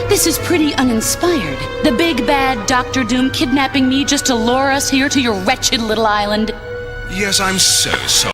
This is pretty uninspired. The big bad Dr. Doom kidnapping me just to lure us here to your wretched little island. Yes, I'm so sorry.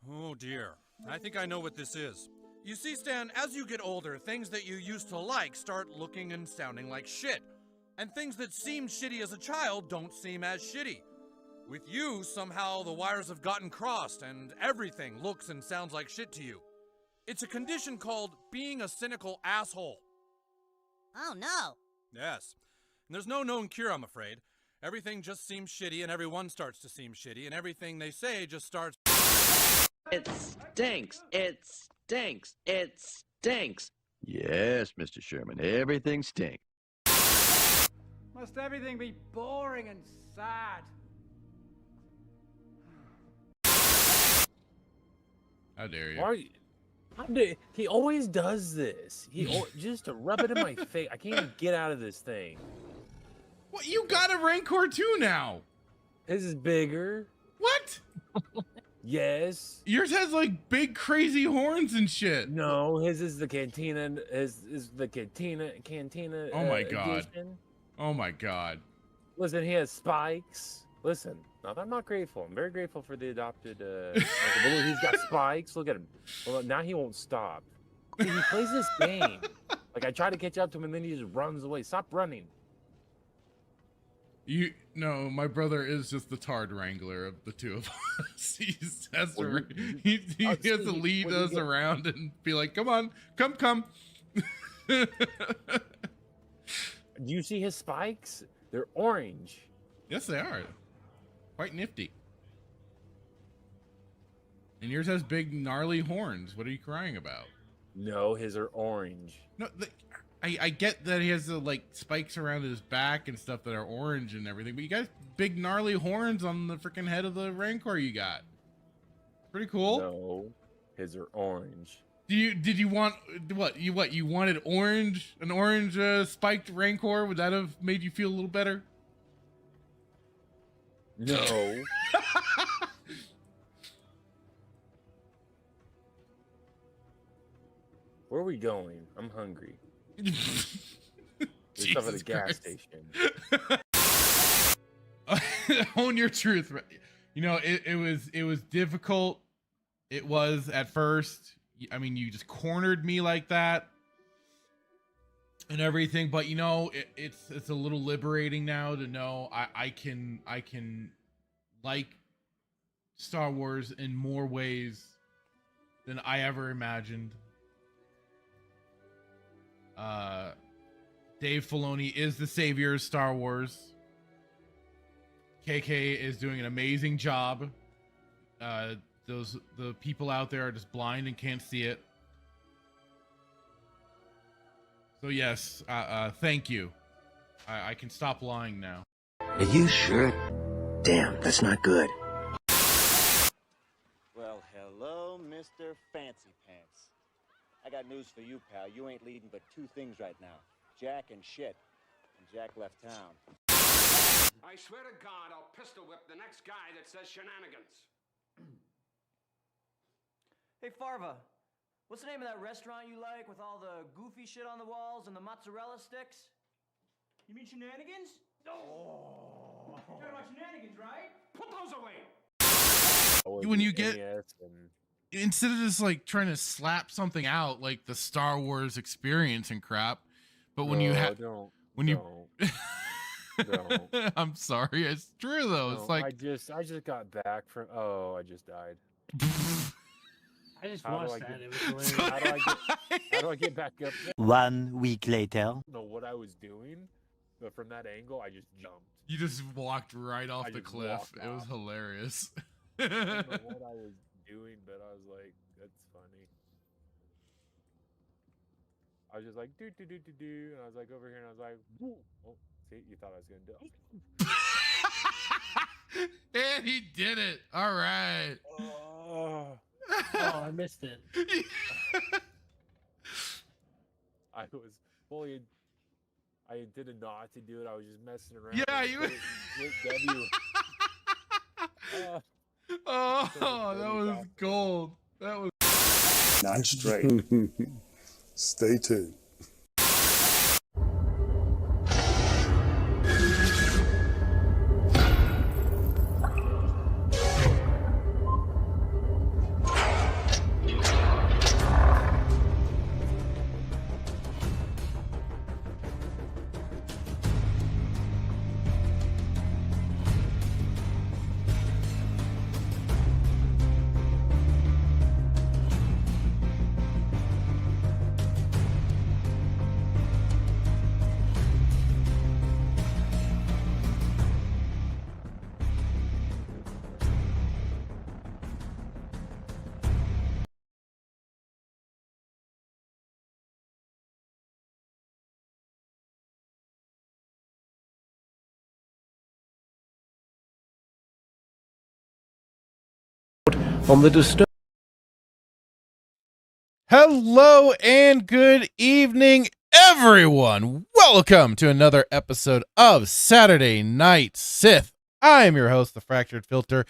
Oh dear, I think I know what this is. You see, Stan, as you get older, things that you used to like start looking and sounding like shit. And things that seemed shitty as a child don't seem as shitty. With you, somehow the wires have gotten crossed and everything looks and sounds like shit to you. It's a condition called being a cynical asshole. Oh no. Yes. And there's no known cure, I'm afraid. Everything just seems shitty and everyone starts to seem shitty and everything they say just starts... It stinks. It stinks. It stinks. Yes, Mr. Sherman, everything stinks. Must everything be boring and sad? How dare you? He always does this. Just to rub it in my face. I can't even get out of this thing. What? You got a Rancor too now? His is bigger. What? Yes. Yours has like big crazy horns and shit. No, his is the cantina. His is the cantina. Oh my god. Edition. Oh my god. Listen, he has spikes. Listen, I'm not grateful. I'm very grateful for the adopted. He's got spikes. Look at him. Well, now he won't stop. See, he plays this game. Like I try to catch up to him, and then he just runs away. Stop running. No, my brother is just the Tard Wrangler of the two of us. He has to lead us around and be like, come on, come. Do you see his spikes? They're orange. Yes, they are. Quite nifty. And yours has big, gnarly horns. What are you crying about? No, his are orange. No, I get that he has the like spikes around his back and stuff that are orange and everything, but you got big, gnarly horns on the freaking head of the Rancor you got. Pretty cool. No, his are orange. Did you want what? You wanted orange? An orange spiked Rancor? Would that have made you feel a little better? No. Where are we going? I'm hungry. There's stuff at the gas station. Own your truth. You know, it was difficult. It was at first. I mean, you just cornered me like that and everything, but you know, it's a little liberating now to know I can like Star Wars in more ways than I ever imagined. Dave Filoni is the savior of Star Wars. KK is doing an amazing job. The people out there are just blind and can't see it. So yes, thank you. I can stop lying now. Are you sure? Damn, that's not good. Well, hello, Mr. Fancy Pants. I got news for you, pal. You ain't leading but two things right now. Jack and shit. And Jack left town. I swear to God, I'll pistol whip the next guy that says shenanigans. Hey, Farva, what's the name of that restaurant you like with all the goofy shit on the walls and the mozzarella sticks? You mean Shenanigans? Oh. You're talking about Shenanigans, right? Put those away. like when the you get NES and instead of just like trying to slap something out like the Star Wars experience and crap, but when you have when you don't. I'm sorry, it's true though. No, It's like I just got back from. Oh, I just died. I just How do watched I that. get- It was hilarious. How do I get back up there? 1 week later. I don't know what I was doing, but from that angle, I just jumped. you just walked right off I the just cliff. walked It was off. hilarious. I don't know what I was doing, but I was like, that's funny. I was just like, do, and I was like over here, and I was like, woo. Oh, see, you thought I was gonna do it. And he did it. All right. Oh, Oh, I missed it. I was fully. I didn't know how to do it. I was just messing around. Yeah, and I you. hit W. Oh, that was gold. That was. Not straight. Stay tuned. On the disturb. Hello and good evening, everyone. Welcome to another episode of Saturday Night Sith. I am your host, the Fractured Filter,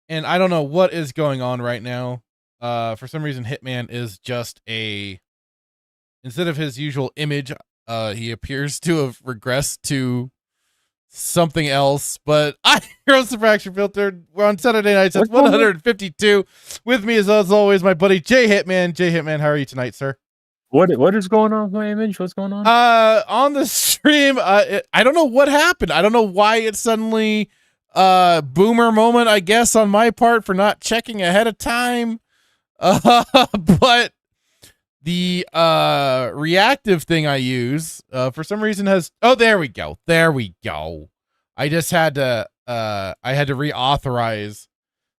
and I don't know what is going on right now. For some reason, Hitman is just instead of his usual image, he appears to have regressed to something else, but I'm your host, the Fractured Filter. We're on Saturday nights at 152. With me, as always, my buddy Jay Hitman. Jay Hitman, how are you tonight, sir? What is going on with my image? What's going on? On the stream, I don't know what happened. I don't know why it suddenly boomer moment, I guess, on my part for not checking ahead of time. But the reactive thing I use for some reason has there we go. I just had to reauthorize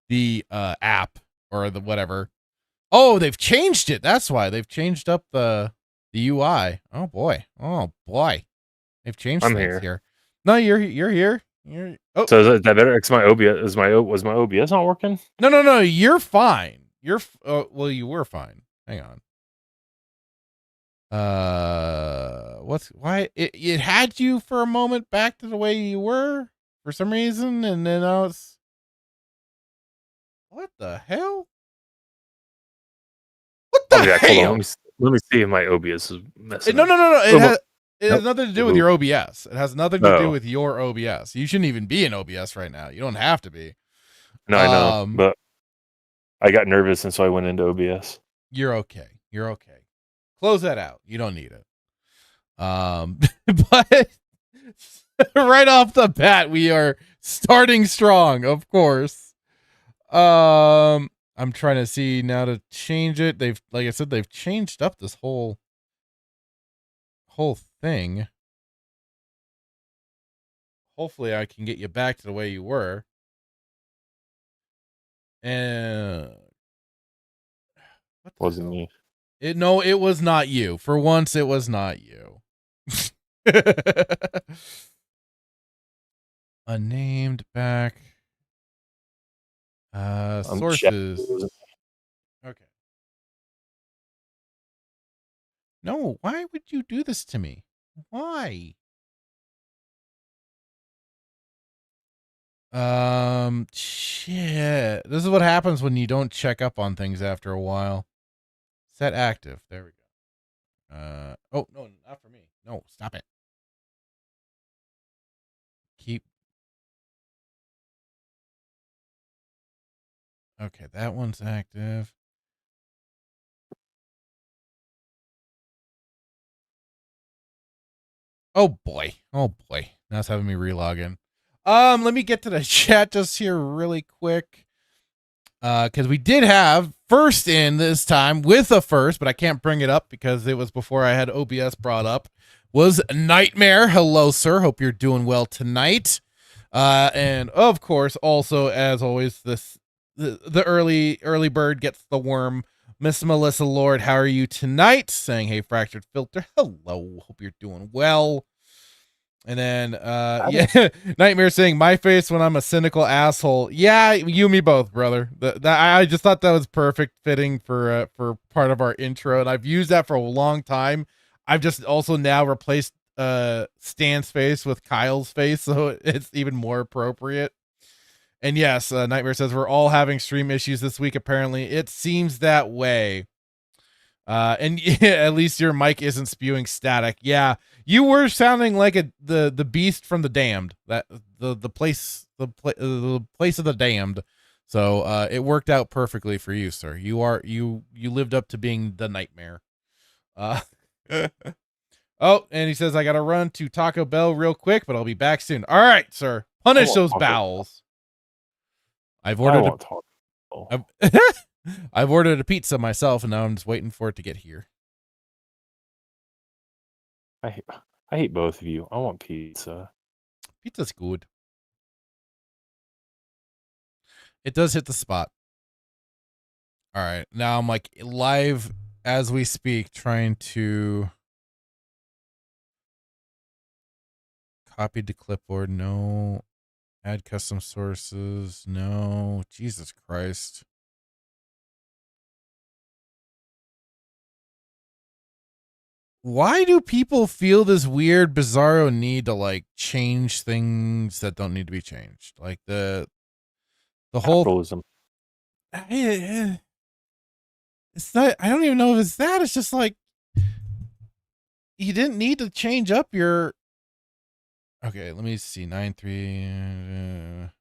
the app or the whatever. Oh, they've changed it. That's why they've changed up the UI. Oh boy. They've changed I'm things here. No, you're here. Oh, So is that better? It's my OBS. Was my OBS not working? no. You're fine. Well, you were fine. Hang on. Why it had you for a moment back to the way you were for some reason, and then now it's what the hell? What the Yeah, hold hell? on. Let me see if my OBS is messing. No. It has nothing to do with Nope. your OBS. It has nothing to do with your OBS. You shouldn't even be in OBS right now. You don't have to be. No, I know, but I got nervous, and so I went into OBS. You're okay. Close that out. You don't need it. But right off the bat, we are starting strong, of course. I'm trying to see now to change it. Like I said, they've changed up this whole thing. Hopefully I can get you back to the way you were. And Wasn't me. it was not you. For once, it was not you. Unnamed back. Sources. Okay. No, why would you do this to me? Why? Shit. This is what happens when you don't check up on things after a while. Set active. There we go. Oh, no, not for me. No, stop it. Keep. Okay, that one's active. Oh boy. Oh boy. Now it's having me relog in. Let me get to the chat just here really quick. Because we did have first in this time with a first, but I can't bring it up because it was before I had OBS brought up. Was Nightmare. Hello, sir. Hope you're doing well tonight. And of course, also as always, the early bird gets the worm. Miss Melissa Lord, how are you tonight? Saying, hey, Fractured Filter. Hello. Hope you're doing well. And then, yeah, Nightmare saying my face when I'm a cynical asshole. Yeah, you and me both, brother. I just thought that was perfect fitting for part of our intro, and I've used that for a long time. I've just also now replaced Stan's face with Kyle's face, so it's even more appropriate. And yes, Nightmare says we're all having stream issues this week. Apparently, it seems that way. And yeah, at least your mic isn't spewing static. Yeah, you were sounding like the beast from the damned. That the place of the damned. So it worked out perfectly for you, sir. You lived up to being the nightmare. Oh, and he says I gotta run to Taco Bell real quick, but I'll be back soon. All right, sir. Punish those bowels. I've ordered. I've ordered a pizza myself, and now I'm just waiting for it to get here. I hate both of you. I want pizza. Pizza's good. It does hit the spot. All right, now I'm like live as we speak, trying to copy to clipboard. No. Add custom sources. No. Jesus Christ. Why do people feel this weird, bizarro need to like change things that don't need to be changed? Like the whole capitalism. It's not. I don't even know if it's that. It's just like you didn't need to change up your. Okay, let me see. 9.3.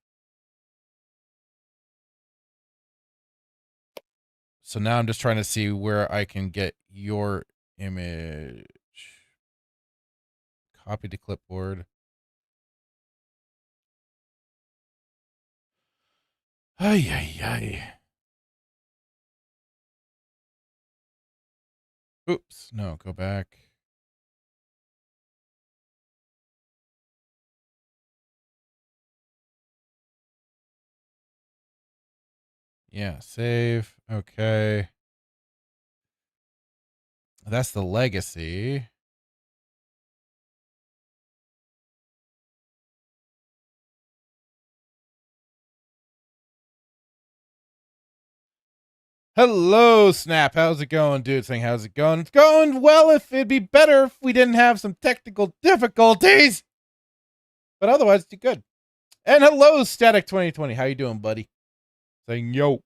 So now I'm just trying to see where I can get your image. Copy to clipboard. Ay, ay, ay. Oops. No, go back. Yeah, save. Okay. That's the legacy. Hello, Snap. How's it going, dude? Saying, how's it going? It's going well. If it'd be better if we didn't have some technical difficulties. But otherwise, it's good. And hello, Static 2020. How you doing, buddy? Saying, yo.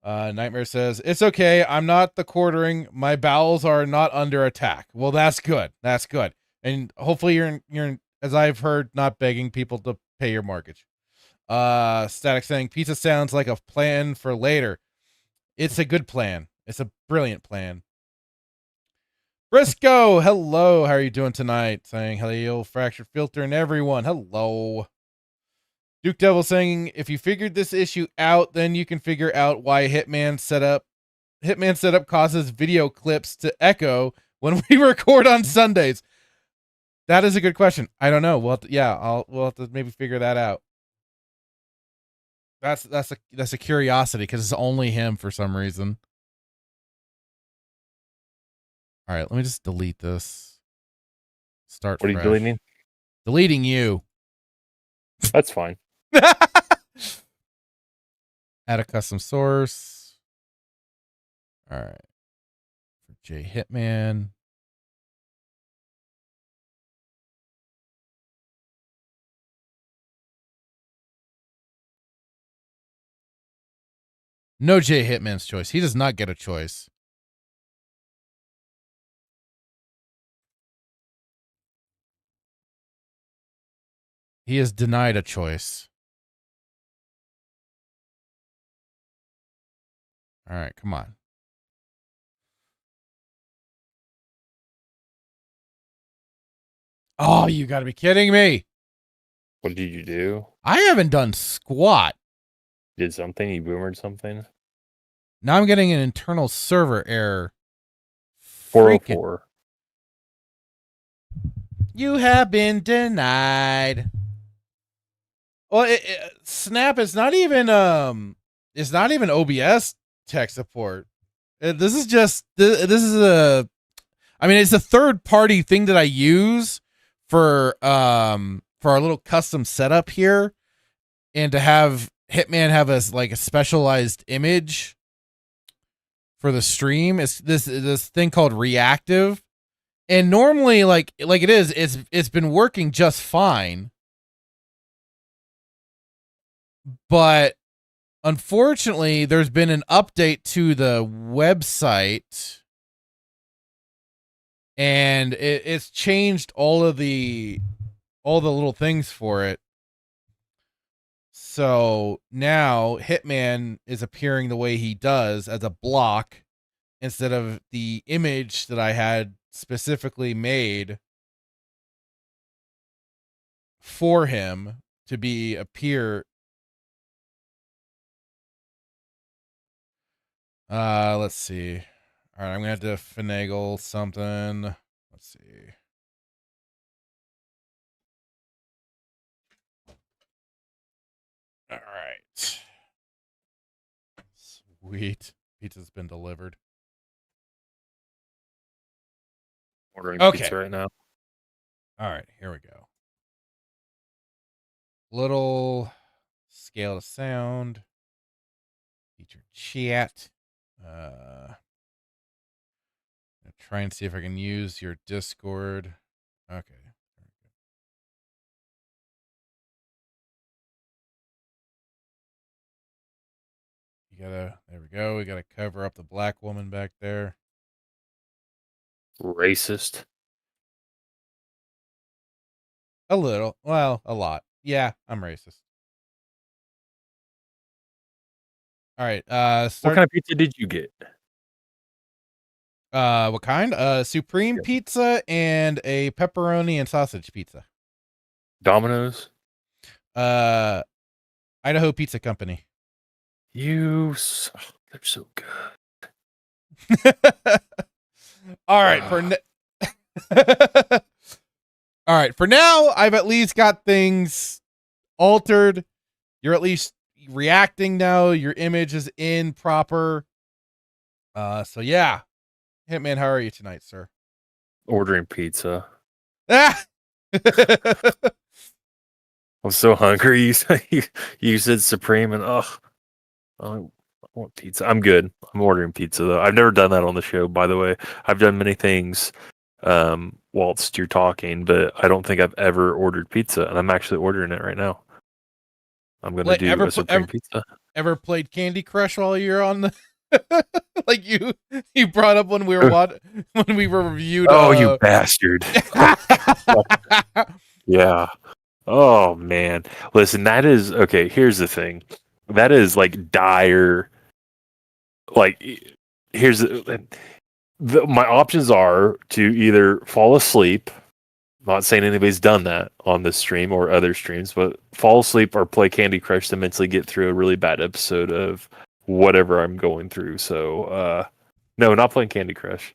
Nightmare says, it's okay. I'm not the quartering. My bowels are not under attack. Well, that's good. That's good. And hopefully you're, as I've heard, not begging people to pay your mortgage. Static saying, pizza sounds like a plan for later. It's a good plan. It's a brilliant plan. Briscoe, hello. How are you doing tonight? Saying hello, Fractured Filter, and everyone. Hello. Duke Devil saying, if you figured this issue out, then you can figure out why Hitman setup causes video clips to echo when we record on Sundays. That is a good question. I don't know. We'll have to maybe figure that out. That's a curiosity because it's only him for some reason. All right, let me just delete this. Start fresh. What are you deleting? Deleting you. That's fine. Add a custom source. All right. For J Hitman. No J Hitman's choice. He does not get a choice. He is denied a choice. All right, come on. Oh, you got to be kidding me. What did you do? I haven't done squat. Did something? You boomered something? Now I'm getting an internal server error. 404. You have been denied. Well, Snap is not even it's not even OBS tech support. This is just this is it's a third party thing that I use for our little custom setup here, and to have Hitman have a specialized image for the stream. It's this thing called Reactive. And normally, it's been working just fine. But unfortunately, there's been an update to the website, and it's changed all the little things for it. So now Hitman is appearing the way he does, as a block, instead of the image that I had specifically made for him to appear. Let's see. All right, I'm gonna have to finagle something. Let's see. All right. Sweet. Pizza's been delivered. Ordering Okay. pizza right now. All right, here we go. Little scale of sound. Feature chat. Try and see if I can use your Discord. Okay. There we go. We gotta cover up the black woman back there. Racist. A little. Well, a lot. Yeah, I'm racist. All right. What kind of pizza did you get? What kind? Supreme pizza and a pepperoni and sausage pizza. Domino's? Idaho Pizza Company. They're so good. All right, all right, for now, I've at least got things altered. You're at least reacting now. Your image is in proper. So yeah. Hitman, how are you tonight, sir? Ordering pizza. Ah! I'm so hungry. You said Supreme, and I want pizza. I'm good. I'm ordering pizza though. I've never done that on the show, by the way. I've done many things whilst you're talking, but I don't think I've ever ordered pizza, and I'm actually ordering it right now. I'm gonna do a Supreme pizza. Ever played Candy Crush while you're on the like you brought up when we were when we were reviewed? Oh, you bastard! Yeah. Oh man. Listen, that is okay. Here's the thing. That is like dire. Like, my options are to either fall asleep. Not saying anybody's done that on this stream or other streams, but fall asleep or play Candy Crush to mentally get through a really bad episode of whatever I'm going through. So, no, not playing Candy Crush.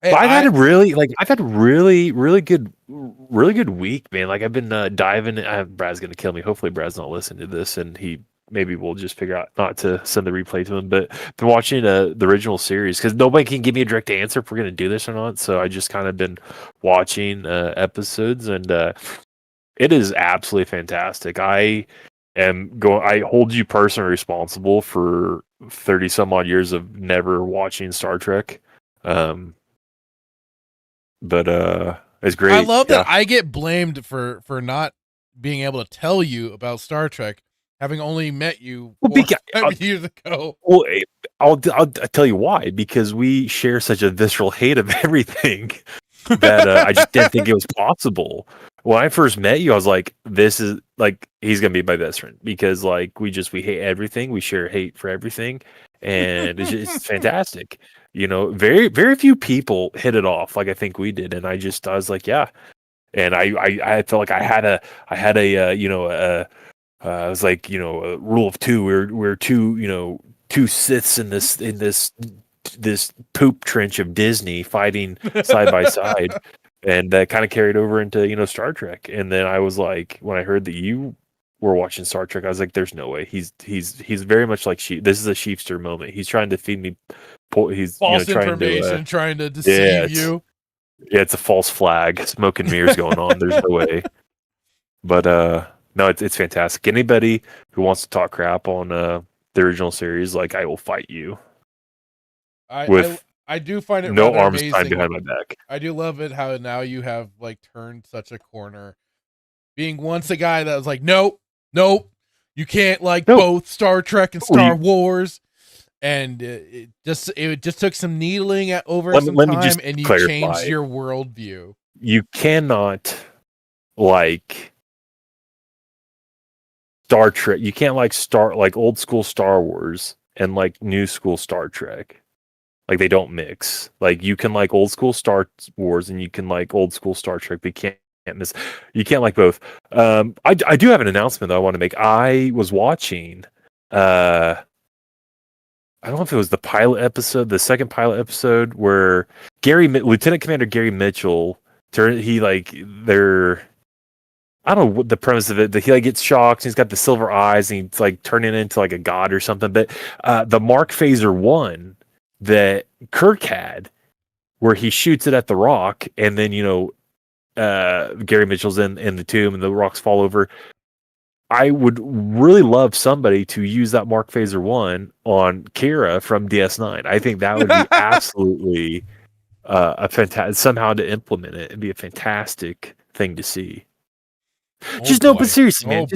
Hey, I've had really good week, man. Like I've been diving. Brad's gonna kill me. Hopefully, Brad's not listening to this, and he maybe will just figure out not to send the replay to him. But been watching the original series because nobody can give me a direct answer if we're gonna do this or not. So I just kind of been watching episodes, and it is absolutely fantastic. I hold you personally responsible for 30 some odd years of never watching Star Trek. But it's great. I love that I get blamed for not being able to tell you about Star Trek, having only met you 5 years ago. Well, I'll tell you why. Because we share such a visceral hate of everything. that I just didn't think it was possible. When I first met you, I was like, "This is like he's gonna be my best friend," because like we hate everything, we share hate for everything, and it's fantastic. Very few people hit it off like I think we did, and I was like, yeah, and I felt like I had a I was like, a rule of two. We're two, two Siths in this poop trench of Disney fighting side by side, and that kind of carried over into Star Trek. And then I was like, when I heard that you were watching Star Trek, I was like, there's no way. He's very much like Sheep. This is a Sheepster moment. He's trying to feed me. He's False trying to information, trying to yeah, deceive you. yeah, it's a false flag. Smoke and mirrors going on. There's no way. But no, it's fantastic. Anybody who wants to talk crap on the original series, like I will fight you with I do find it no rather arms tied amazing. behind my back. I do love it how now you have like turned such a corner, being once a guy that was like, nope, you can't like both Star Trek and Star Wars, and it just took some needling over some time, and you changed your worldview. You cannot like Star Trek. You can't like old school Star Wars and like new school Star Trek. Like they don't mix. Like you can like old school Star Wars and you can like old school Star Trek, but you can't like both. I do have an announcement though I want to make. I was watching I don't know if it was the pilot episode, the second pilot episode where Lieutenant Commander Gary Mitchell I don't know what the premise of it, that he like gets shocked and he's got the silver eyes and he's like turning into like a god or something. But the Mark Phaser 1 that Kirk had, where he shoots it at the rock, and then Gary Mitchell's in the tomb and the rocks fall over. I would really love somebody to use that Mark Phaser 1 on Kira from DS9. I think that would be absolutely a fantastic, somehow to implement it. It'd be a fantastic thing to see. But seriously, man,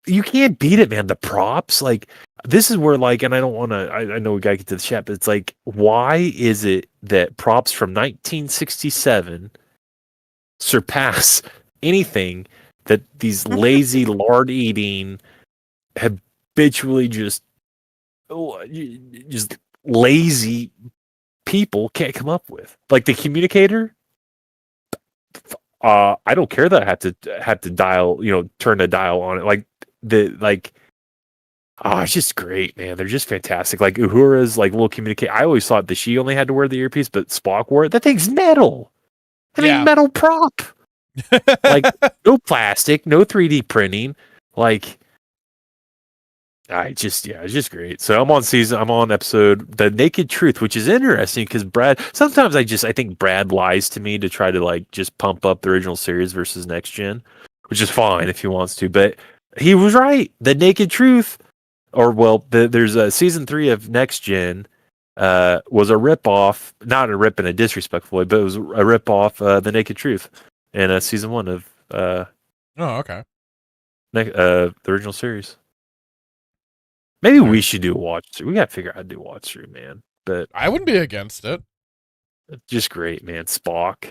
you can't beat it, man. The props, like this is where and I don't want to. I know we gotta get to the chat, but it's like, why is it that props from 1967 surpass anything that these lazy lard eating, habitually just lazy people can't come up with? Like the communicator. I don't care that I have to dial, turn the dial on it. It's just great, man. They're just fantastic. Like Uhura's little communicate. I always thought that she only had to wear the earpiece, but Spock wore it. That thing's metal. Metal prop. No plastic, no 3D printing. It's just great. So I'm on episode The Naked Truth, which is interesting because sometimes I think Brad lies to me to try to just pump up the original series versus next gen, which is fine if he wants to, but he was right. The Naked Truth, there's a season 3 of Next Gen, was a rip off, not a rip in a disrespectful way, but it was a rip off The Naked Truth in season 1 of okay. The original series. Maybe we should do a watch through. We gotta figure out how to do a watch through, man. But I wouldn't be against it. Just great, man. Spock,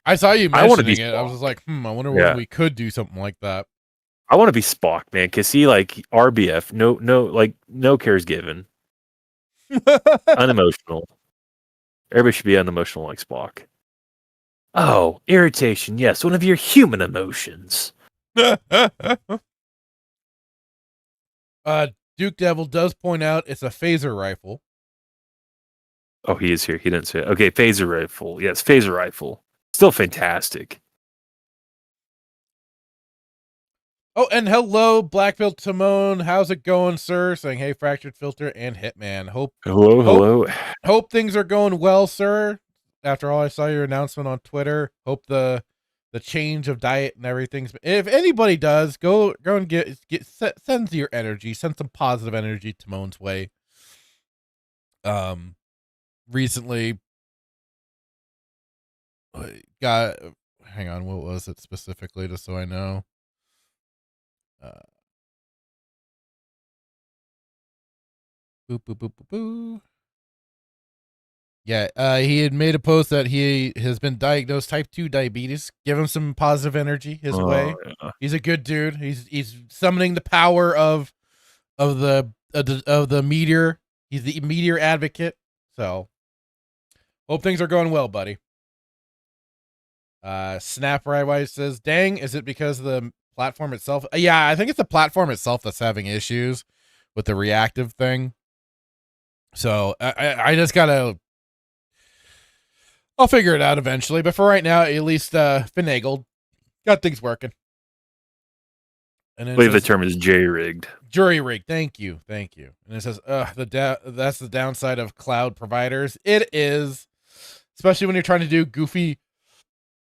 I saw you mentioning it. I was like, I wonder when we could do something like that. I want to be Spock, man, because he RBF, no cares given, unemotional. Everybody should be unemotional like Spock. Oh, irritation, yes, one of your human emotions. Duke Devil does point out it's a phaser rifle. Oh, he is here. He didn't say it. Okay, phaser rifle. Yes, phaser rifle. Still fantastic. Oh, and hello, Blackfield Timon. How's it going, sir? Saying, hey, Fractured Filter and Hitman. Hello. Hope things are going well, sir. After all, I saw your announcement on Twitter. Hope the change of diet and everything. If anybody does, go and send your energy. Send some positive energy Timon's way. Recently hang on, what was it specifically, just so I know? Boop, boop, boop, boop, boop. Yeah, he had made a post that he has been diagnosed type 2 diabetes. Give him some positive energy his way. Yeah. He's a good dude. He's summoning the power of the meteor. He's the meteor advocate. So hope things are going well, buddy. Snap Rywise says, "Dang, is it because of the platform itself?" Yeah, I think it's the platform itself that's having issues with the reactive thing. So I just gotta. I'll figure it out eventually, but for right now, at least finagled, got things working. And I believe the term is jury-rigged. Jury-rigged. Thank you. And it says, that's the downside of cloud providers. It is, especially when you're trying to do goofy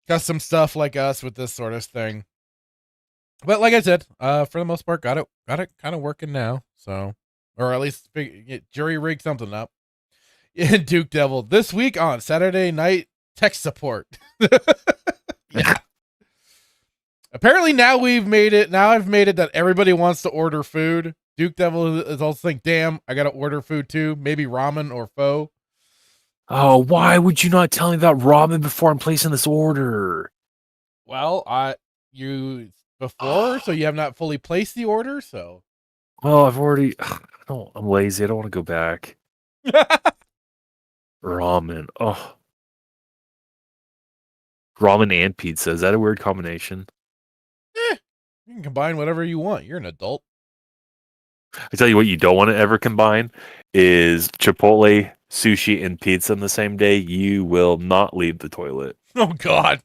custom stuff like us with this sort of thing. But like I said, for the most part, got it kind of working now. So, or at least jury-rigged something up. Duke Devil this week on Saturday night tech support. Yeah. Apparently now we've made it. Now I've made it that everybody wants to order food. Duke Devil is also think, damn, I gotta order food too. Maybe ramen or pho. Oh, why would you not tell me about ramen before I'm placing this order? Well, you before, so you have not fully placed the order. So, well, I've already. I'm lazy. I don't want to go back. Ramen. Oh. Ramen and pizza. Is that a weird combination? You can combine whatever you want. You're an adult. I tell you what you don't want to ever combine is Chipotle, sushi, and pizza in the same day. You will not leave the toilet. Oh, God.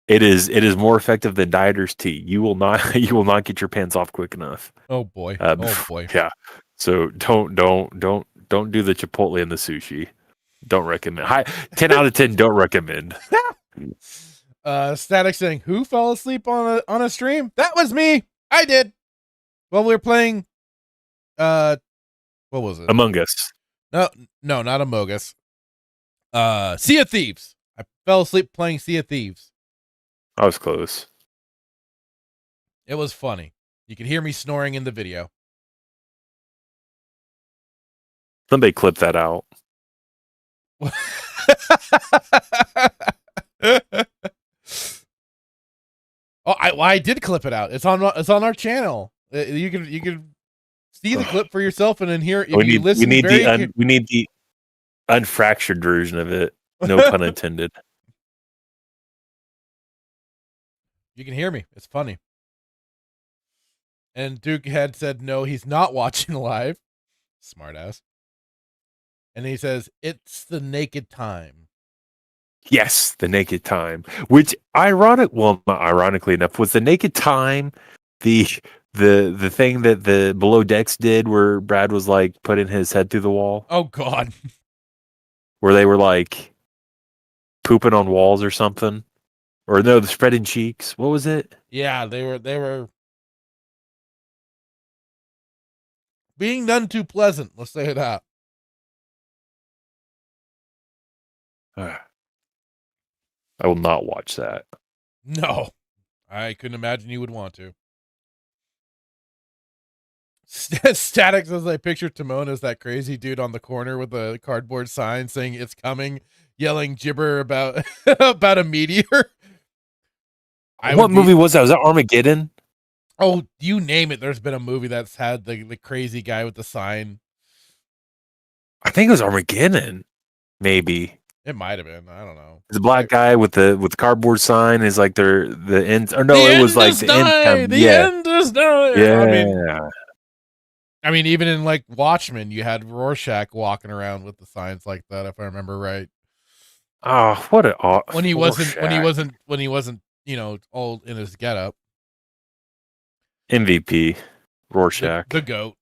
It is more effective than dieter's tea. You will not get your pants off quick enough. Oh boy. Yeah. So don't do the Chipotle and the sushi. Don't recommend. 10 out of 10 don't recommend. Static saying, who fell asleep on a stream? That was me. I did. Well, we were playing what was it? Among Us. No, not Among Us. Sea of Thieves. I fell asleep playing Sea of Thieves. I was close. It was funny. You could hear me snoring in the video. Somebody clip that out. I did clip it out. It's on our channel. You can see the clip for yourself and then hear. We need the unfractured version of it. No pun intended. You can hear me. It's funny. And Duke had said no, he's not watching live. Smartass. And he says it's the naked time. Yes, the naked time. Which not ironically enough, was the naked time the thing that the Below Decks did where Brad was like putting his head through the wall? Oh God. Where they were like pooping on walls or something? Or no, the spreading cheeks. What was it? Yeah, they were being none too pleasant, let's say that. I will not watch that. No, I couldn't imagine you would want to. Static says, I picture Timon as that crazy dude on the corner with a cardboard sign saying it's coming, yelling gibber about about a meteor. What movie was that? Was that Armageddon? Oh, you name it. There's been a movie that's had the crazy guy with the sign. I think it was Armageddon. Maybe. It might have been. I don't know. The black guy with the cardboard sign is like the end. Or no, it was like the end. The end is nigh. Yeah. I mean, even in like Watchmen, you had Rorschach walking around with the signs like that, if I remember right. Oh, what a when he wasn't, old in his getup. MVP, Rorschach, the goat.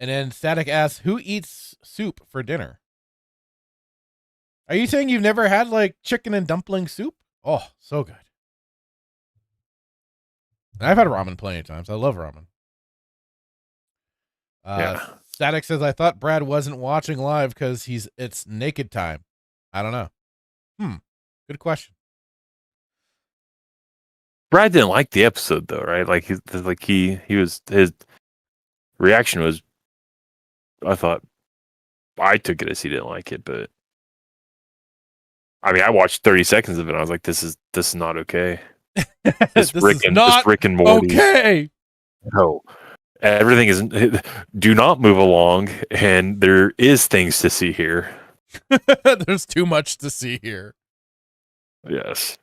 And then Static asks, "Who eats soup for dinner?" Are you saying you've never had like chicken and dumpling soup? Oh, so good. I've had ramen plenty of times. I love ramen. Yeah. Static says, I thought Brad wasn't watching live because it's naked time. I don't know. Good question. Brad didn't like the episode though, right? Like his reaction was, I thought, I took it as he didn't like it, but I mean, I watched 30 seconds of it. And I was like, this is not okay. This is not Rick and Morty. okay. No, everything is. Do not move along, and there is things to see here. There's too much to see here. Yes.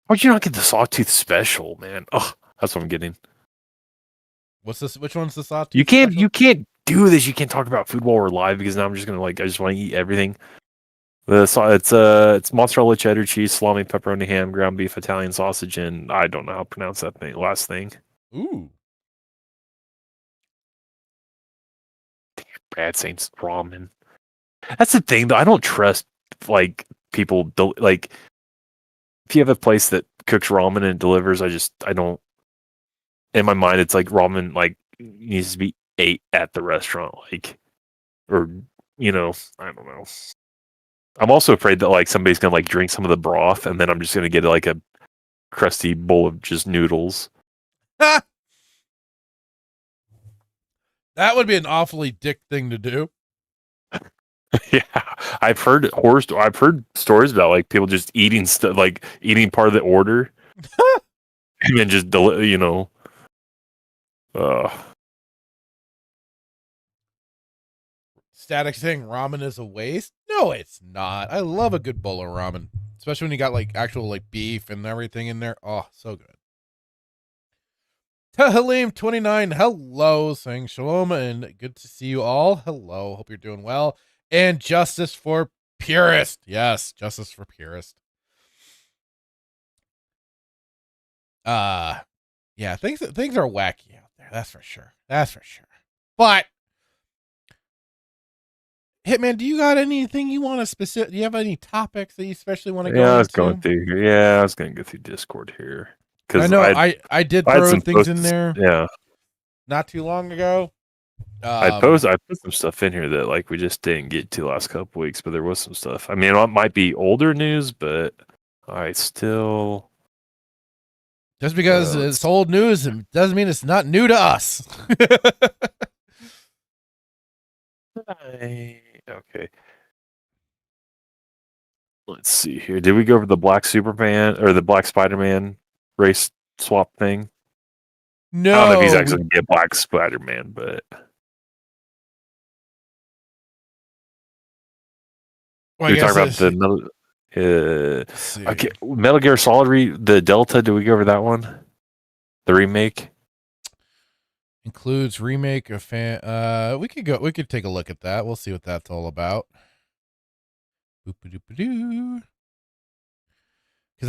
Why'd you not get the Sawtooth special, man? Oh, that's what I'm getting. What's this? Which one's the Sawtooth? You can't special? do this. You can't talk about food while we're live because now I'm just gonna I just want to eat everything. It's mozzarella, cheddar cheese, salami, pepperoni, ham, ground beef, Italian sausage, and I don't know how to pronounce that last thing. Ooh. Bad Saints ramen. That's the thing though. I don't trust people if you have a place that cooks ramen and delivers, I don't. In my mind, it's like ramen needs to be ate at the restaurant, or I don't know. I'm also afraid that somebody's gonna drink some of the broth, and then I'm just gonna get a crusty bowl of just noodles. That would be an awfully dick thing to do. Yeah, I've heard stories about people just eating stuff, eating part of the order, and then just Static saying ramen is a waste. No, it's not. I love a good bowl of ramen, especially when you got actual beef and everything in there. Oh, so good. Tahalim29, hello, saying shalom and good to see you all. Hello, hope you're doing well. And justice for purist. Yes, justice for purist. Yeah, things are wacky out there. That's for sure. But Hitman, do you got anything you want to do you have any topics that you especially want to go into? I was going through here. Yeah, I was going to go through Discord here. I know I did throw things in there. Yeah. Not too long ago. I put some stuff in here that we just didn't get to last couple weeks, but there was some stuff. I mean, it might be older news, but I still. Just because it's old news, it doesn't mean it's not new to us. Okay. Let's see here. Did we go over the Black Superman or the Black Spider-Man race swap thing? No. I don't know if he's actually going to be a Black Spider-Man, but. Well, we talking about the Metal Gear Solid the Delta. Did we go over that one? The remake includes remake of we could take a look at that. We'll see what that's all about. Because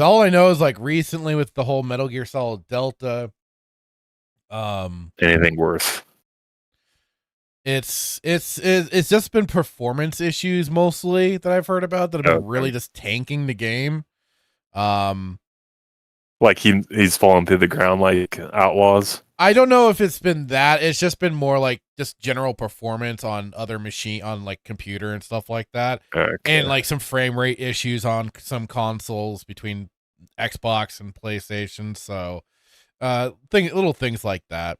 all I know is recently with the whole Metal Gear Solid Delta, anything worth. It's just been performance issues mostly that I've heard about that have been really just tanking the game. He's fallen through the ground like Outlaws. I don't know if it's been that. It's just been more just general performance on other computer and stuff like that. Okay. And some frame rate issues on some consoles between Xbox and PlayStation. So little things like that.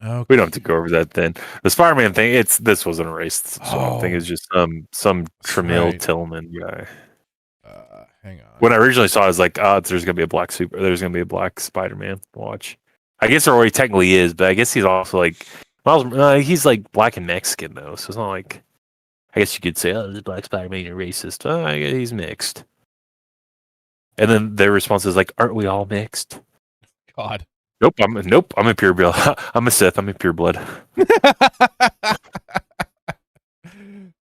Okay. We don't have to go over that then. The Spider-Man thing, this wasn't a race swap thing. It's just some Tramiel Tillman guy. Hang on. When I originally saw it, I was like, there's gonna be a black Spider-Man. Watch. I guess there already technically is, but I guess he's also he's black and Mexican though, so it's not I guess you could say, this Black Spider-Man, you're racist. I guess he's mixed. And then their response is aren't we all mixed? God. Nope, I'm a pure blood. I'm a Sith. I'm a pure blood.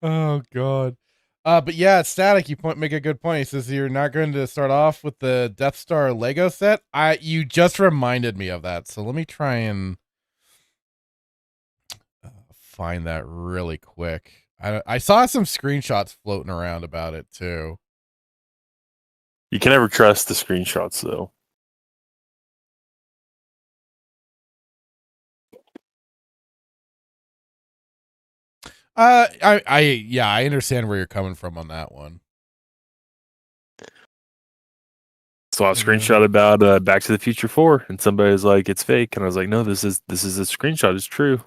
Oh God. But yeah, Static, you make a good point. He says you're not going to start off with the Death Star Lego set. You just reminded me of that. So let me try and find that really quick. I saw some screenshots floating around about it too. You can never trust the screenshots though. I understand where you're coming from on that one. Saw a screenshot about Back to the Future 4, and somebody was like, "It's fake," and I was like, "No, this is a screenshot. It's true."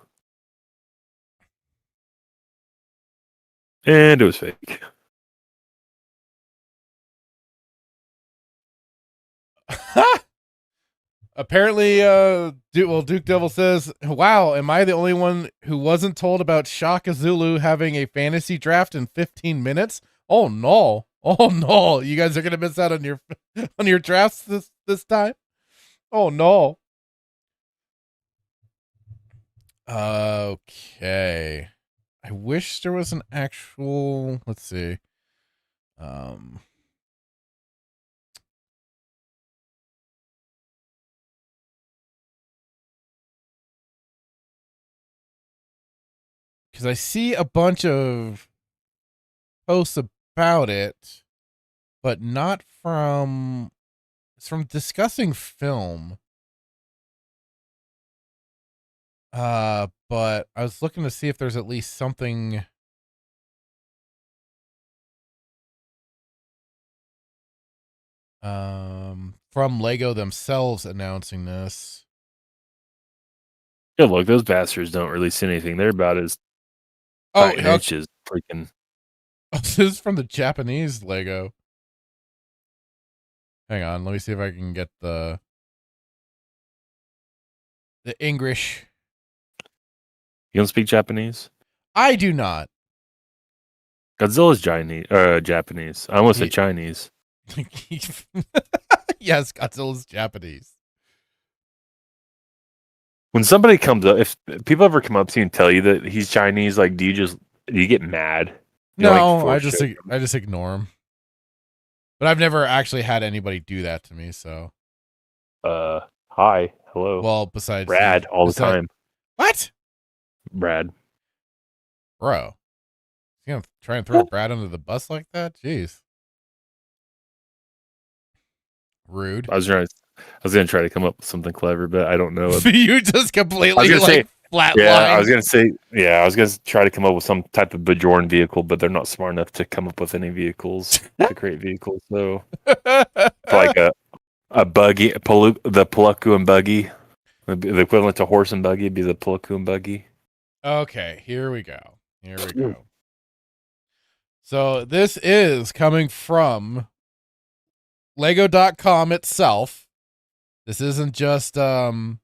And it was fake. Apparently, Duke Devil says, "Wow, am I the only one who wasn't told about Shaka Zulu having a fantasy draft in 15 minutes? Oh no, oh no, you guys are gonna miss out on your on your drafts this time. Oh no." Okay, I wish there was an actual. Let's see. Because I see a bunch of posts about it, but not from. It's from discussing film. But I was looking to see if there's at least something. From Lego themselves announcing this. Yeah, look, those bastards don't release anything. They're about as tight inches freaking. Oh, this is from the Japanese Lego. Hang on, let me see if I can get the English. You don't speak Japanese? I do not. Godzilla's Japanese. I almost said Chinese. Yes, Godzilla's Japanese. When somebody comes up, if people ever come up to you and tell you that he's Chinese, like, do you get mad? No, I just ignore him. But I've never actually had anybody do that to me, so. Hi, hello. Well, besides Brad, all the time. What? Brad. Bro. You gonna try and throw Brad under the bus like that? Jeez. Rude. I was gonna try to come up with something clever, but I don't know. You just completely flatline. Yeah, I was gonna try to come up with some type of Bajorn vehicle, but they're not smart enough to come up with any vehicles to create vehicles. So, like a buggy, the Puluku and buggy, the equivalent to horse and buggy would be the Puluku and buggy. Okay, here we go. So this is coming from Lego.com itself. This isn't just some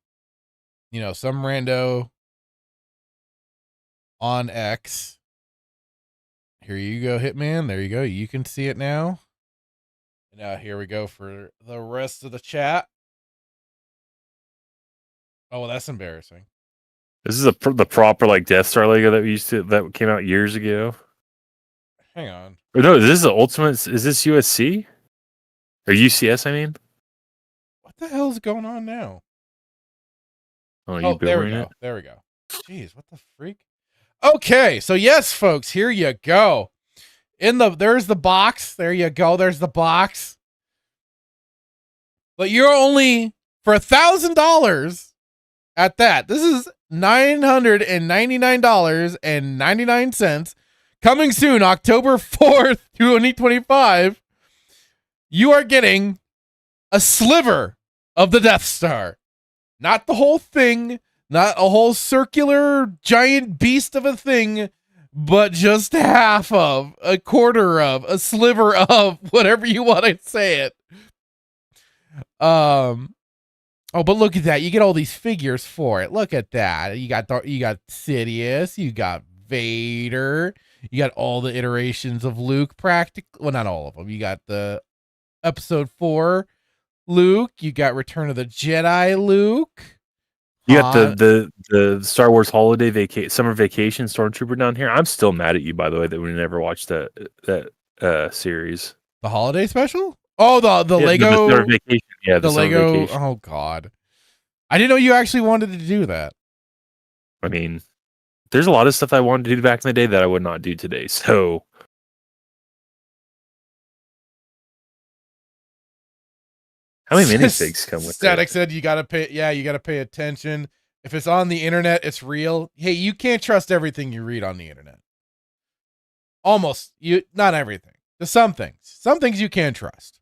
rando on X. Here you go, Hitman. There you go. You can see it now. Now here we go for the rest of the chat. Oh, well, that's embarrassing. This is the proper like Death Star Lego that came out years ago. Hang on. Or no, is this the Ultimate? Is this USC or UCS? I mean, what the hell is going on now? Oh, there we go. There we go. Jeez, what the freak? Okay, so yes, folks, here you go. There's the box. There you go. There's the box. But you're only for $1,000 at that. This is $999.99. Coming soon, October 4th, 2025. You are getting a sliver of the Death Star. Not the whole thing, not a whole circular giant beast of a thing, but just half of, a quarter of, a sliver of, whatever you want to say it. Oh, but look at that. You get all these figures for it. Look at that. You got Sidious, you got Vader, you got all the iterations of Luke, well, not all of them. You got the episode 4 Luke, you got Return of the Jedi Luke. You got the Star Wars holiday summer vacation Stormtrooper down here. I'm still mad at you, by the way, that we never watched that series. The holiday special? Oh, the Lego. The summer vacation. Yeah, the Lego. Vacation. Oh God, I didn't know you actually wanted to do that. I mean, there's a lot of stuff I wanted to do back in the day that I would not do today. So. How many minifigs come with Static said you gotta pay. Yeah, you gotta pay attention. If it's on the internet, it's real. Hey, you can't trust everything you read on the internet. Not everything. There's some things. Some things you can trust.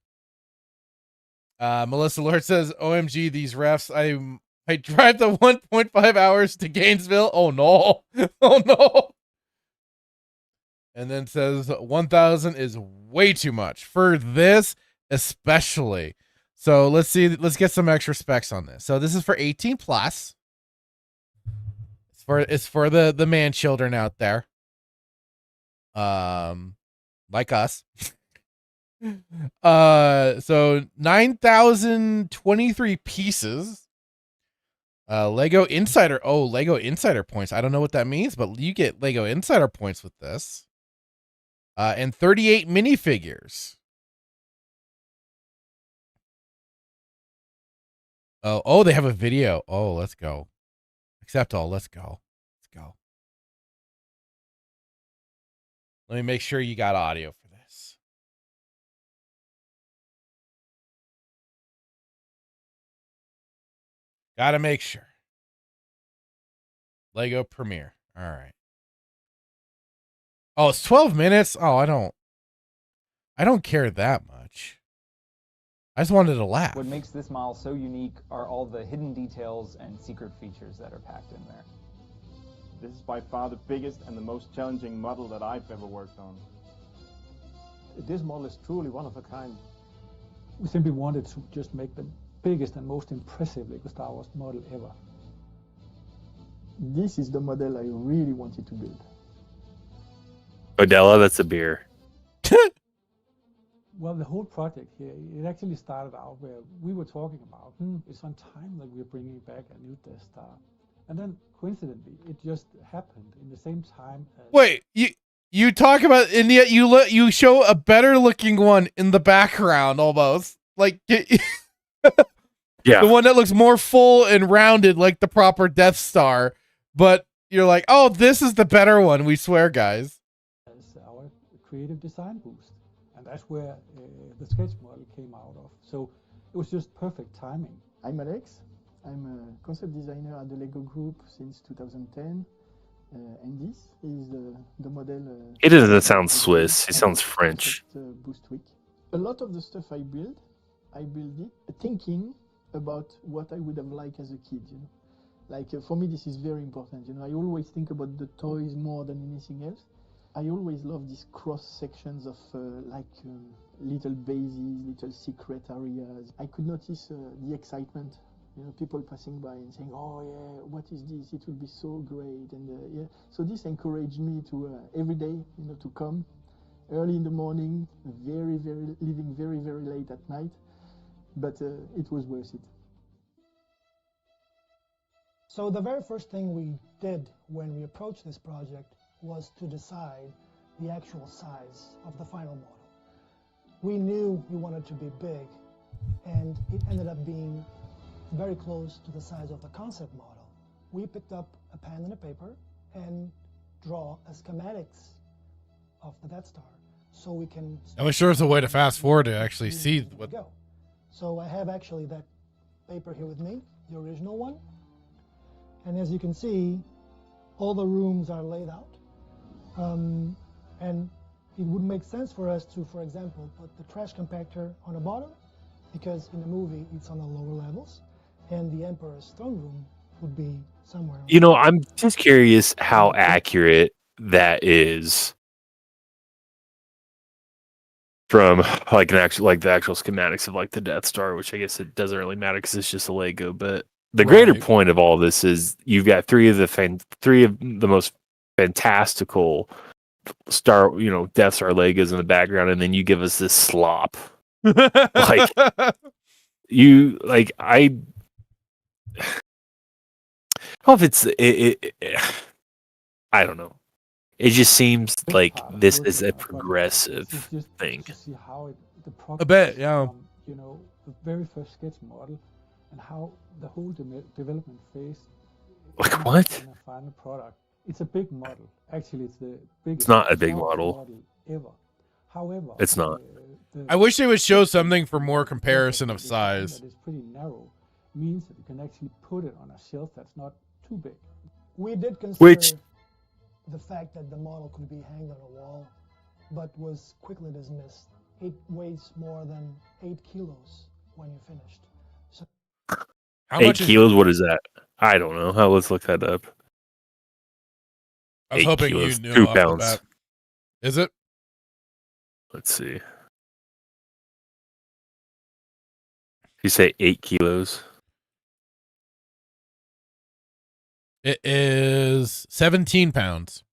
Melissa Lord says, "OMG, these refs! I drive the 1.5 hours to Gainesville. Oh no, oh no." And then says 1,000 is way too much for this, especially. So let's see. Let's get some extra specs on this. So this is for 18 plus. It's for the man children out there. Like us. So 9,023 pieces. Lego Insider. Oh, Lego Insider points. I don't know what that means, but you get Lego Insider points with this. And 38 minifigures. Oh, they have a video. Oh, let's go. Accept all. Let's go. Let's go. Let me make sure you got audio for this. Gotta make sure. Lego Premiere. All right. Oh, it's 12 minutes. Oh, I don't care that much. I just wanted to laugh. What makes this model so unique are all the hidden details and secret features that are packed in there. This is by far the biggest and the most challenging model that I've ever worked on. This model is truly one of a kind. We simply wanted to just make the biggest and most impressive Lego Star Wars model ever. This is the model I really wanted to build. Odella, that's a beer. Well, the whole project here, it actually started out where we were talking about, it's on time that we're bringing back a new Death Star. And then, coincidentally, it just happened in the same time as... Wait, you talk about, and yet you show a better looking one in the background almost. Like, yeah. The one that looks more full and rounded like the proper Death Star. But you're like, oh, this is the better one, we swear, guys. As our creative design boost. And that's where the sketch model came out of. So it was just perfect timing. I'm Alex. I'm a concept designer at the Lego Group since 2010. And this is the model... He doesn't sound Swiss. He sounds French. Boost week. A lot of the stuff I build it thinking about what I would have liked as a kid, you know. Like, for me, this is very important, you know. I always think about the toys more than anything else. I always love these cross sections of little bases, little secret areas. I could notice the excitement, you know, people passing by and saying, "Oh yeah, what is this? It will be so great!" And yeah, so this encouraged me to every day, you know, to come early in the morning, leaving very late at night. But it was worth it. So the very first thing we did when we approached this project was to decide the actual size of the final model. We knew we wanted to be big, and it ended up being very close to the size of the concept model. We picked up a pen and a paper and draw a schematics of the Death Star, so we can... I wish there was a way to fast forward to actually see what... Go. So I have actually that paper here with me, the original one. And as you can see, all the rooms are laid out. And it would make sense for us to, for example, put the trash compactor on the bottom, because in the movie it's on the lower levels, and the Emperor's throne room would be somewhere. You know, I'm just curious how accurate that is from like the actual schematics of like the Death Star, which I guess it doesn't really matter because it's just a Lego. But the greater point of all this is you've got three of the most fantastical Death Star Legos in the background, and then you give us this slop. I don't know if I don't know. It just seems like this is a progressive thing. See how I bet, yeah. You know, the very first sketch model, and how the whole development phase. Like what? In a final product. It's a big model. Actually, it's the biggest. It's not a big model ever. However, it's not. I wish they would show something for more comparison of size. That is pretty narrow. Means that you can actually put it on a shelf that's not too big. We did consider the fact that the model could be hanged on a wall, but was quickly dismissed. It weighs more than 8 kilos. when you're finished. So How 8 much is? kilos? What is that? I don't know. Let's look that up. I was 8 hoping kilos, you knew 2 off the pounds. bat. Is it? Let's see. You say 8 kilos? It is 17 pounds.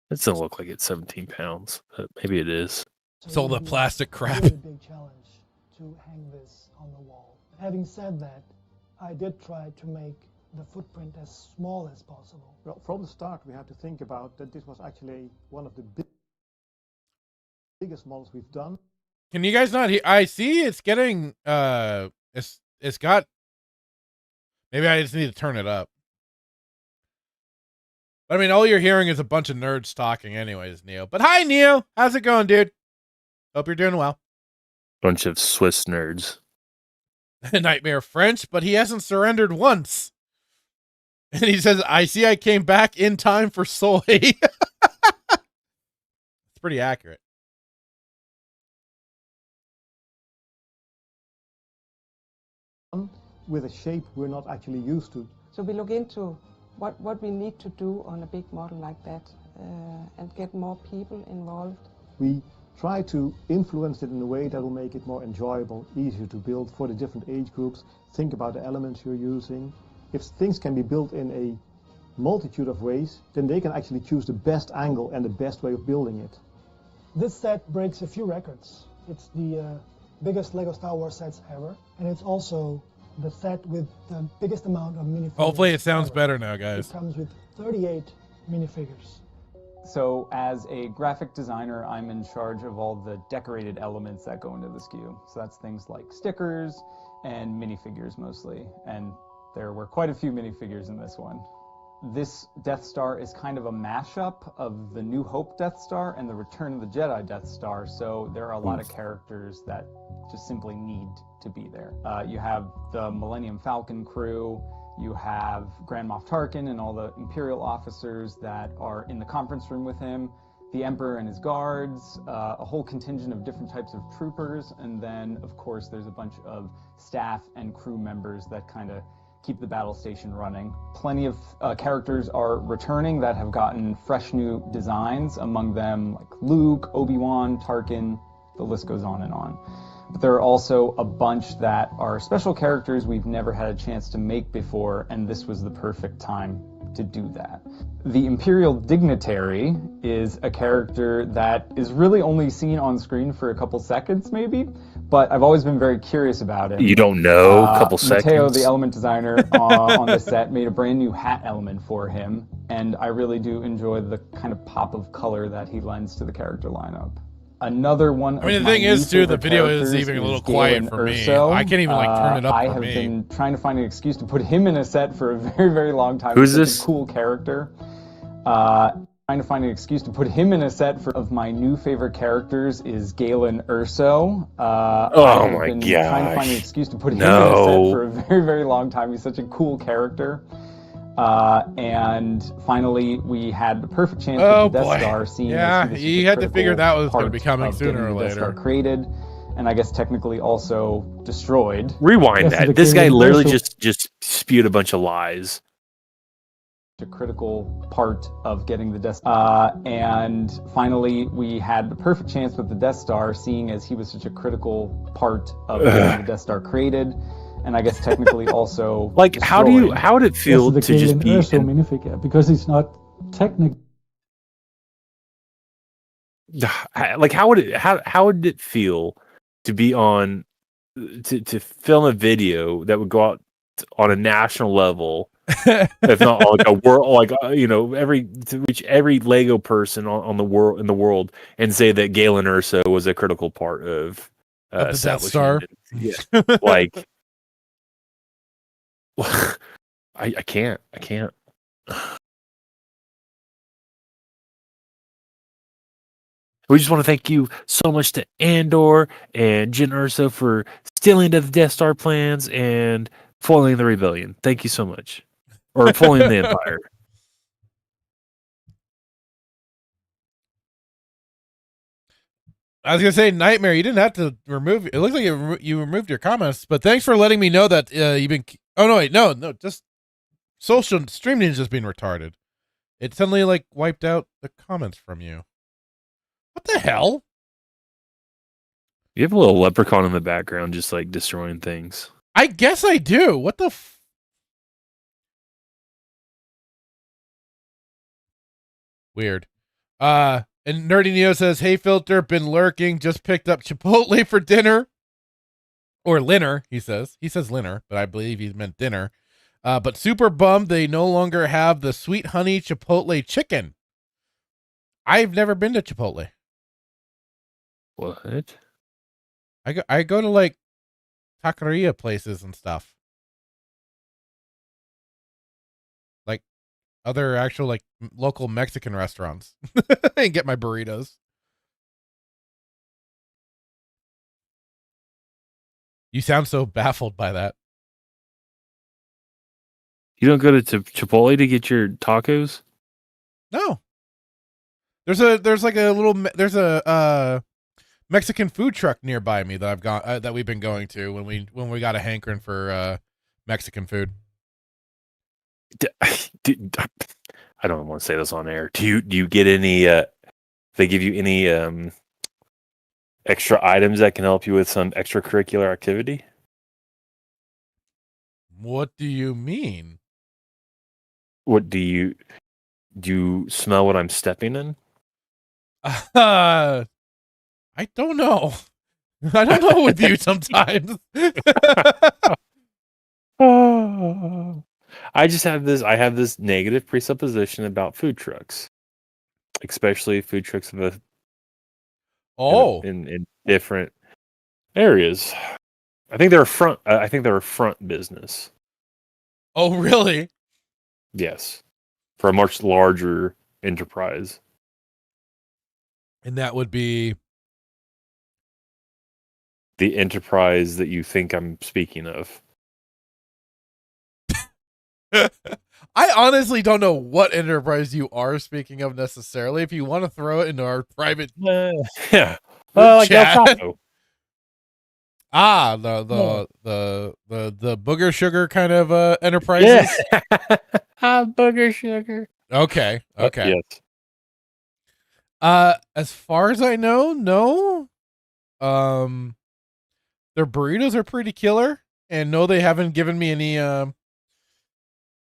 It doesn't look like it's 17 pounds. But maybe it is. It's all the plastic crap. Really big challenge to hang this on the wall. Having said that, I did try to make the footprint as small as possible. Well, from the start, we had to think about that this was actually one of the biggest models we've done. Can you guys not hear? I see it's getting it's got. Maybe I just need to turn it up. I mean, all you're hearing is a bunch of nerds talking, anyways, Neo. But hi, Neo. How's it going, dude? Hope you're doing well. Bunch of Swiss nerds. Nightmare French, but he hasn't surrendered once. And he says, "I see. I came back in time for soy." It's pretty accurate. With a shape we're not actually used to. So we look into what we need to do on a big model like that and get more people involved. We try to influence it in a way that will make it more enjoyable, easier to build for the different age groups. Think about the elements you're using. If things can be built in a multitude of ways, then they can actually choose the best angle and the best way of building it. This set breaks a few records. It's the biggest LEGO Star Wars sets ever, and it's also the set with the biggest amount of minifigures. Hopefully it sounds ever. better now, guys. It comes with 38 minifigures. So as a graphic designer, I'm in charge of all the decorated elements that go into the SKU. So that's things like stickers and minifigures mostly. And there were quite a few minifigures in this one. This Death Star is kind of a mashup of the New Hope Death Star and the Return of the Jedi Death Star, so there are a lot of characters that just simply need to be there. You have the Millennium Falcon crew, you have Grand Moff Tarkin and all the Imperial officers that are in the conference room with him, the Emperor and his guards, a whole contingent of different types of troopers, and then, of course, there's a bunch of staff and crew members that kind of keep the battle station running. Plenty of characters are returning that have gotten fresh new designs, among them like Luke, Obi-Wan, Tarkin, the list goes on and on. But there are also a bunch that are special characters we've never had a chance to make before, and this was the perfect time to do that. The Imperial Dignitary is a character that is really only seen on screen for a couple seconds, maybe, but I've always been very curious about it. You don't know? A couple Mateo, seconds. the element designer on the set, made a brand new hat element for him, and I really do enjoy the kind of pop of color that he lends to the character lineup. Another one. I mean, the thing is, too, the video is even a little quiet for me. I can't even like turn it up I for have me. been trying to find an excuse to put him in a set for a very, very long time. Who's He's such this? a cool character. Trying to find an excuse to put him in a set for of my new favorite characters is Galen Erso. Oh my Trying to find an gosh. excuse to put him in a set No. for a very, very long time. He's such a cool character. And finally, we had the perfect chance with the Death Star, seeing Yeah, as he was you such a had to figure that was going to critical be coming part of sooner getting or the Death Star later. created, and I guess technically also destroyed. Rewind Yes, that. the This guy Galen literally Erso- just spewed a bunch of lies. A critical part of getting the Death and finally, we had the perfect chance with the Death Star, seeing as he was such a critical part of getting the Death Star created, and I guess technically also Like, how destroyed. would it feel This to is the just Galen be Erso minifigure because it's not technically. like how would it feel to be on to film a video that would go out on a national level, if not like a world, like to reach every Lego person on the world in the world, and say that Galen Erso was a critical part of the Death establishing Star. it. Yeah, like I can't. We just want to thank you so much to Andor and Jyn Erso for stealing the Death Star plans and foiling the rebellion. Thank you so much. Or foiling the Empire. I was gonna say, Nightmare, you didn't have to remove. It looks like you removed your comments, but thanks for letting me know that you've been. Oh no, wait, no, just social stream ninja's being retarded. It suddenly like wiped out the comments from you. What the hell? You have a little leprechaun in the background, just like destroying things. I guess I do. What the? Weird. And Nerdy Neo says, "Hey Filter, been lurking. Just picked up Chipotle for dinner, or dinner." He says dinner, but I believe he meant dinner. But super bummed they no longer have the sweet honey Chipotle chicken. I've never been to Chipotle. What? I go to like taqueria places and stuff. Like other actual like local Mexican restaurants and get my burritos. You sound so baffled by that. You don't go to Chipotle to get your tacos? No. There's a Mexican food truck nearby me that I've got that we've been going to when we got a hankering for Mexican food. I don't want to say this on air. Do you get any? They give you any extra items that can help you with some extracurricular activity? What do you mean? What do you smell what I'm stepping in? I don't know. I don't know with you sometimes. I have this negative presupposition about food trucks, especially food trucks of in different areas. I think they're a front business. Oh, really? Yes, for a much larger enterprise. And that would be the enterprise that you think I'm speaking of. I honestly don't know what enterprise you are speaking of necessarily. If you want to throw it into our private yeah, like chat. El Chapo. The booger sugar kind of enterprises. Yeah. Booger sugar. Okay. Yes. As far as I know, no. Their burritos are pretty killer, and no, they haven't given me any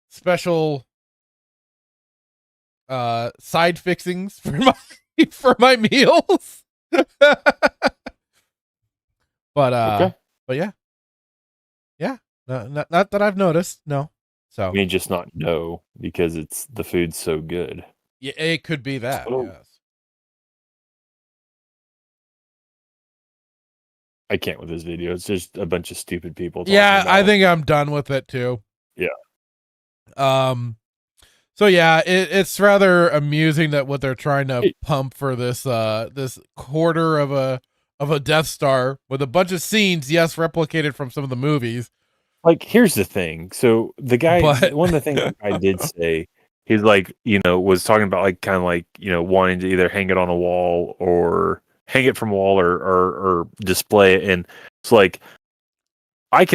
special side fixings for my meals. But yeah, not that I've noticed. No, so I mean, just not know because the food's so good. Yeah, it could be that. Yes. I can't with this video. It's just a bunch of stupid people. Yeah, I think I'm done with it too. Yeah. So yeah, it's rather amusing that what they're trying to pump for this this quarter of a Death Star with a bunch of scenes, yes, replicated from some of the movies. Like, here's the thing. So the guy, one of the things I did say, he's like, was talking about like kind of like wanting to either hang it on a wall or hang it from a wall or display it, and it's like I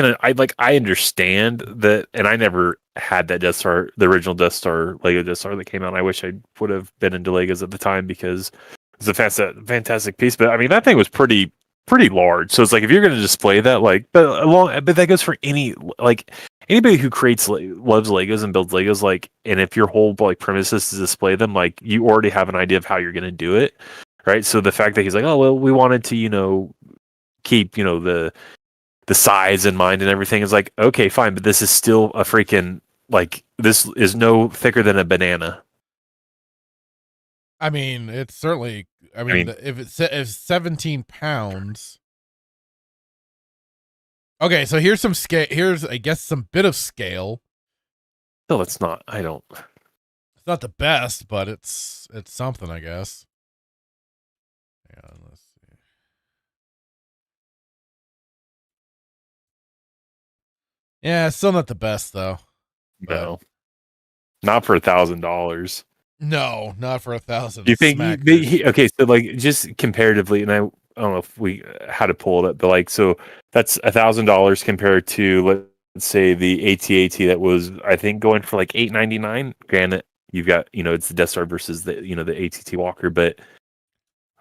understand that, and I never had that Death Star, the original Death Star, Lego Death Star that came out. And I wish I would have been into Legos at the time because it's a fantastic piece. But I mean, that thing was pretty large. So it's like if you're going to display that, like, but that goes for anybody who loves Legos and builds Legos, like, and if your whole like premise is to display them, like, you already have an idea of how you're going to do it, right? So the fact that he's like, oh well, we wanted to keep the size in mind and everything is like, okay, fine, but this is still a freaking, like, this is no thicker than a banana. I mean, it's certainly. I mean, if it's 17 pounds. Okay, so here's some scale. Here's, I guess, some bit of scale. No, it's not. I don't. It's not the best, but it's something, I guess. Hang on, let's see. Yeah, still not the best though. No, not for $1,000. No, not for $1,000. Do you think okay? So like, just comparatively, and I don't know if we how to pull it up, but like, so that's $1,000 compared to, let's say, the AT-AT that was, I think, going for like $899. Granted, you've got, it's the Death Star versus the the AT-AT Walker, but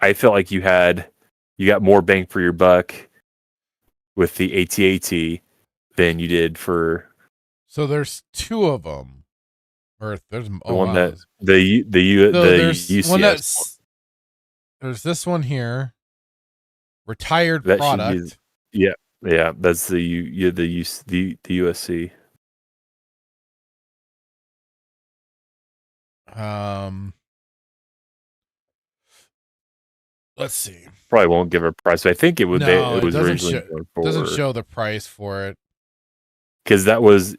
I felt like you got more bang for your buck with the AT-AT than you did for. So there's two of them, or there's The one that the there's UCS one that's there's this one here, retired that product. Yeah, that's the USC. Let's see. Probably won't give a price. I think it would. No, it was doesn't originally going for, doesn't show the price for it, because that was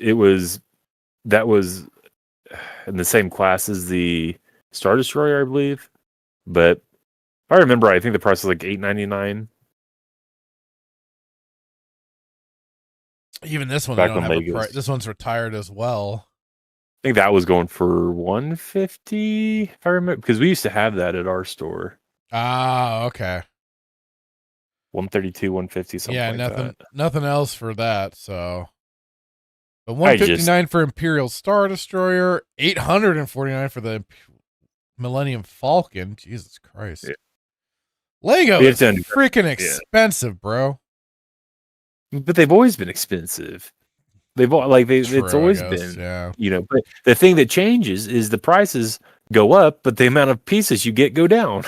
in the same class as the Star Destroyer, I believe. But if I remember, I think the price was like $899. Even this one, Back they don't on have a Legos. price. This one's retired as well. I think that was going for $150, if I remember, because we used to have that at our store. Ah, okay. 132, 150, something Yeah, like nothing else for that. So, but 159 for Imperial Star Destroyer, 849 for the Millennium Falcon. Jesus Christ. Yeah. Lego is freaking expensive, bro. But they've always been expensive. It's always been, but the thing that changes is the prices go up, but the amount of pieces you get go down.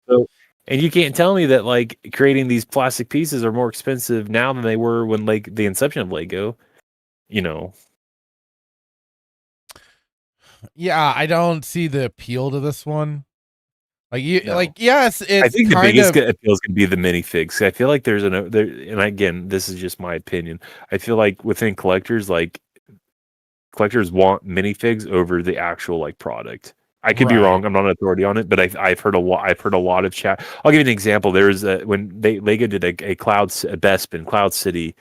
So, and you can't tell me that like creating these plastic pieces are more expensive now than they were when like the inception of Lego, Yeah, I don't see the appeal to this one. Yes, it's I think the biggest appeal is going to be the minifigs. I feel like and again, this is just my opinion. I feel like within collectors, like collectors want minifigs over the actual like product. I could be wrong. I'm not an authority on it, but I've heard a lot. I've heard a lot of chat. I'll give you an example. There's when Lego did a Bespin Cloud City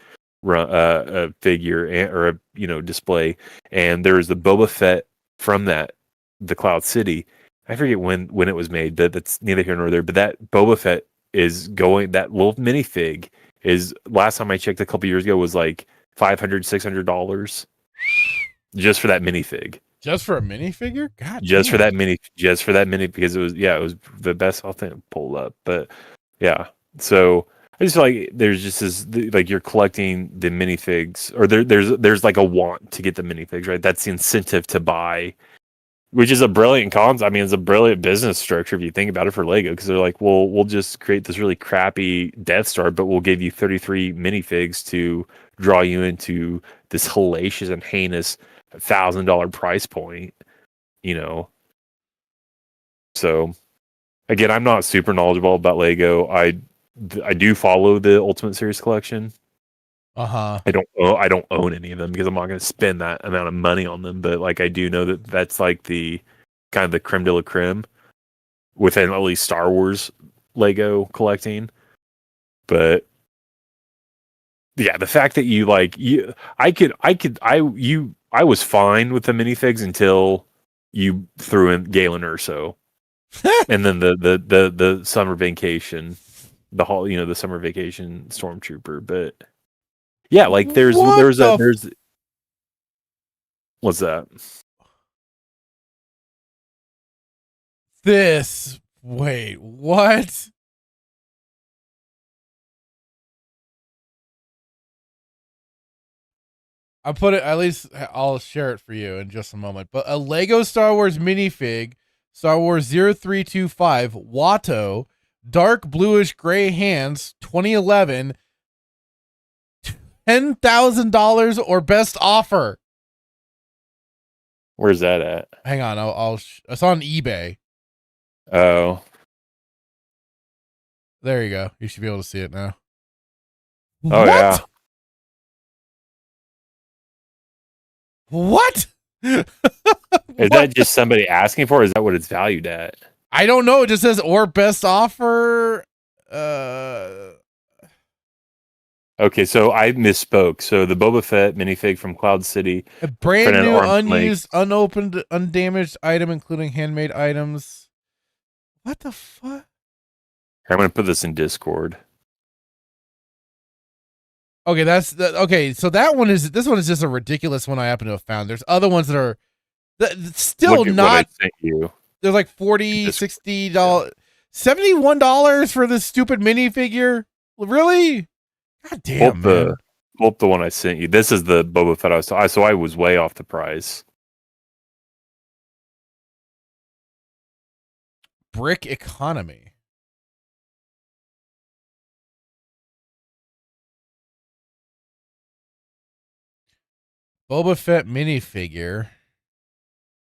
figure or a display, and there's the Boba Fett from the Cloud City. I forget when it was made, but that's neither here nor there. But that Boba Fett that little minifig is, last time I checked a couple years ago, was like $500-$600 just for that minifig. Just for a minifigure? God. Just for that mini, because it was the best. I'll think pulled up, but yeah. So I just feel like there's just this, like, you're collecting the minifigs, or there's like a want to get the minifigs, right? That's the incentive to buy. Which is a brilliant concept. I mean, it's a brilliant business structure if you think about it for Lego, because they're like, well, we'll just create this really crappy Death Star, but we'll give you 33 minifigs to draw you into this hellacious and heinous $1,000 price point, So, again, I'm not super knowledgeable about Lego. I do follow the Ultimate Series collection. I don't own any of them because I'm not going to spend that amount of money on them. But like, I do know that that's like the kind of the creme de la creme within at least Star Wars Lego collecting. But yeah, the fact that I was fine with the minifigs until you threw in Galen Erso, and then the summer vacation, the summer vacation stormtrooper, but. Yeah, like there's what's that? Wait, what? I'll put it, at least I'll share it for you in just a moment. But a Lego Star Wars minifig, Star Wars 0325 Watto, dark bluish gray hands, 2011, $10,000 or best offer. Where's that at? Hang on, it's on eBay. Oh, there you go. You should be able to see it now. Oh, yeah. What? Is that just somebody asking for it? Or is that what it's valued at? I don't know. It just says or best offer. Okay, so I misspoke. So the Boba Fett minifig from Cloud City, a brand new, unused, unopened, undamaged item, including handmade items. What the fuck? I'm gonna put this in Discord. Okay, okay. So this one is just a ridiculous one I happen to have found. There's other ones that are still Look at not. what I sent you. There's like $40, $60, $71 for this stupid minifigure. Really? God damn, man. Pull up the one I sent you. This is the Boba Fett I was talking. So I was way off the price. Brick economy. Boba Fett minifigure.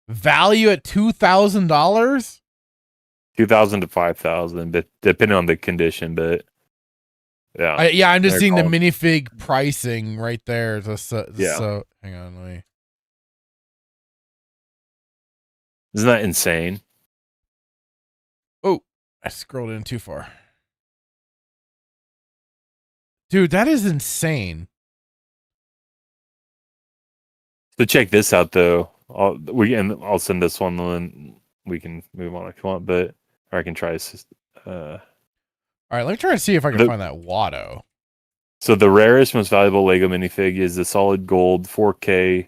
Value at $2,000? $2,000 to $5,000, but depending on the condition. But yeah, I'm just seeing the minifig pricing right there. So hang on, let me. Isn't that insane? Oh, I scrolled in too far. Dude, that is insane. So check this out, though. I'll send this one, and then we can move on if you want. But or I can try. All right, let me try to see if I can find that Watto. So the rarest, most valuable Lego minifig is the solid gold 4K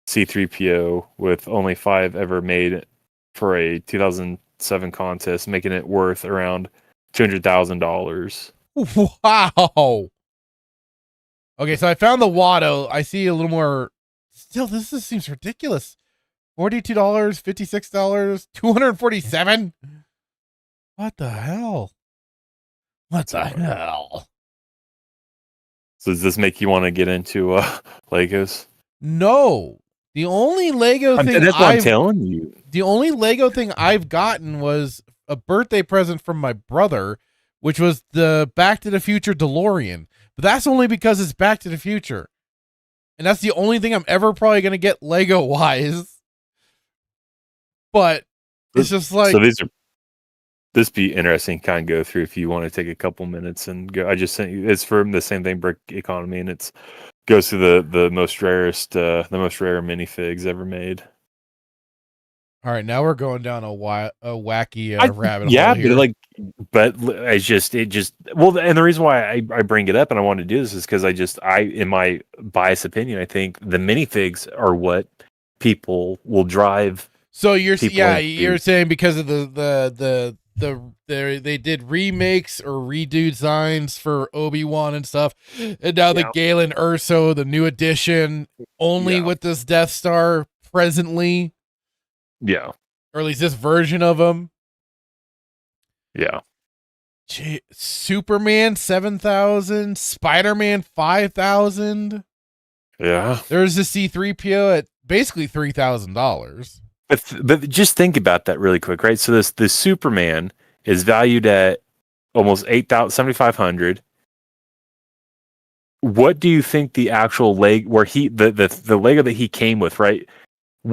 C3PO with only 5 ever made for a 2007 contest, making it worth around $200,000. Wow. Okay, so I found the Watto. I see a little more. Still, this just seems ridiculous. $42, $56, $247. What the hell? What the hell? So does this make you want to get into Legos? No. The only Lego thing that's what I'm telling you. The only Lego thing I've gotten was a birthday present from my brother, which was the Back to the Future DeLorean. But that's only because it's Back to the Future. And that's the only thing I'm ever probably going to get Lego wise. But it's just like. So this be interesting to kind of go through if you want to take a couple minutes and go. I just sent you, it's from the same thing, Brick Economy, and it's goes through the most rare minifigs ever made. All right, now we're going down a wacky rabbit hole. Yeah, here. but well, and the reason why I bring it up and I want to do this is because in my biased opinion, I think the minifigs are what people will drive. So you're saying because of they did remakes or redo designs for Obi-Wan and stuff, and now the Galen Erso, the new edition, only with this Death Star presently. Yeah. Or at least this version of him. Yeah. Superman 7,000, Spider-Man 5,000. Yeah. There's the C3PO at basically $3,000. But just think about that really quick, right? So this Superman is valued at almost $7,500. What do you think the actual leg where the Lego that he came with, right?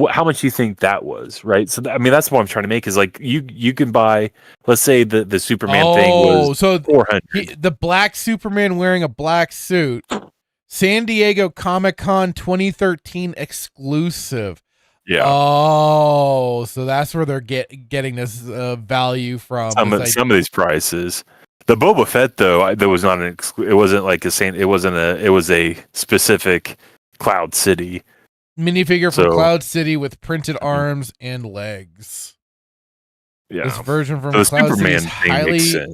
How much do you think that was, right? So I mean, that's what I'm trying to make is like you can buy, let's say the Superman thing was $400. The black Superman wearing a black suit, San Diego Comic-Con 2013 exclusive. Yeah. Oh, so that's where they're getting this value from. Some of these prices. The Boba Fett though, that was not it wasn't like it was a specific Cloud City minifigure from Cloud City with printed arms and legs. Yeah. This version from Cloud City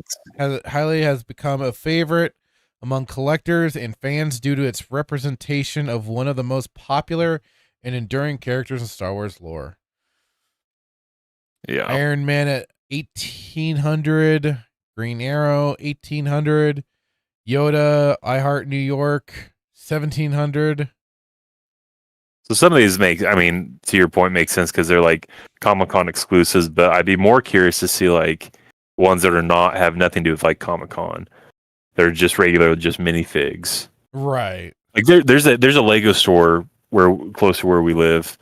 highly has become a favorite among collectors and fans due to its representation of one of the most popular and enduring characters in Star Wars lore. Yeah. Iron Man at 1,800, Green Arrow 1,800, Yoda, I Heart New York 1,700. So some of these to your point, make sense because they're like Comic-Con exclusives, but I'd be more curious to see like ones that have nothing to do with like Comic-Con. They're just minifigs. Right. Like there's a Lego store close to where we live.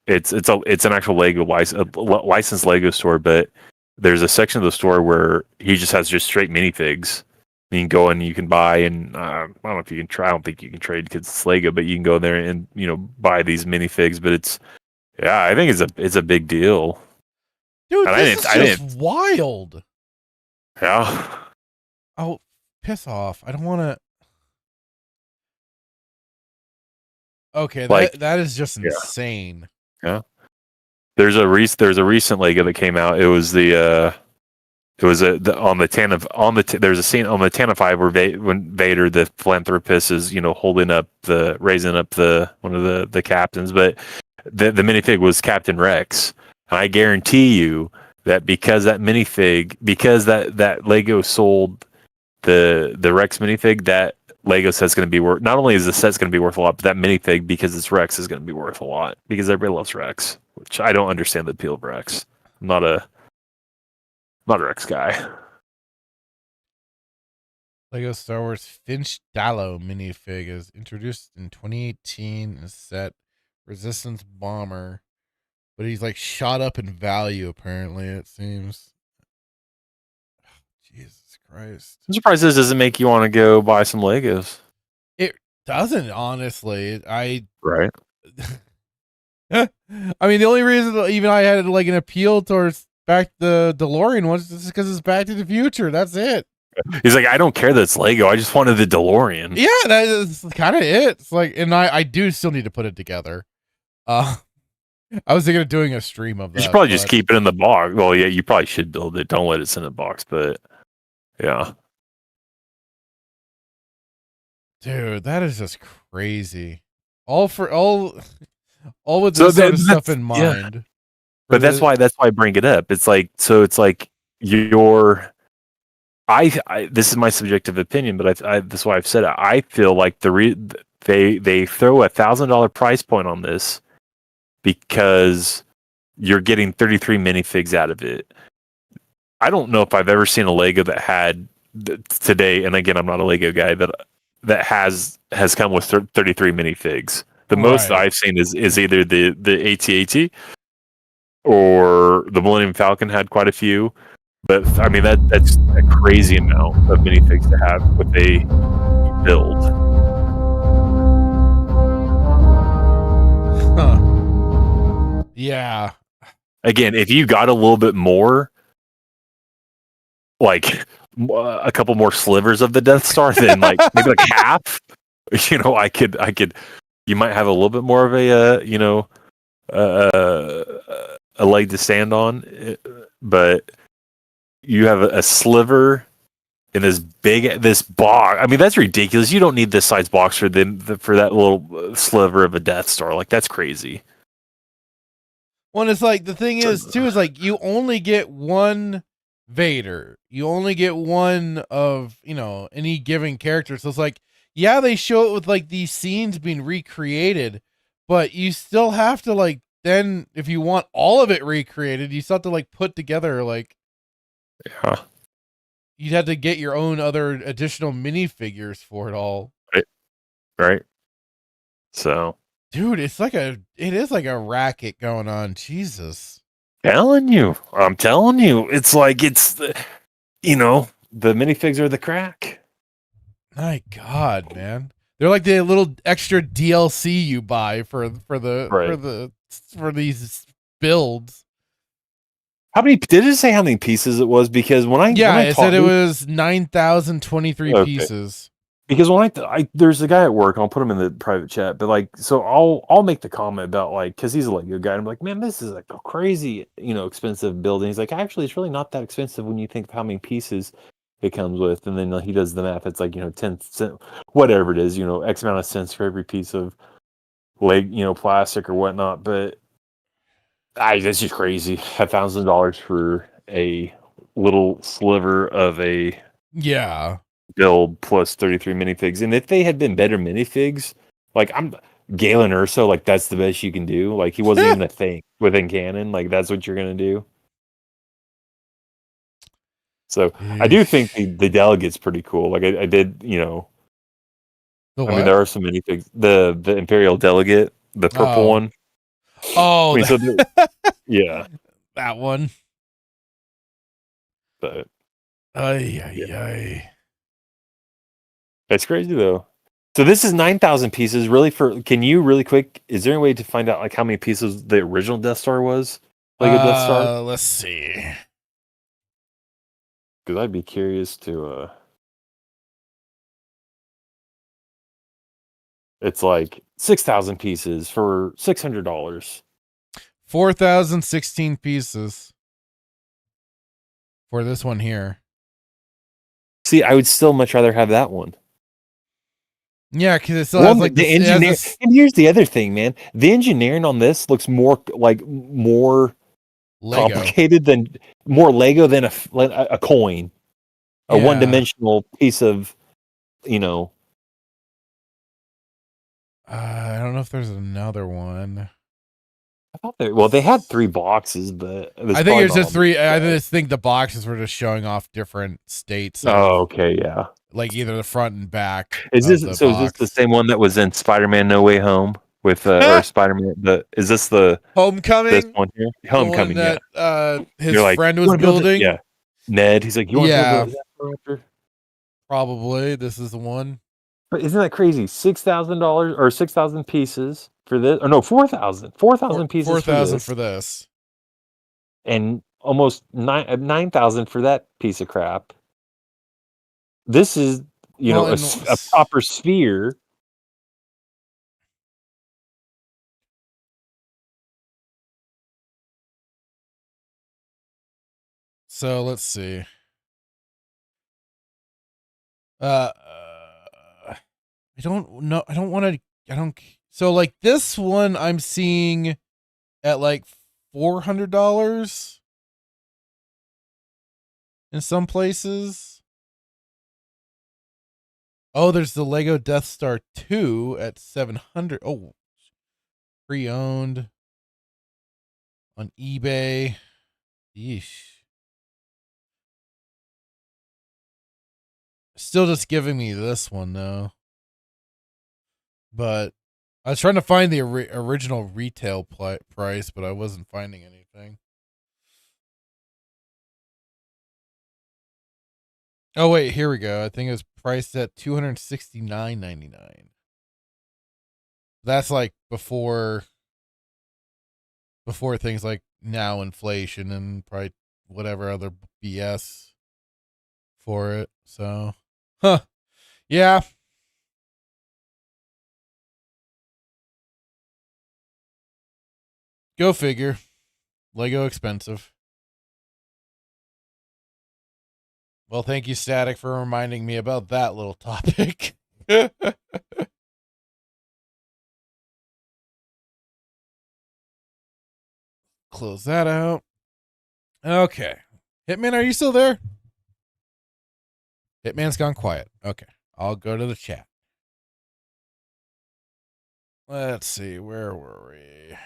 It's an actual Lego licensed Lego store, but there's a section of the store where he just has just straight minifigs. You can go and you can buy, and I don't know if you can try. I don't think you can trade because it's Lego, but you can go there and buy these minifigs. But I think it's a big deal. Dude, this is just wild. Yeah. Oh, piss off! I don't want to. Okay, Like, that is just yeah. insane. Yeah. There's a recent Lego that came out. It was the on the there's a scene on the Tantive 5 where when Vader, the philanthropist, is holding up raising up one of the captains, but the minifig was Captain Rex, and I guarantee you that because that Lego sold the Rex minifig, that Lego set's going to be worth. Not only is the set's going to be worth a lot, but that minifig, because it's Rex, is going to be worth a lot because everybody loves Rex, which I don't understand the appeal of Rex. I'm not a Rex guy. Lego Star Wars Finch Dallow minifig is introduced in 2018 and set Resistance Bomber, but he's like shot up in value. Apparently, it seems. Jesus Christ! I'm surprised this doesn't make you want to go buy some Legos. It doesn't, honestly. Right. I mean, the only reason that even I had like an appeal towards back the DeLorean was just because it's Back to the Future. That's it. He's like, I don't care that it's Lego. I just wanted the DeLorean. Yeah, that is kind of it. It's like, and I do still need to put it together. I was thinking of doing a stream of that. You should probably just keep it in the box. Well, yeah, you probably should build it. Don't let it sit in the box. But yeah, dude, that is just crazy. All with this sort of stuff in mind. Yeah. But that's why I bring it up. It's like, so it's like your. This is my subjective opinion, but this is why I've said it. I feel like they throw $1,000 price point on this because you're getting 33 minifigs out of it. I don't know if I've ever seen a Lego that had today, and again, I'm not a Lego guy, that has come with 33 minifigs. The most I've seen is either the AT-AT or the Millennium Falcon had quite a few. But I mean that's a crazy amount of minifigs to have with a build. Huh. Yeah. Again, if you got a little bit more, like a couple more slivers of the Death Star, then like maybe like half, I could. You might have a little bit more of a a leg to stand on, but. You have a sliver in this box. I mean, that's ridiculous. You don't need this size box for that little sliver of a Death Star. Like, that's crazy. Well, it's like the thing is too is like you only get one Vader. You only get one of any given character. So it's like, yeah, they show it with like these scenes being recreated, but you still have to like then if you want all of it recreated, you still have to like put together like. Yeah. You'd have to get your own other additional minifigures for it all. Right. So, dude, it is like a racket going on. Jesus. I'm telling you, it's like the minifigs are the crack. My God, man. They're like the little extra DLC you buy for these builds. How many did it say how many pieces it was? Because it said it was 9,023 pieces. Because when there's a guy at work, and I'll put him in the private chat, but like, so I'll make the comment about like, because he's a Lego guy, and I'm like, man, this is like a crazy, expensive building. He's like, actually, it's really not that expensive when you think of how many pieces it comes with, and then he does the math. It's like 10 cents, whatever it is, X amount of cents for every piece of plastic or whatnot, but. That's just crazy. $1,000 for a little sliver of a build plus 33 minifigs. And if they had been better minifigs, like Galen Urso, like that's the best you can do. Like he wasn't even a thing within canon. Like that's what you're gonna do. So I do think the delegate's pretty cool. Like I did, I mean there are some minifigs. The Imperial delegate, the purple one. Oh, I mean, yeah, that one. But ay. That's crazy though. So this is 9,000 pieces. Really, can you really quick? Is there any way to find out like how many pieces the original Death Star was? Lego Death Star. Let's see. because I'd be curious to. It's like 6,000 pieces for $600. 4,016 pieces for this one here. See, I would still much rather have that one. Yeah, because it still has like the engineer. And here's the other thing, man. The engineering on this looks more Lego. complicated than more Lego than a coin, a one-dimensional piece of, I don't know if there's another one. I thought they had 3 boxes, but I think it's just 3. I just think the boxes were just showing off different states. Oh, okay, yeah. Like either the front and back. Is this the same one that was in Spider-Man: No Way Home with or Spider-Man? Is this the Homecoming? This one here, Homecoming. That, his You're like, friend "You was wanna build building. Yeah, Ned. He's like, you want to build that? Probably this is the one. But isn't that crazy? $6,000 or 6,000 pieces for this? Or no, 4,000. 4,000 pieces. 4,000 for this, and almost 9,000 for that piece of crap. This is, a proper sphere. So let's see. I don't know. I don't want to. I don't. So like this one, I'm seeing at like $400 in some places. Oh, there's the Lego Death Star 2 at 700. Oh, pre-owned on eBay. Yeesh. Still just giving me this one though. But I was trying to find the original retail price, but I wasn't finding anything. Oh wait, here we go. I think it was priced at $269.99. That's like before things like now inflation and probably whatever other BS for it. So, yeah. Go figure. Lego expensive. Well, thank you, Static, for reminding me about that little topic. Close that out. Okay. Hitman, are you still there? Hitman's gone quiet. Okay. I'll go to the chat. Let's see. Where were we?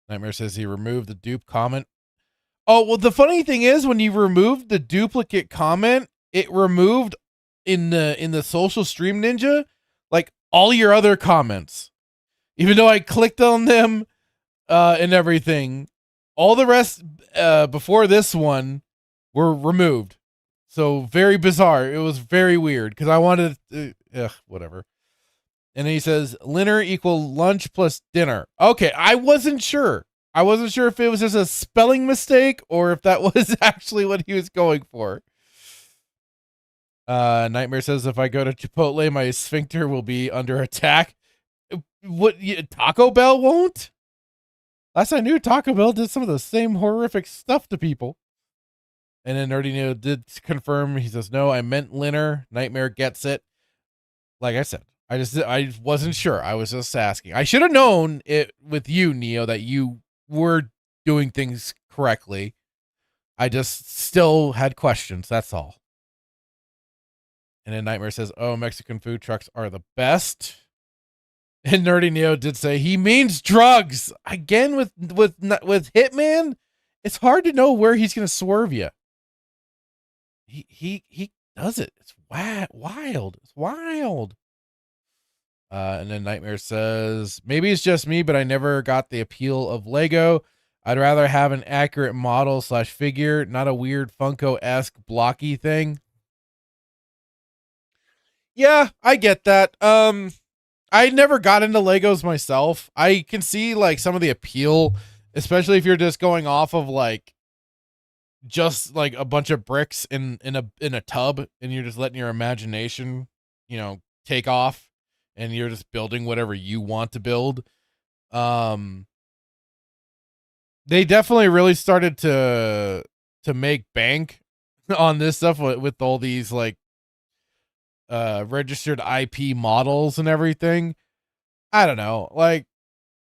Nightmare says he removed the dupe comment. Oh, well, the funny thing is when you removed the duplicate comment, it removed in the social stream ninja, like all your other comments. Even though I clicked on them and everything, all the rest before this one were removed. So very bizarre. It was very weird because I wanted whatever. And then he says, Linner equal lunch plus dinner. Okay, I wasn't sure. I wasn't sure if it was just a spelling mistake or if that was actually what he was going for. Nightmare says, if I go to Chipotle, my sphincter will be under attack. What? Taco Bell won't? Last I knew, Taco Bell did some of the same horrific stuff to people. And then Nerdy Neo did confirm. He says, no, I meant Linner. Nightmare gets it. Like I said, I wasn't sure. I was just asking. I should have known it with you, Neo, that you were doing things correctly. I just still had questions. That's all. And then Nightmare says, oh, Mexican food trucks are the best. And Nerdy Neo did say he means drugs. Again, with Hitman, it's hard to know where he's going to swerve you. He does it. It's wild. It's wild. And then Nightmare says, maybe it's just me, but I never got the appeal of Lego. I'd rather have an accurate model / figure, not a weird Funko-esque blocky thing. Yeah, I get that. I never got into Legos myself. I can see like some of the appeal, especially if you're just going off of like just like a bunch of bricks in a tub, and you're just letting your imagination, take off, and you're just building whatever you want to build. They definitely really started to make bank on this stuff with all these like registered IP models and everything. I don't know. Like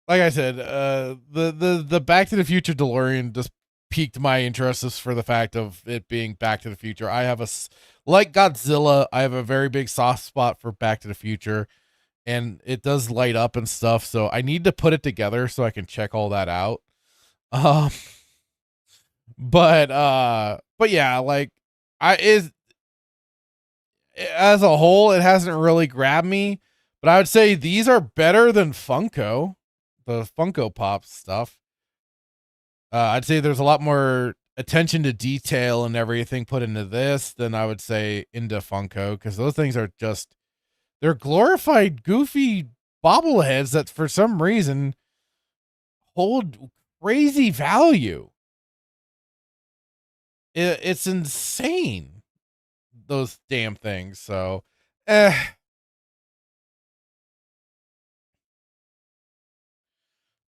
I said, the Back to the Future DeLorean just piqued my interest just for the fact of it being Back to the Future. I have like Godzilla, I have a very big soft spot for Back to the Future, and it does light up and stuff. So I need to put it together so I can check all that out. But yeah, like as a whole, it hasn't really grabbed me, but I would say these are better than the Funko Pop stuff. I'd say there's a lot more attention to detail and everything put into this than I would say into Funko, because those things are they're glorified, goofy bobbleheads that for some reason hold crazy value. It's insane, those damn things. So,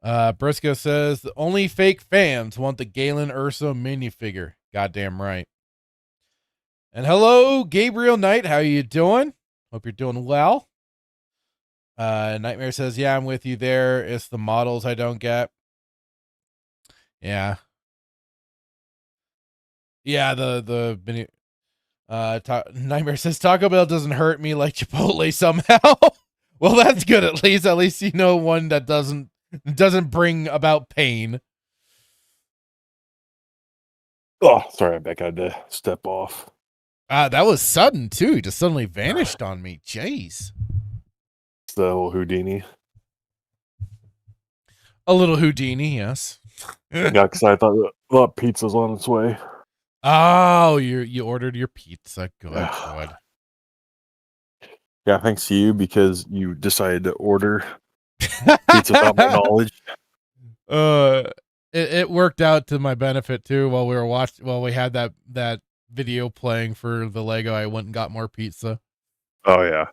Briscoe says the only fake fans want the Galen Urso minifigure. Goddamn right. And hello, Gabriel Knight. How you doing? Hope you're doing well. Nightmare says, yeah, I'm with you there. It's the models I don't get. Yeah. Yeah, the mini. Nightmare says Taco Bell doesn't hurt me like Chipotle somehow. Well, that's good. At least you know one that doesn't bring about pain. Oh, sorry, Beck. I had to step off. That was sudden too. He just suddenly vanished on me. Jeez. It's the whole Houdini. A little Houdini, yes. Yeah, because I thought pizza's on its way. Oh, you ordered your pizza. Good. Yeah, thanks to you, because you decided to order pizza without my knowledge. It worked out to my benefit too. While we had that video playing for the Lego, I went and got more pizza. Oh yeah.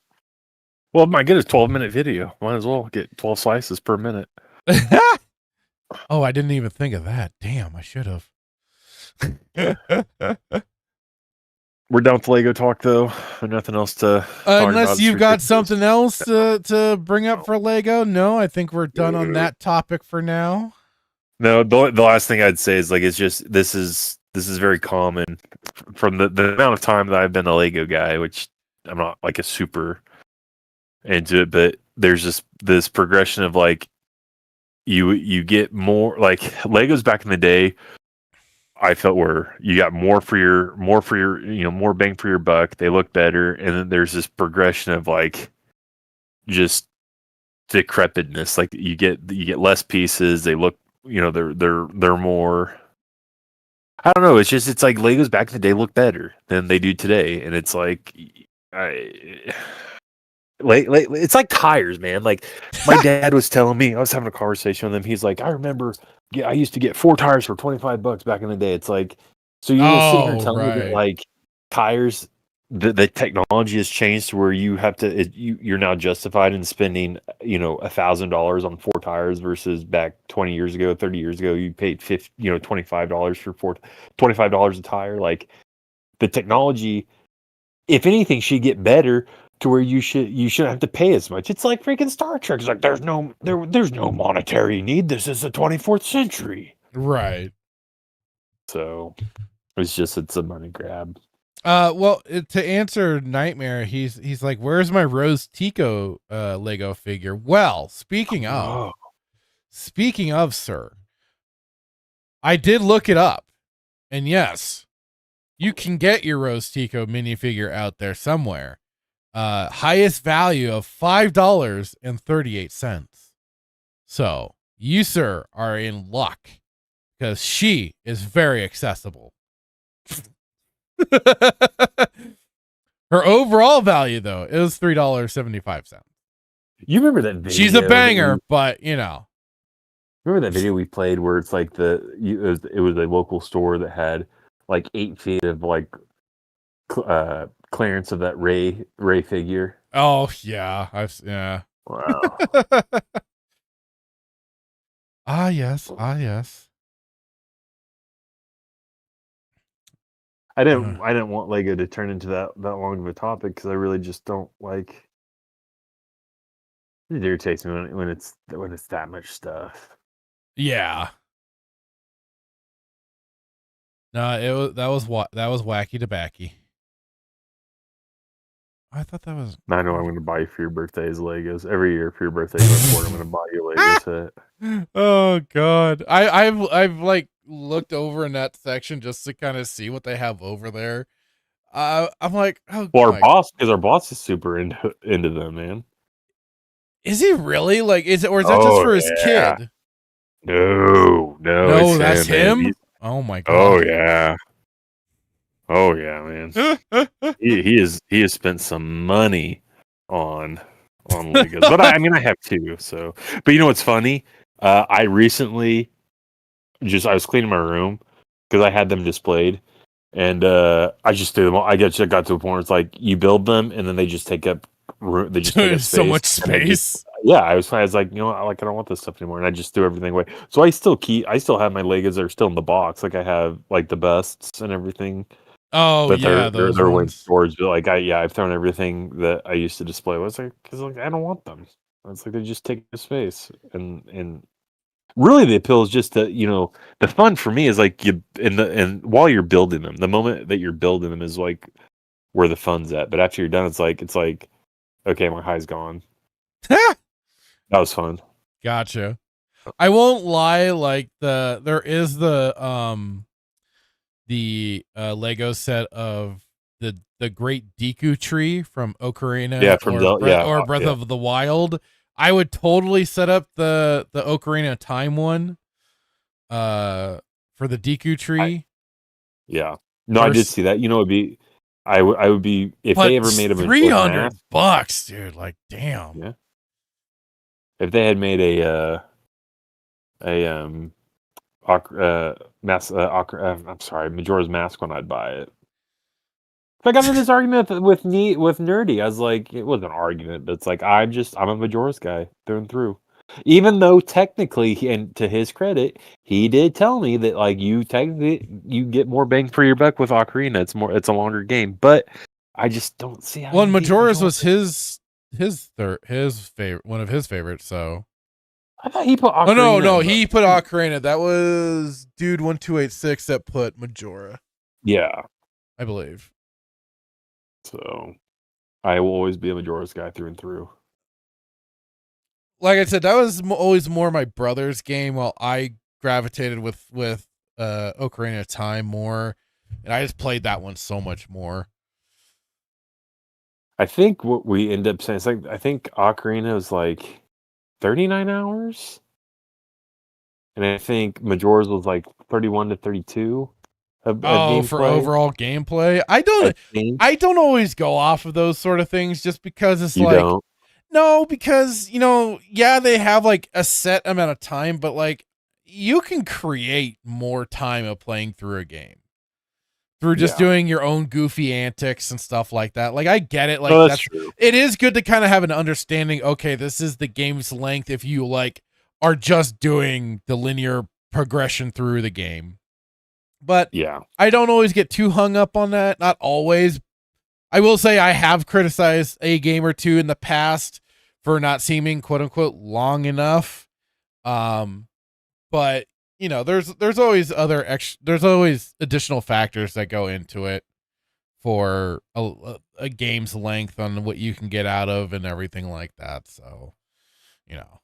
Well, my goodness, 12-minute video. Might as well get 12 slices per minute. Oh, I didn't even think of that. Damn, I should have. We're done with Lego talk, though. There's nothing else to talk unless about. You've got something else to bring up for Lego. No, I think we're done on that topic for now. No, the last thing I'd say is like it's just this is very common from the amount of time that I've been a Lego guy, which I'm not like a super into it, but there's just this progression of like you get more like Legos back in the day. I felt where you got more for your more bang for your buck. They look better, and then there's this progression of like just decrepitness. Like you get less pieces. They look, they're more. I don't know. It's like Legos back in the day look better than they do today, and it's like it's like tires, man. Like my dad was telling me, I was having a conversation with him. He's like, I remember, I used to get 4 tires for $25 back in the day. It's like, so you're gonna sit here and tell me that like tires, the technology has changed to where you have to, you're now justified in spending, $1,000 on 4 tires versus back 20 years ago, 30 years ago, you paid $25 for $25 a tire. Like the technology, if anything, should get better to where you shouldn't have to pay as much. It's like freaking Star Trek. It's like there's no monetary need. This is the 24th century. Right. So it's a money grab. Well, to answer Nightmare, he's like, where's my Rose Tico Lego figure? Well, speaking of, sir, I did look it up, and yes, you can get your Rose Tico minifigure out there somewhere. Highest value of $5.38. So you, sir, are in luck because she is very accessible. Her overall value, though, is $3.75. You remember that video? She's a banger, but remember that video we played where it's like it was a local store that had like 8 feet of like clearance of that Ray figure. Oh yeah, yeah. Wow. Ah yes, ah yes. I didn't want Lego to turn into that long of a topic because I really just don't like. It irritates me when it's that much stuff. Yeah. No, that was wacky to backy. I thought that was. I know I'm going to buy you for your birthday as Legos every year for your birthday. I'm going to buy you a Lego set. Oh god, I've like looked over in that section just to kind of see what they have over there. I'm like, oh, well, my... our boss is super into them, man. Is he really? Like, is it, or is that just for his kid? No, that's him. Man. Oh my god. Oh yeah, man. he has spent some money on Legos, but I mean I have too. So, but you know what's funny? I recently I was cleaning my room because I had them displayed, and I just threw them all. I got to a point where it's like you build them and then they just take up room. They just take up space. So much space. I was like, you know, I don't want this stuff anymore, and I just threw everything away. So I still have my Legos that are still in the box. Like I have like the busts and everything. Oh but yeah, they're in storage. But like I've thrown everything that I used to display. I was like, because like I don't want them. It's like they just take up space, and really the appeal is just that, you know, the fun for me is like and while you're building them, the moment that you're building them is like where the fun's at. But after you're done, it's like okay, my high's gone. That was fun. Gotcha. I won't lie, like there is the Lego set of the Great Deku Tree from Ocarina or Breath of the Wild. I would totally set up the Ocarina of Time one for the Deku Tree. I did see that. You know, I would be if they ever made a $300, dude. Like, damn. Yeah. If they had made Majora's Mask one, I'd buy it. I got into this argument with Nerdy. I was like, it wasn't an argument, but it's like I'm a Majora's guy through and through. Even though technically, and to his credit, he did tell me that like you get more bang for your buck with Ocarina. It's a longer game, but I just don't see how. Well, Majora's was his favorite, one of his favorites. So I thought he put Ocarina. Oh no, he put Ocarina. That was dude 1286 that put Majora. Yeah, I believe. So, I will always be a Majora's guy through and through. Like I said, that was always more my brother's game, while I gravitated with Ocarina of Time more, and I just played that one so much more. I think what we end up saying is like I think Ocarina was like 39 hours, and I think Majora's was like 31 to 32. For overall gameplay, I don't always go off of those sort of things just because it's no, because you know, yeah, they have like a set amount of time, but like you can create more time of playing through a game through just doing your own goofy antics and stuff like that. Like I get it, like that's true. It is good to kind of have an understanding. Okay, this is the game's length if you like are just doing the linear progression through the game. But I don't always get too hung up on that. Not always. I will say I have criticized a game or two in the past for not seeming quote unquote long enough. But you know, there's always there's always additional factors that go into it for a game's length on what you can get out of and everything like that. So, you know.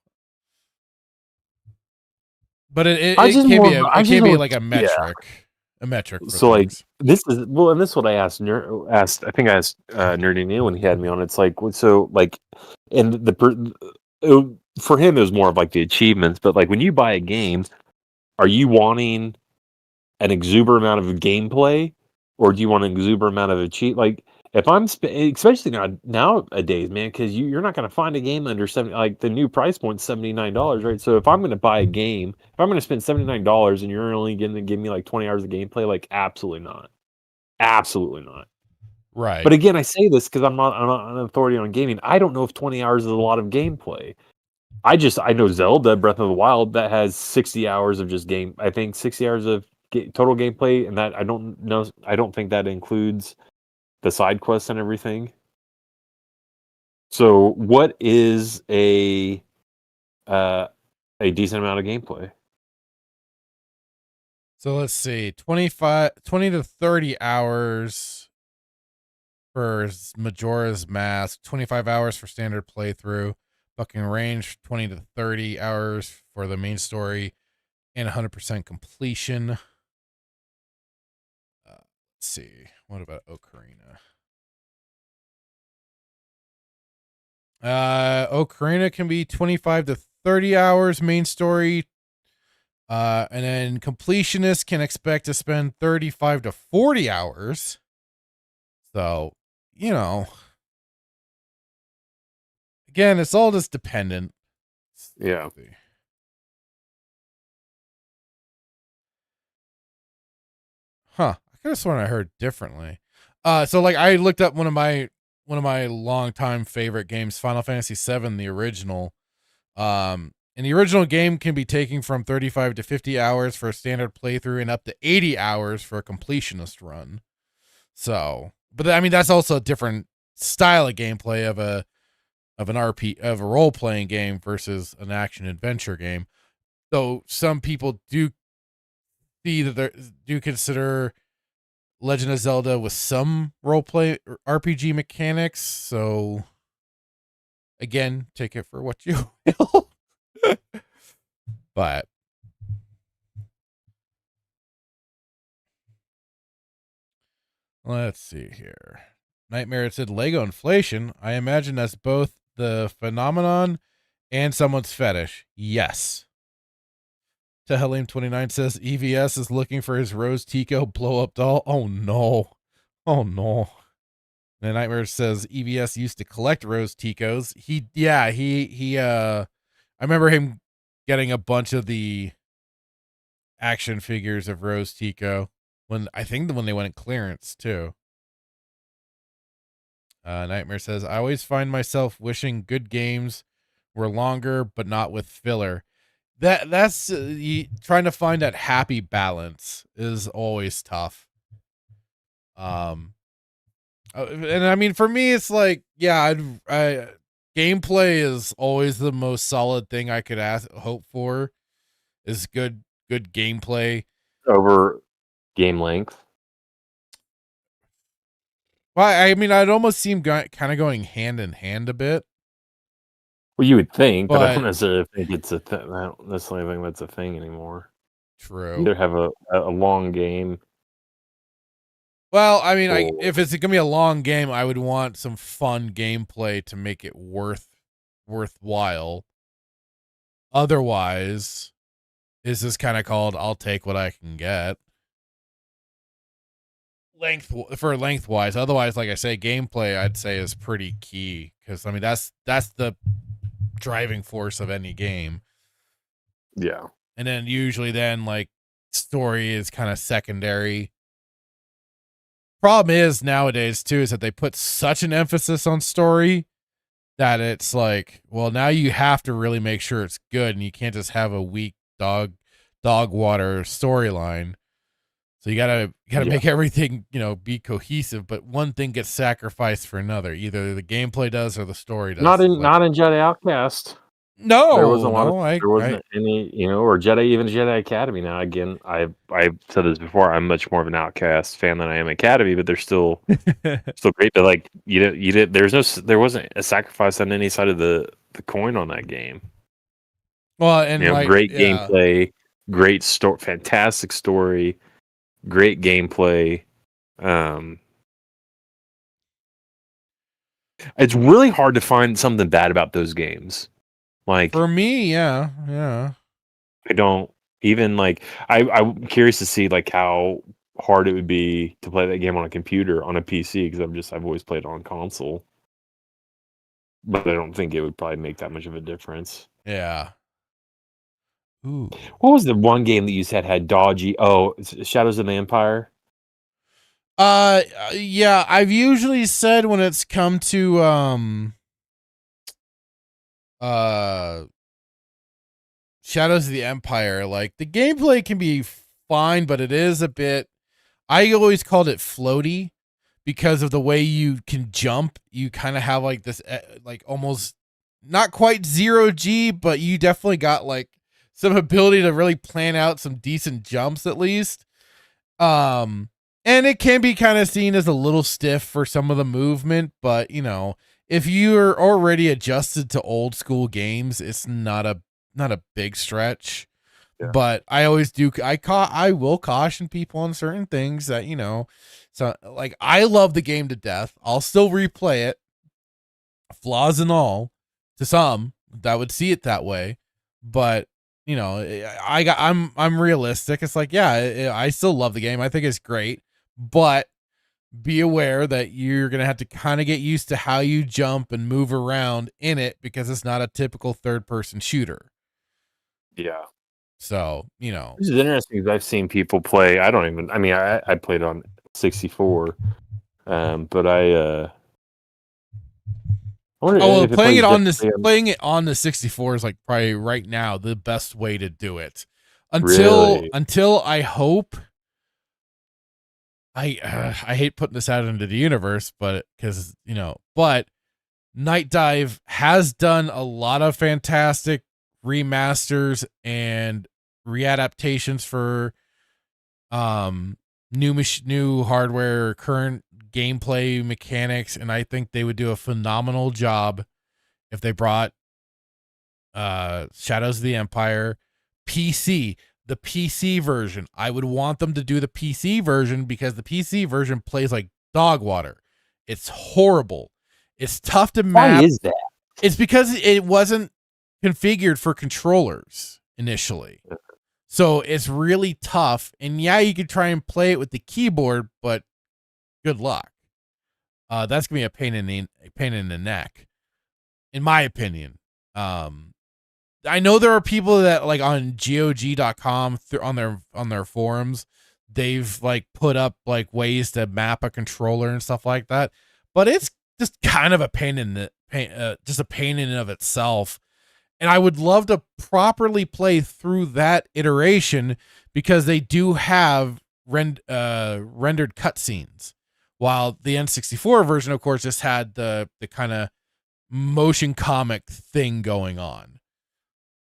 But it can be like a metric. A metric. So like this is and this is what I asked. I think I asked Nerdy Neil when he had me on. It's like so like, and for him it was more of like the achievements. But like when you buy a game, are you wanting an exuberant amount of gameplay, or do you want an exuberant amount of like if I'm especially nowadays, man, because you're not going to find a game under 70. Like the new price point $79, right? So if I'm going to buy a game, if I'm going to spend $79 and you're only going to give me like 20 hours of gameplay, like absolutely not, absolutely not. Right. But again, I say this because I'm not an authority on gaming. I don't know if 20 hours is a lot of gameplay. I know Zelda Breath of the Wild that has 60 hours of just game. I think 60 hours of total gameplay, and that I don't know. I don't think that includes the side quests and everything. So, what is a decent amount of gameplay? So let's see, 20 to 30 hours for Majora's Mask, 25 hours for standard playthrough, fucking range 20 to 30 hours for the main story, and 100% completion. Let's see, what about Ocarina? Ocarina can be 25 to 30 hours main story. And then completionists can expect to spend 35 to 40 hours. So, again, it's all just dependent. Yeah. Huh. I could have sworn I heard differently. So like I looked up one of my longtime favorite games, Final Fantasy VII, the original. And the original game can be taken from 35 to 50 hours for a standard playthrough and up to 80 hours for a completionist run. So, but I mean, that's also a different style of gameplay of a role playing game versus an action adventure game. Though some people do consider Legend of Zelda with some role play RPG mechanics. So, again, take it for what you will. But let's see here. Nightmare said Lego inflation. I imagine that's both the phenomenon and someone's fetish. Yes. Tehalim29 says EVS is looking for his Rose Tico blow up doll. Oh no. Oh no. And Nightmare says EVS used to collect Rose Ticos. I remember him getting a bunch of the action figures of Rose Tico when they went in clearance too. Nightmare says, I always find myself wishing good games were longer, but not with filler. That's trying to find that happy balance is always tough. And I mean, for me, it's like, yeah, gameplay is always the most solid thing I could hope for is good gameplay over game length. Well, I mean, I'd almost seem kind of going hand in hand a bit. Well, you would think, but I don't necessarily think it's I don't necessarily think that's a thing anymore. True. Either have a long game. Well, I mean, if it's gonna be a long game, I would want some fun gameplay to make it worthwhile. Otherwise, this is kind of called "I'll take what I can get." Lengthwise. Otherwise, like I say, gameplay I'd say is pretty key because I mean that's the driving force of any game. Yeah. And then usually like story is kind of secondary. Problem is nowadays too is that they put such an emphasis on story that it's like, well, now you have to really make sure it's good and you can't just have a weak dog water storyline. So you gotta make everything, be cohesive, but one thing gets sacrificed for another. Either the gameplay does or the story does. Not in Jedi Outcast. No, there wasn't any, or Jedi Academy. Now, again, I've said this before. I'm much more of an Outcast fan than I am Academy, but they're still great. But like there wasn't a sacrifice on any side of the coin on that game. Well, and great gameplay, great story, fantastic story. Great gameplay. It's really hard to find something bad about those games. Like for me, yeah. I don't even like. I'm curious to see like how hard it would be to play that game on a computer on a PC because I've always played on console. But I don't think it would probably make that much of a difference. Yeah. Ooh. What was the one game that you said had dodgy? Oh, Shadows of the Empire. Yeah, I've usually said when it's come to Shadows of the Empire, like the gameplay can be fine, but it is a bit, I always called it floaty because of the way you can jump. You kind of have like this like almost not quite 0G, but you definitely got like some ability to really plan out some decent jumps at least. And it can be kind of seen as a little stiff for some of the movement, but you know, if you're already adjusted to old school games, it's not a big stretch. Yeah. But I always do. I will caution people on certain things that, you know, so like I love the game to death. I'll still replay it, flaws and all, to some that would see it that way. But you know, I'm realistic. It's like, yeah, I still love the game. I think it's great, but be aware that you're going to have to kind of get used to how you jump and move around in it because it's not a typical third person shooter. Yeah. So, you know, This is interesting because I've seen people play. I played on 64, but I wonder if it playing plays it on the 64 is like probably right now the best way to do it. Really? Until I hope, I hate putting this out into the universe, but because, you know, but Night Dive has done a lot of fantastic remasters and readaptations for new hardware, current gameplay mechanics, and I think they would do a phenomenal job if they brought Shadows of the Empire PC, the PC version. I would want them to do the PC version because the PC version plays like dog water. It's horrible. It's tough to map. Why is that? It's because it wasn't configured for controllers initially. So it's really tough. And yeah, you could try and play it with the keyboard, but good luck. That's gonna be a pain in the neck, in my opinion. I know there are people that like on GOG.com on their forums, they've like put up like ways to map a controller and stuff like that, but it's just kind of a pain in and of itself. And I would love to properly play through that iteration because they do have rendered cutscenes, while the N64 version, of course, just had the kind of motion comic thing going on.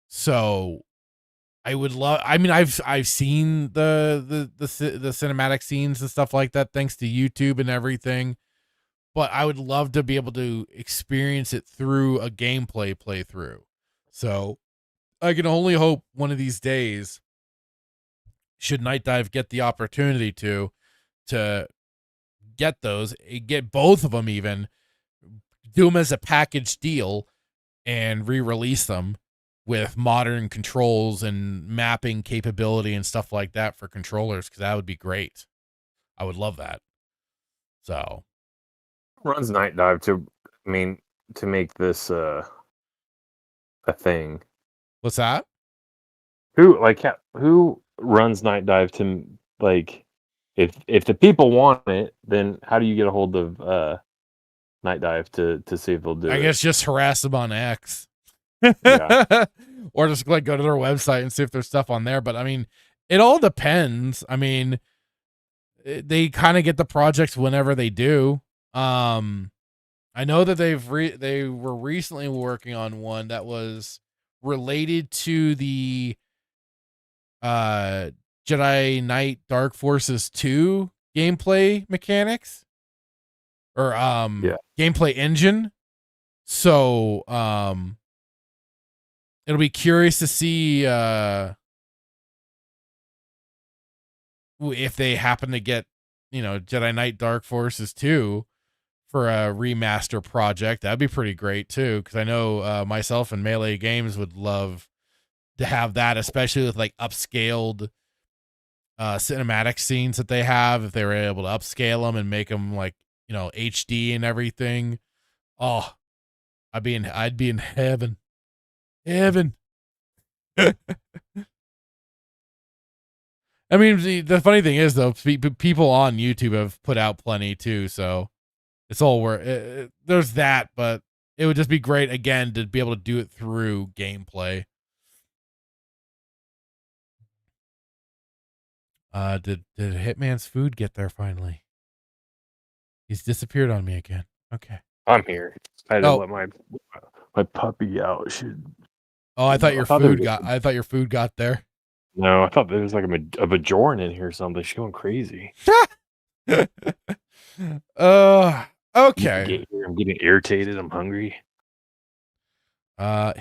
So I would love. I mean, I've seen the cinematic scenes and stuff like that thanks to YouTube and everything, but I would love to be able to experience it through a gameplay playthrough. So I can only hope one of these days, should Night Dive get the opportunity to get those, get both of them, even do them as a package deal and re-release them with modern controls and mapping capability and stuff like that for controllers, because that would be great. I would love that. So runs Night Dive to make this a thing? What's that? Who runs Night Dive to, like, if the people want it, then how do you get a hold of Night Dive to see if they'll do it? I guess just harass them on X. Yeah. Or just like go to their website and see if there's stuff on there. But I mean, it all depends. I mean, they kind of get the projects whenever they do. I know that they were recently working on one that was related to the Jedi Knight Dark Forces 2 gameplay mechanics or gameplay engine. So it'll be curious to see if they happen to get, Jedi Knight Dark Forces 2 for a remaster project. That'd be pretty great too, because I know myself and Melee Games would love to have that, especially with like upscaled cinematic scenes that they have, if they were able to upscale them and make them like, you know, HD and everything. Oh, I'd be in heaven. Heaven. I mean, the funny thing is though, people on YouTube have put out plenty too, so it's all worth. There's that, but it would just be great again to be able to do it through gameplay. Did Hitman's food get there finally? He's disappeared on me again. Okay. I'm here. I had to let my puppy out. Oh, I thought your food got there. No, I thought there was like a Bajoran in here or something. She's going crazy. Okay. I'm getting irritated. I'm hungry.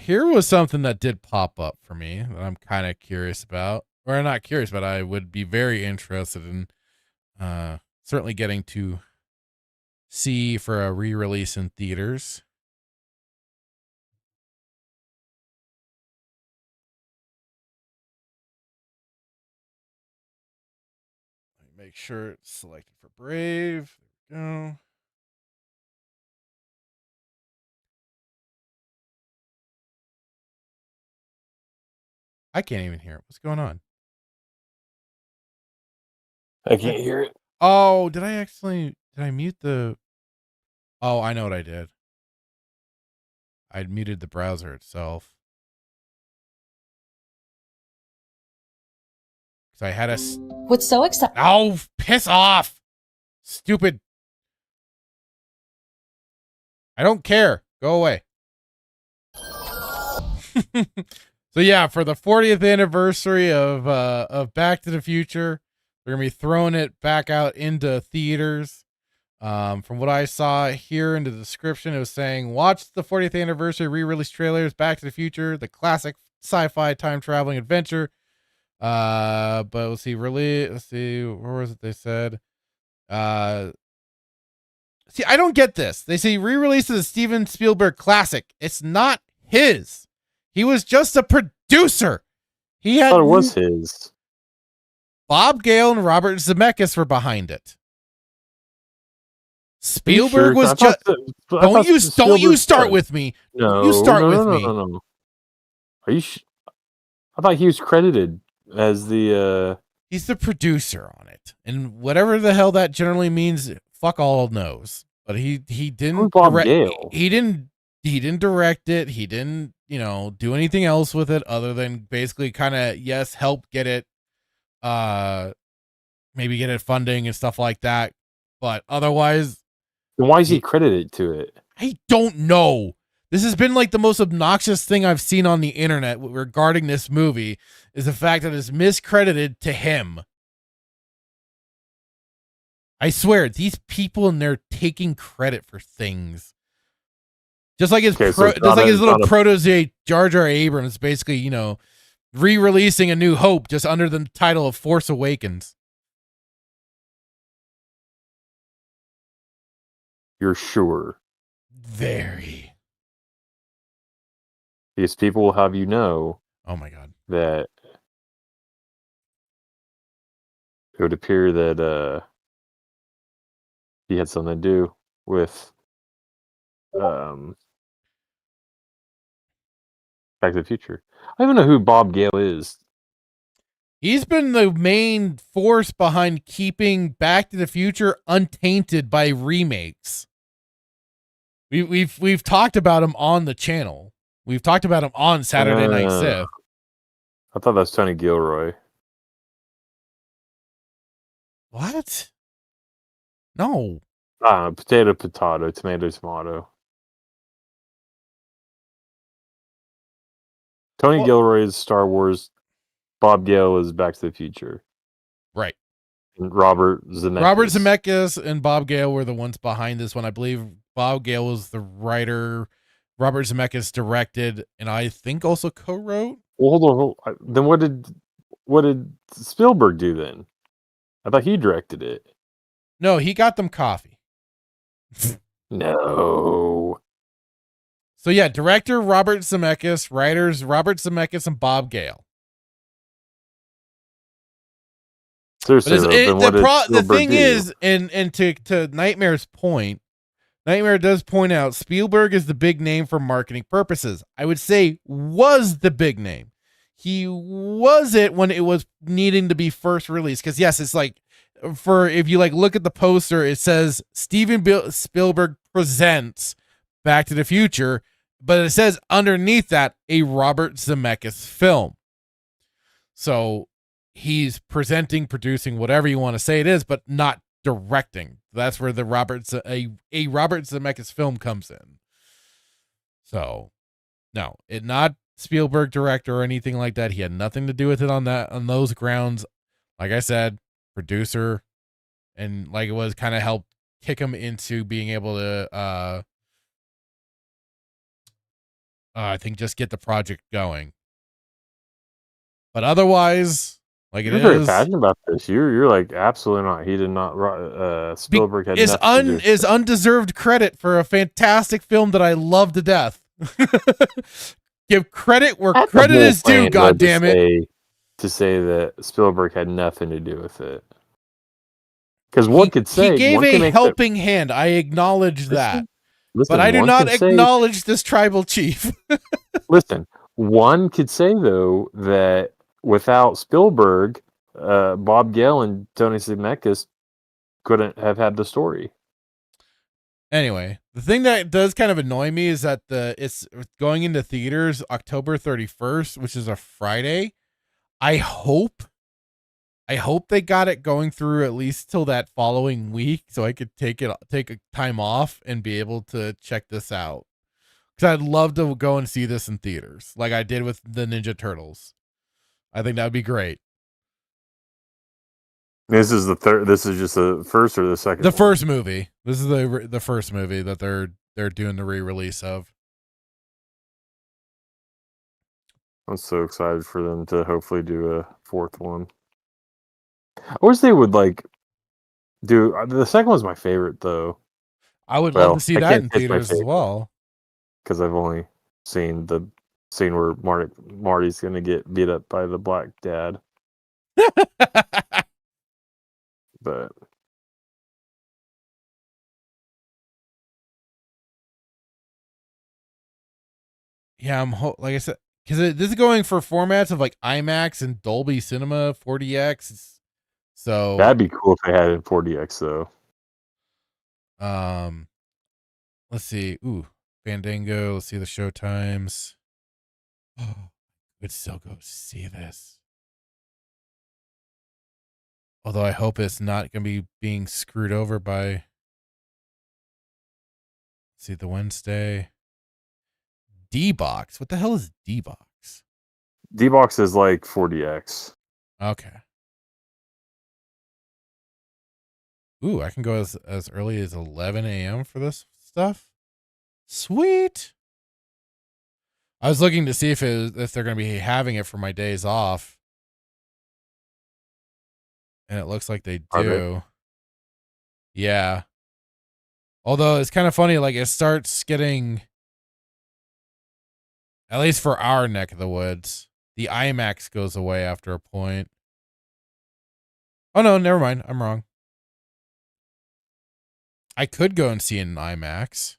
Here was something that did pop up for me that I'm kind of curious about. Or not curious, but I would be very interested in certainly getting to see for a re-release in theaters. Let me make sure it's selected for Brave. There we go. I can't even hear it. What's going on? I can't hear it. Oh, did I mute the... Oh, I know what I did. I'd muted the browser itself. Because I had a... What's so exciting? Oh, piss off! Stupid. I don't care. Go away. So yeah, for the 40th anniversary of Back to the Future, we're gonna be throwing it back out into theaters. From what I saw here in the description, it was saying, watch the 40th anniversary re-release trailers, Back to the Future, the classic sci-fi time traveling adventure. But let's see, where was it they said? See, I don't get this. They say re-release of the Steven Spielberg classic. It's not his. He was just a producer. He had... I thought it was his. Bob Gale and Robert Zemeckis were behind it. Spielberg was just... Don't you start with me. No, you start with me. No. Are you... I thought he was credited as the... He's the producer on it. And whatever the hell that generally means, fuck all knows. But he didn't... Bob Gale? He didn't direct it. He didn't, do anything else with it other than basically kind of, yes, help get it, maybe get it funding and stuff like that. But otherwise... Then why is he credited to it? I don't know. This has been like the most obnoxious thing I've seen on the internet regarding this movie, is the fact that it's miscredited to him. I swear, these people in there taking credit for things. Just like his little protege, Jar Jar Abrams, basically, re-releasing A New Hope just under the title of Force Awakens. You're sure? Very. Because people will have you know. Oh my God. That it would appear that he had something to do with Back to the Future. I don't even know who Bob Gale is. He's been the main force behind keeping Back to the Future untainted by remakes. We've talked about him on the channel. We've talked about him on Saturday Night Sith. I thought that was Tony Gilroy. What? No. Potato, tomato. Tony Gilroy is Star Wars. Bob Gale is Back to the Future. Right. And Robert Zemeckis and Bob Gale were the ones behind this one. I believe Bob Gale was the writer. Robert Zemeckis directed, and I think also co-wrote. Well, hold on. Then what did Spielberg do then? I thought he directed it. No, he got them coffee. No. So yeah, director Robert Zemeckis, writers Robert Zemeckis and Bob Gale. Seriously, But though, then what did the Spielberg thing do? is, and to Nightmare's point, Nightmare does point out Spielberg is the big name for marketing purposes. I would say was the big name. He was it when it was needing to be first released. Because yes, it's like for if you like look at the poster, it says Spielberg presents Back to the Future, but it says underneath that a Robert Zemeckis film. So he's presenting, producing, whatever you want to say it is, but not directing. That's where the Robert Zemeckis film comes in. So no, it not Spielberg director or anything like that. He had nothing to do with it on those grounds. Like I said, producer, and like it was kind of helped kick him into being able to I think just get the project going. But otherwise, like You're very passionate about this. You're like absolutely not. He did not. Spielberg had nothing to do. Is undeserved credit for a fantastic film that I love to death. Give credit where That's credit the whole is due. point, God though, damn it! To say that Spielberg had nothing to do with it, because one could say he gave one can a make helping hand. I acknowledge that, listen, but I do one not can say- acknowledge this tribal chief. Listen, one could say though that without Spielberg, Bob Gale and Tony Zemeckis couldn't have had the story. Anyway, the thing that does kind of annoy me is that it's going into theaters October 31st, which is a Friday. I hope they got it going through at least till that following week, so I could take a time off and be able to check this out. Because I'd love to go and see this in theaters, like I did with the Ninja Turtles. I think that would be great. This is the third. This is just the first or the second. The first movie. This is the first movie that they're doing the re-release of. I'm so excited for them to hopefully do a fourth one. I wish they would like do the second one's my favorite though. I would love to see that in theaters as well. Because I've only seen the scene where Marty's gonna get beat up by the black dad. But yeah, like I said, because this is going for formats of like IMAX and Dolby Cinema 4DX. So that'd be cool if they had it in 4DX though. Let's see. Ooh, Fandango. Let's see the show times. Oh, would still go see this. Although I hope it's not going to be being screwed over by. Let's see the Wednesday. D-Box. What the hell is D-Box? D-Box is like 4DX. Okay. Ooh, I can go as early as 11 a.m. for this stuff. Sweet. I was looking to see if they're going to be having it for my days off. And it looks like they do. Yeah. Although it's kind of funny, like it starts getting, at least for our neck of the woods, the IMAX goes away after a point. Oh no, never mind. I'm wrong. I could go and see it in IMAX.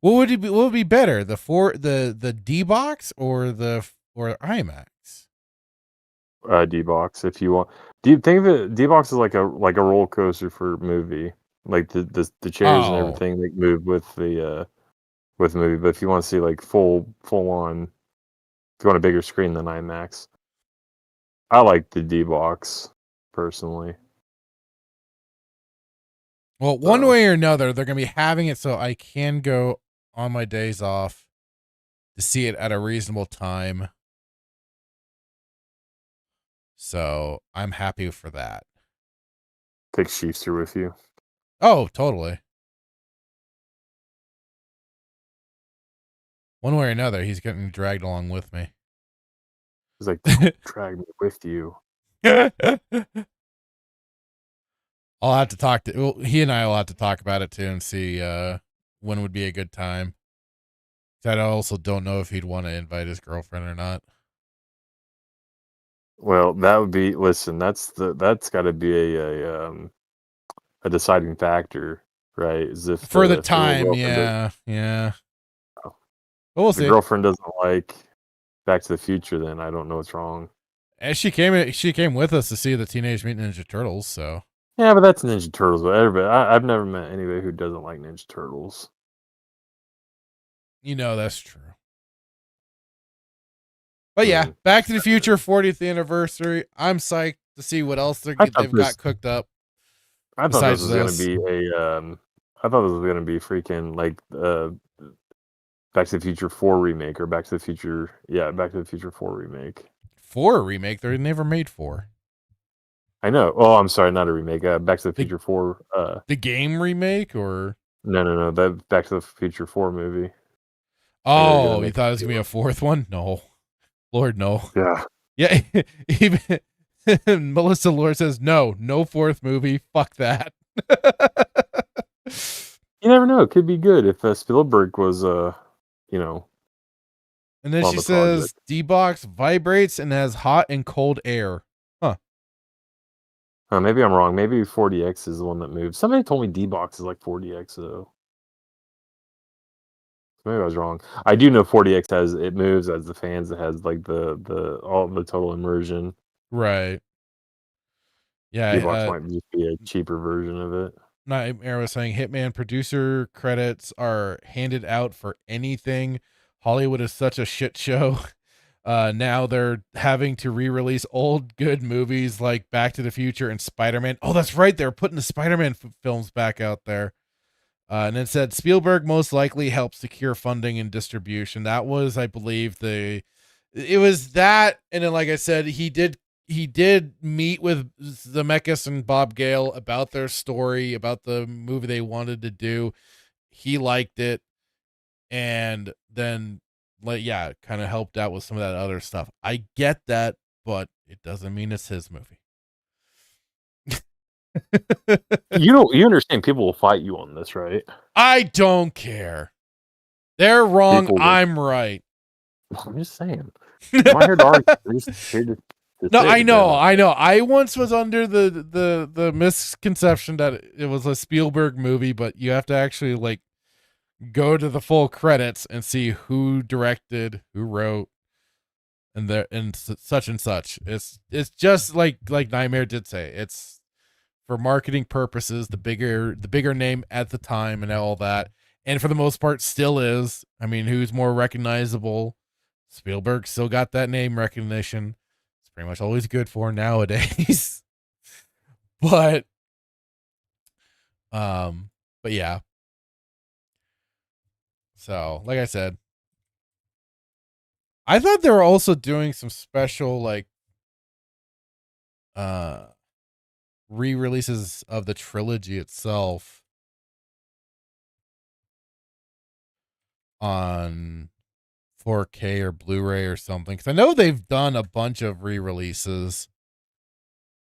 What would be better? The D-Box or IMAX? D-Box if you want. Do you think of it? D-Box is like a roller coaster for a movie, like the chairs and everything that move with the movie. But if you want to see like full on, if you want a bigger screen than IMAX, I like the D-Box personally. Well, one way or another, they're gonna be having it so I can go on my days off to see it at a reasonable time. So I'm happy for that. Take Sheepster with you. Oh, totally. One way or another, he's getting dragged along with me. He's like, don't drag me with you. I'll have to talk to. Well, he and I will have to talk about it too and see when would be a good time. I also don't know if he'd want to invite his girlfriend or not. Well, that would be. Listen, that's got to be a deciding factor, right? Is if For the if the little time, girlfriend yeah. Oh. But we'll the see. girlfriend doesn't like Back to the Future, then I don't know what's wrong. And she came with us to see the Teenage Mutant Ninja Turtles, so. Yeah, but that's Ninja Turtles. But everybody, I've never met anybody who doesn't like Ninja Turtles. You know that's true. But yeah, Back to the Future 40th anniversary. I'm psyched to see what else they've got cooked up. I thought this was gonna be I thought this was gonna be freaking like Back to the Future 4 remake or Back to the Future, Back to the Future 4 remake. 4 remake? They never made 4. I know. Oh, I'm sorry, not a remake. Back to the Future 4. The game remake or No. That Back to the Future 4 movie. Oh, you thought it was gonna be a 4th one? No, Lord, no. Yeah. Yeah. Even Melissa Lord says no 4th movie. Fuck that. You never know. It could be good if Spielberg was, And then she says D-Box vibrates and has hot and cold air. Huh. Maybe I'm wrong. Maybe 40X is the one that moves. Somebody told me D-Box is like 40X though. Maybe I was wrong. I do know 40X it moves as the fans. It has like all the total immersion. Right. Yeah. D-Box might just be a cheaper version of it. Nightmare was saying Hitman producer credits are handed out for anything. Hollywood is such a shit show. Now they're having to re-release old good movies like Back to the Future and Spider-Man. Oh, that's right. They're putting the Spider-Man films back out there. And it said Spielberg most likely helped secure funding and distribution. That was, I believe, it was that. And then, like I said, he did meet with Zemeckis and Bob Gale about their story, about the movie they wanted to do. He liked it. And then, kind of helped out with some of that other stuff. I get that, but it doesn't mean it's his movie. You understand people will fight you on this, right? I don't care. They're wrong. I'm right. I'm just saying. I'm not here to argue. I'm just here to no, I know. I once was under the misconception that it was a Spielberg movie, but you have to actually go to the full credits and see who directed, who wrote, and such and such. It's just like Nightmare did say. It's for marketing purposes, the bigger name at the time and all that. And for the most part still is. I mean, who's more recognizable? Spielberg still got that name recognition. It's pretty much always good for nowadays. But yeah. So, like I said, I thought they were also doing some special re-releases of the trilogy itself on 4K or Blu-ray or something, because I know they've done a bunch of re-releases,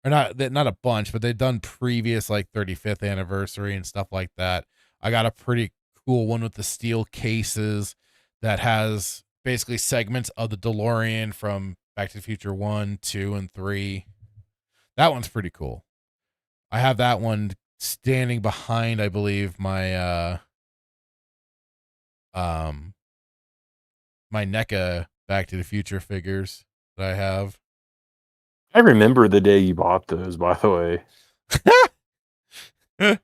or not a bunch, but they've done previous 35th anniversary and stuff like that. I got a pretty cool one with the steel cases that has basically segments of the DeLorean from Back to the Future 1, 2, and 3. That one's pretty cool. I have that one standing behind, I believe, my my NECA Back to the Future figures that I have. I remember the day you bought those, by the way. the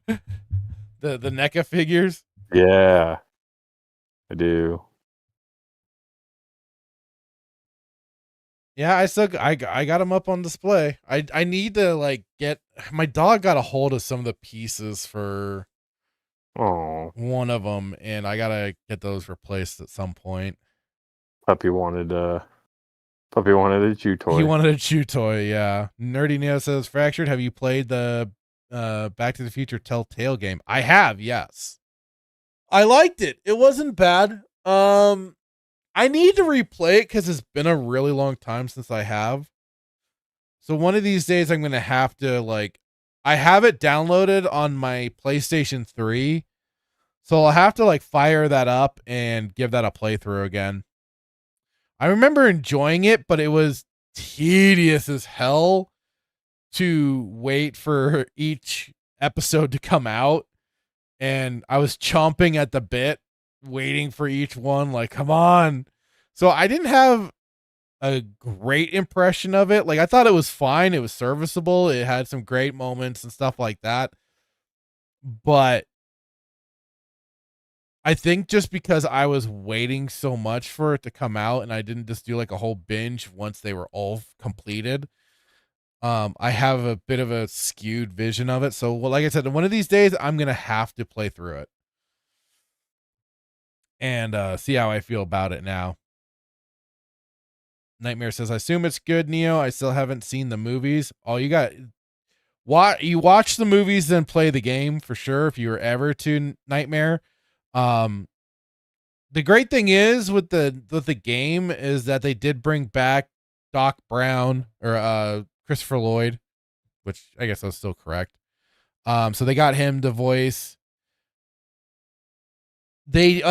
NECA figures? Yeah. I do. Yeah, I got them up on display. I need to get my dog got a hold of some of the pieces for one of them, and I gotta get those replaced at some point. Puppy wanted a chew toy. He wanted a chew toy, yeah. Nerdy Neo says, Fractured, have you played the Back to the Future Telltale game? I have, yes. I liked it. It wasn't bad. I need to replay it because it's been a really long time since I have. So one of these days I'm going to have to I have it downloaded on my PlayStation 3. So I'll have to fire that up and give that a playthrough again. I remember enjoying it, but it was tedious as hell to wait for each episode to come out. And I was chomping at the bit, waiting for each one, like, come on. So I didn't have a great impression of it. Like, I thought it was fine. It was serviceable. It had some great moments and stuff like that. But I think just because I was waiting so much for it to come out and I didn't just do like a whole binge once they were all completed, I have a bit of a skewed vision of it. So, well, like I said, one of these days I'm going to have to play through it and see how I feel about it now. Nightmare says, I assume it's good, Neo. I still haven't seen the movies. Oh, you watch the movies, then play the game for sure if you were ever to Nightmare. The great thing is with the game is that they did bring back Doc Brown or Christopher Lloyd, which I guess that's still correct. So they got him to voice. They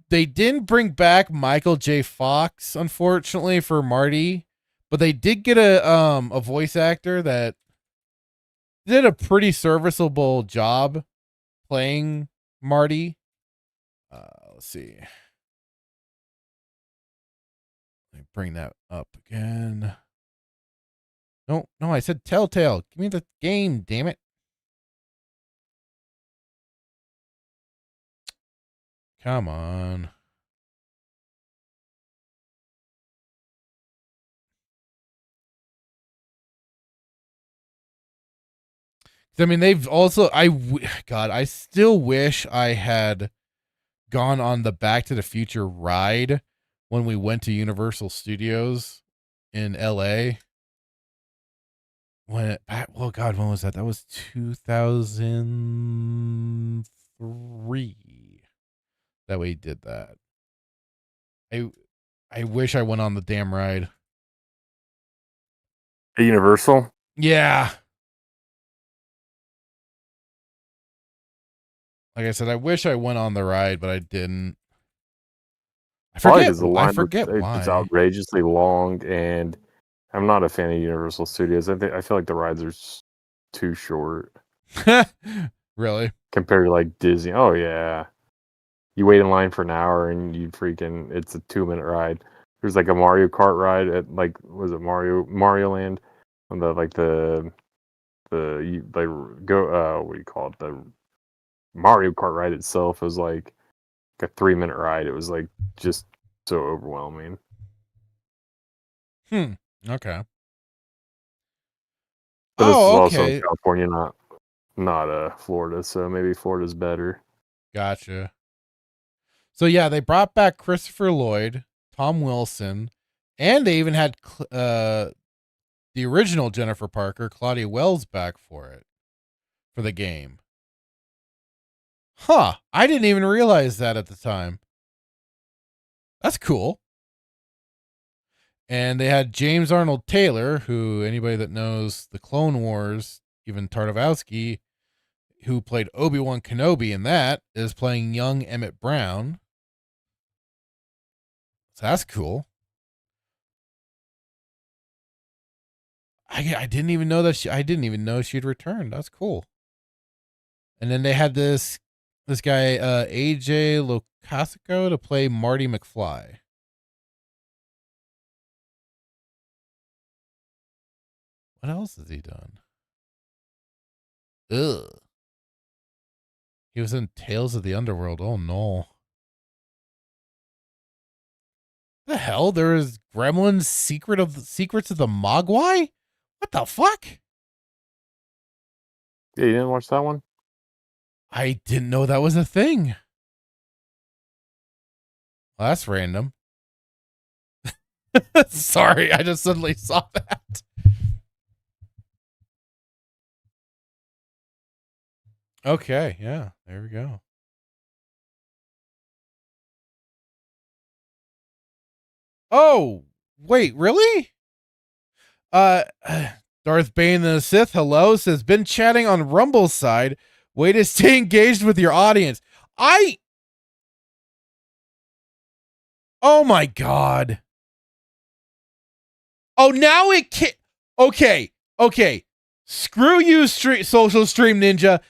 didn't bring back Michael J. Fox, unfortunately, for Marty, but they did get a voice actor that did a pretty serviceable job playing Marty. Let's see. Let me bring that up again. No, I said Telltale. Give me the game, damn it. Come on. I mean, they've also, God, I still wish I had gone on the Back to the Future ride when we went to Universal Studios in LA. When was that? That was 2003 that we did that. I wish I went on the damn ride. At Universal? Yeah. Like I said, I wish I went on the ride, but I didn't. I forget why. It's outrageously long, and I'm not a fan of Universal Studios. I feel like the rides are too short. Really? Compared to like Disney. Oh yeah. You wait in line for an hour and it's a 2-minute ride. There's like a Mario Kart ride at was it Mario Land? On the what do you call it? The Mario Kart ride itself was like a 3-minute ride. It was like just so overwhelming. Okay. But this is also in California, not Florida, so maybe Florida's better. Gotcha. So yeah, they brought back Christopher Lloyd, Tom Wilson, and they even had the original Jennifer Parker, Claudia Wells, back for the game. Huh. I didn't even realize that at the time. That's cool. And they had James Arnold Taylor, who anybody that knows the Clone Wars, even Tartakovsky, who played Obi-Wan Kenobi in that, is playing young Emmett Brown. So that's cool. I didn't even know that I didn't even know she'd returned. That's cool. And then they had this guy, AJ Locasico, to play Marty McFly. What else has he done? Ugh. He was in Tales of the Underworld. Oh no. The hell? There is Gremlins Secrets of the Mogwai? What the fuck? Yeah, you didn't watch that one? I didn't know that was a thing. Well, that's random. Sorry, I just suddenly saw that. Okay, yeah, there we go. Oh, wait, really? Darth Bane the Sith, hello, says, been chatting on Rumble's side. Way to stay engaged with your audience. Oh my God. Oh, now it can't. Okay. Screw you, social stream ninja.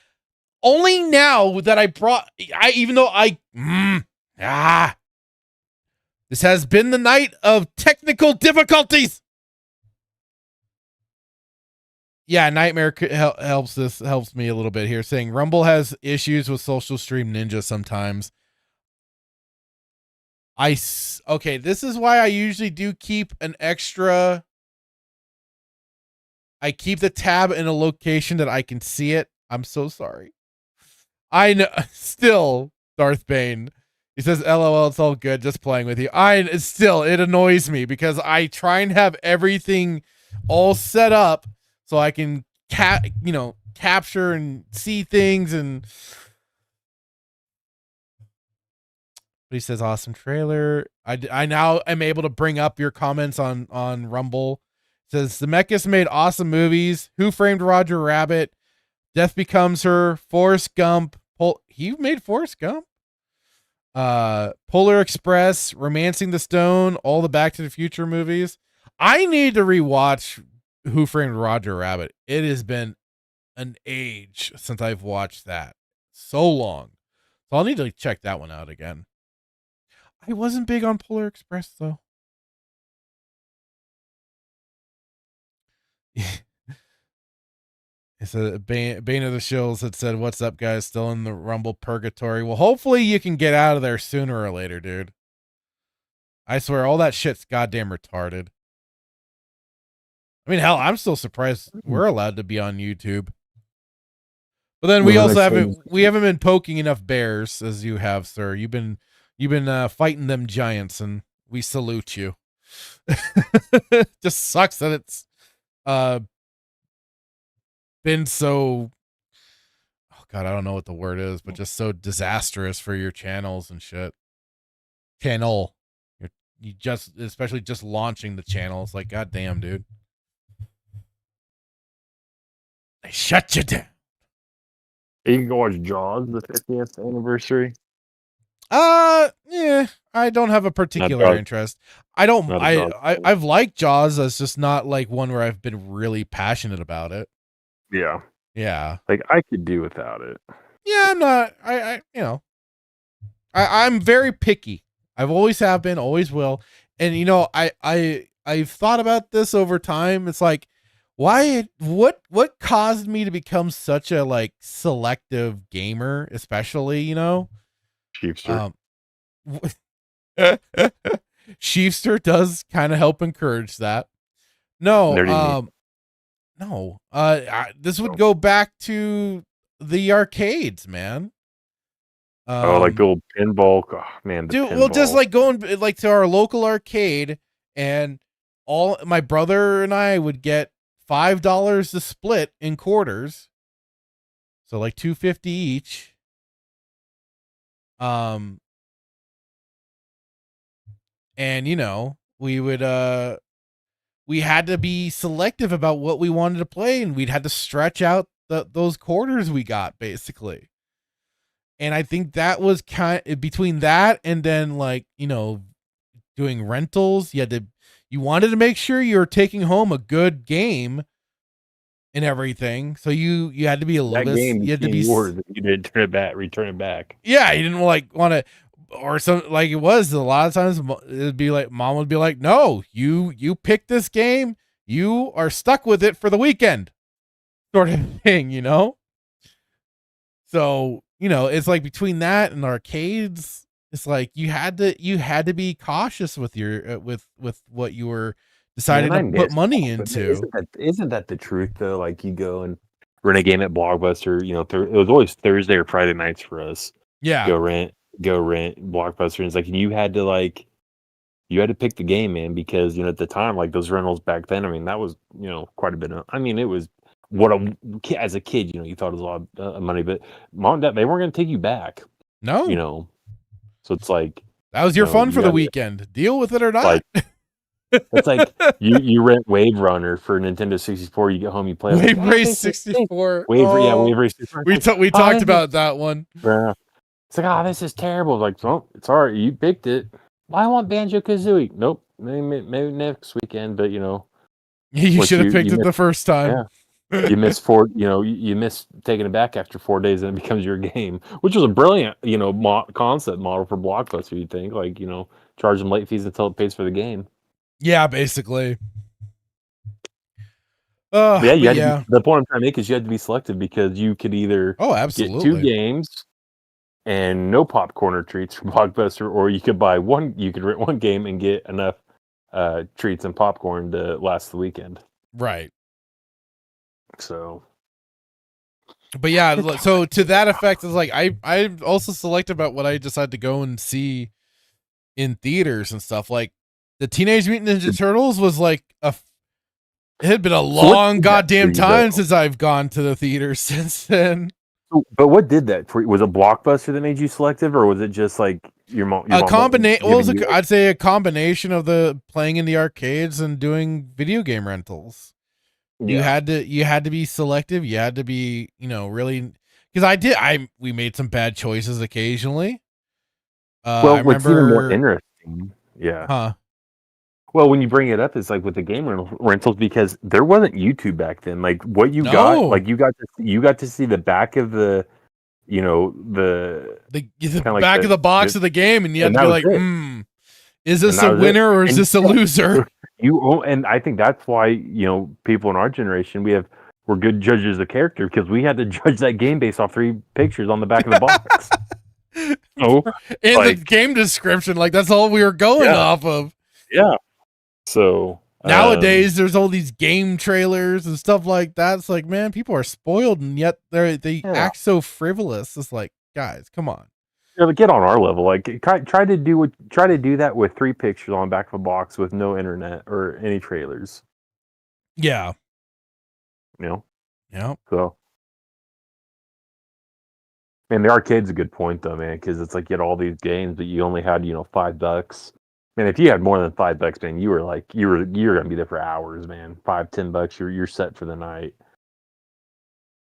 Only now that this has been the night of technical difficulties. Yeah, Nightmare helps me a little bit here, saying Rumble has issues with social stream ninja sometimes. Okay, this is why I usually do keep an extra. I keep the tab in a location that I can see it. I'm so sorry. I know. Still, Darth Bane. He says, "LOL, it's all good. Just playing with you." It annoys me because I try and have everything all set up so I can capture and see things. And but he says, "Awesome trailer." I now am able to bring up your comments on Rumble. It says Zemeckis made awesome movies. Who Framed Roger Rabbit? Death Becomes Her. Forrest Gump. He made Forrest Gump. Polar Express, Romancing the Stone, all the Back to the Future movies. I need to rewatch Who Framed Roger Rabbit. It has been an age since I've watched that. So long. So I'll need to check that one out again. I wasn't big on Polar Express though. It's a Bane of the Shills had said, "What's up, guys? Still in the Rumble purgatory." Well, hopefully you can get out of there sooner or later, dude. I swear, all that shit's goddamn retarded. I mean, hell, I'm still surprised we're allowed to be on YouTube. But then we also haven't been poking enough bears as you have, sir. You've been fighting them giants, and we salute you. Just sucks that it's been so, oh god, I don't know what the word is, but just so disastrous for your channels and shit. Especially just launching the channel. It's like, god damn, dude. They shut you down. You can go watch Jaws, the 50th anniversary. Yeah, I don't have a particular interest. I've liked Jaws. It's just not like one where I've been really passionate about it. Yeah. Like I could do without it. Yeah, I'm not. I'm very picky. I've always have been, always will. And I've thought about this over time. It's like, what caused me to become such a like selective gamer, especially, Sheepster. Sheepster does kind of help encourage that. No, this would go back to the arcades, man. Like the old pinball. Oh, man, dude. Pinball. Well, just like going like to our local arcade, and all my brother and I would get $5 to split in quarters, so like $2.50 each. And we would we had to be selective about what we wanted to play, and we'd had to stretch out those quarters we got, basically. And I think that was kind of between that and then like, doing rentals. You wanted to make sure you were taking home a good game and everything. So you had to be a little bit, you had to be yours. You didn't return it back. Yeah. You didn't want to, or something like it was a lot of times it'd be like, mom would be like, "No, you picked this game. You are stuck with it for the weekend," sort of thing, So, it's like between that and arcades, it's like you had to be cautious with your with what you were deciding to put money into. Isn't that the truth though? Like you go and rent a game at Blockbuster. It was always Thursday or Friday nights for us. Yeah. Go rent Blockbuster, and it's like, and you had to pick the game, man, because at the time, like those rentals back then, I mean, that was quite a bit of, I mean, it was as a kid, you thought it was a lot of money, but mom and dad, they weren't going to take you back. No. So it's like that was your fun for the weekend. Deal with it or not. Like, it's like you rent Wave Runner for Nintendo 64. You get home, you play Wave Race 64. Wave Race 64. We talked about that one. Yeah. It's like, this is terrible. Like, well, it's all right. You picked it. Well, I want Banjo-Kazooie. Nope. Maybe next weekend, but You Which should have picked you it the missed, first time. yeah. You miss 4, you miss taking it back after 4 days and it becomes your game, which was a brilliant, concept model for Blockbuster. You'd think, like, charge them late fees until it pays for the game. Yeah, basically. But yeah, you But had to yeah. be, the point I'm trying to make is you had to be selective because you could either Oh, get 2 absolutely. games and no popcorn or treats from Blockbuster, or you could buy one. You could rent one game and get enough treats and popcorn to last the weekend. Right. So, But yeah, so to that effect, is like I'm also selective about what I decide to go and see in theaters and stuff. Like the Teenage Mutant Ninja Turtles was like it had been a long goddamn time since I've gone to the theater since then. But what did that for you? Was it Blockbuster that made you selective, or was it just like your mom? A combination. Well, I'd say a combination of the playing in the arcades and doing video game rentals. You had to be selective. You had to be, really, because we made some bad choices occasionally. Well, what's even more interesting, yeah. Huh. Well, when you bring it up, it's like with the game rentals, because there wasn't YouTube back then. Like what you got, like you got to see the back of the, the back of the box of the game, and you had to be like, is this a winner or is this a loser? And I think that's why people in our generation we're good judges of character, because we had to judge that game based off 3 pictures on the back of the box. And the game description, like that's all we were going off of. Yeah. So nowadays there's all these game trailers and stuff like that. It's like, man, people are spoiled, and yet they act so frivolous. It's like, guys, come on. Get on our level. Like try to do that with 3 pictures on the back of a box with no internet or any trailers. Yeah. Yeah. So, man, the arcade's a good point though, man, because it's like you had all these games, but you only had $5. Man, if you had more than $5, man, you were gonna be there for hours, man. $5-10, you're set for the night.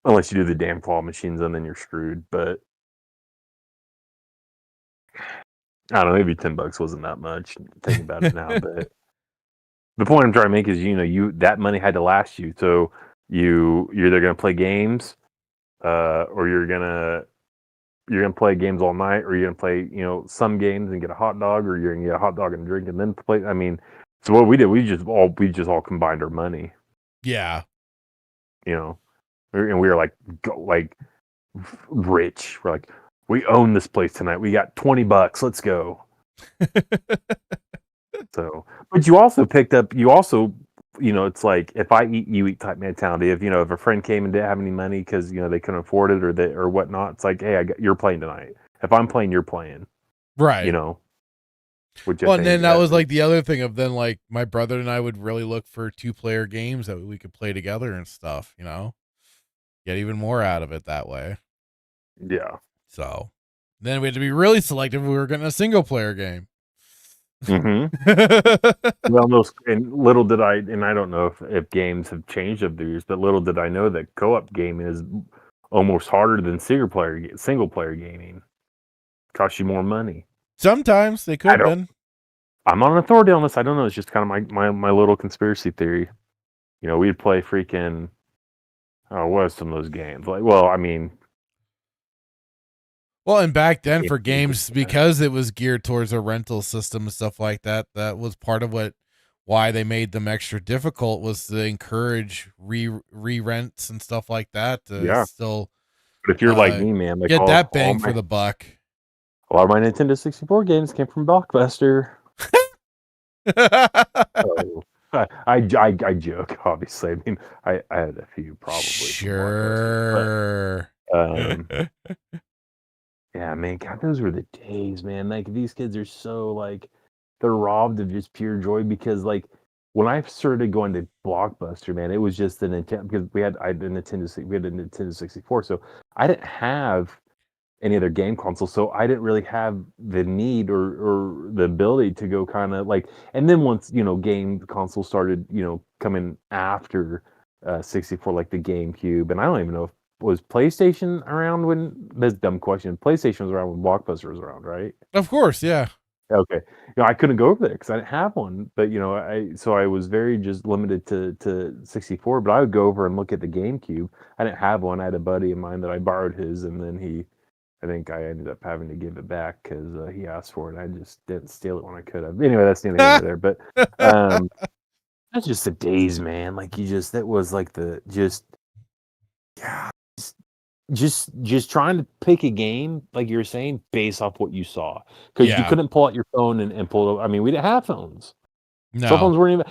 Unless you do the damn claw machines, and then you're screwed. But I don't know, maybe $10 wasn't that much. Thinking about it now, but the point I'm trying to make is, that money had to last you. So you're either gonna play games, or you're gonna play games all night, or you're gonna play, some games and get a hot dog, or you're gonna get a hot dog and a drink and then play. I mean, so what we did, we just all combined our money. Yeah. And we were like rich. We're like, we own this place tonight. We got $20. Let's go. So, but you also it's like, if I eat, you eat type mentality. If a friend came and didn't have any money because they couldn't afford it or whatnot, it's like, hey, you're playing tonight. If I'm playing, you're playing. Right. And then that was like the other thing of then, like, my brother and I would really look for 2-player games that we could play together and stuff. Get even more out of it that way. Yeah. So then we had to be really selective. We were getting a 1-player game. Mm-hmm. Well, and little did I don't know if games have changed over the years, but little did I know that co-op gaming is almost harder than single player gaming. Costs you more money. Sometimes they could have been. I'm on authority on this. I don't know. It's just kind of my little conspiracy theory. We'd play freaking. Oh, what are some of those games? Like, well, I mean. Well, and back then for games, because it was geared towards a rental system and stuff like that, that was part of why they made them extra difficult, was to encourage re-rents and stuff like that to still. But if you're like me, man, like get that bang for the buck. A lot of my Nintendo 64 games came from Blockbuster. So, I joke, obviously. I mean, I had a few probably. Sure. But, yeah, man, God, those were the days, man. Like, these kids are so, like, they're robbed of just pure joy, because, like, when I started going to Blockbuster, man, it was just the Nintendo, because we had a Nintendo 64, so I didn't have any other game console, so I didn't really have the need or the ability to go kind of like. And then once game consoles started coming after 64, like the GameCube, and I don't even know if was PlayStation around when. That's a dumb question. PlayStation was around when Blockbuster was around, right? Of course, yeah. Okay. I couldn't go over there because I didn't have one. But I was very just limited to 64. But I would go over and look at the GameCube. I didn't have one. I had a buddy of mine that I borrowed his, and then I think I ended up having to give it back because he asked for it. I just didn't steal it when I could have. Anyway, that's neither here nor there. But that's just the days, man. Like that was like just trying to pick a game, like you were saying, based off what you saw, because you Yeah. couldn't pull out your phone and pull it. I mean, we didn't have phones. Cell No. phones weren't even.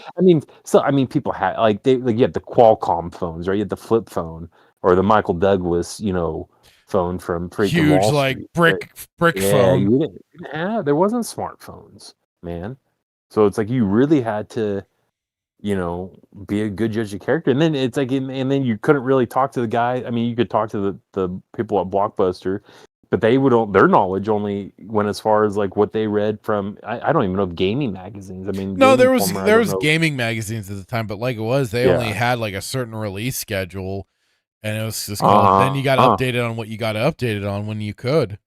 I mean, people had you had the Qualcomm phones, right? You had the flip phone or the Michael Douglas, phone from freaking Huge, Wall like Street. brick Yeah, phone. you didn't have. There wasn't smartphones, man. So it's like you really had to, be a good judge of character. And then it's like, and then you couldn't really talk to the guy. I mean, you could talk to the people at Blockbuster, but they would their knowledge only went as far as like what they read from. I don't even know gaming magazines. I mean, No, Game there was Informer, I don't know. gaming magazines at the time, but like it was, they only had like a certain release schedule, and it was just called. Then you got updated on what you got updated on when you could.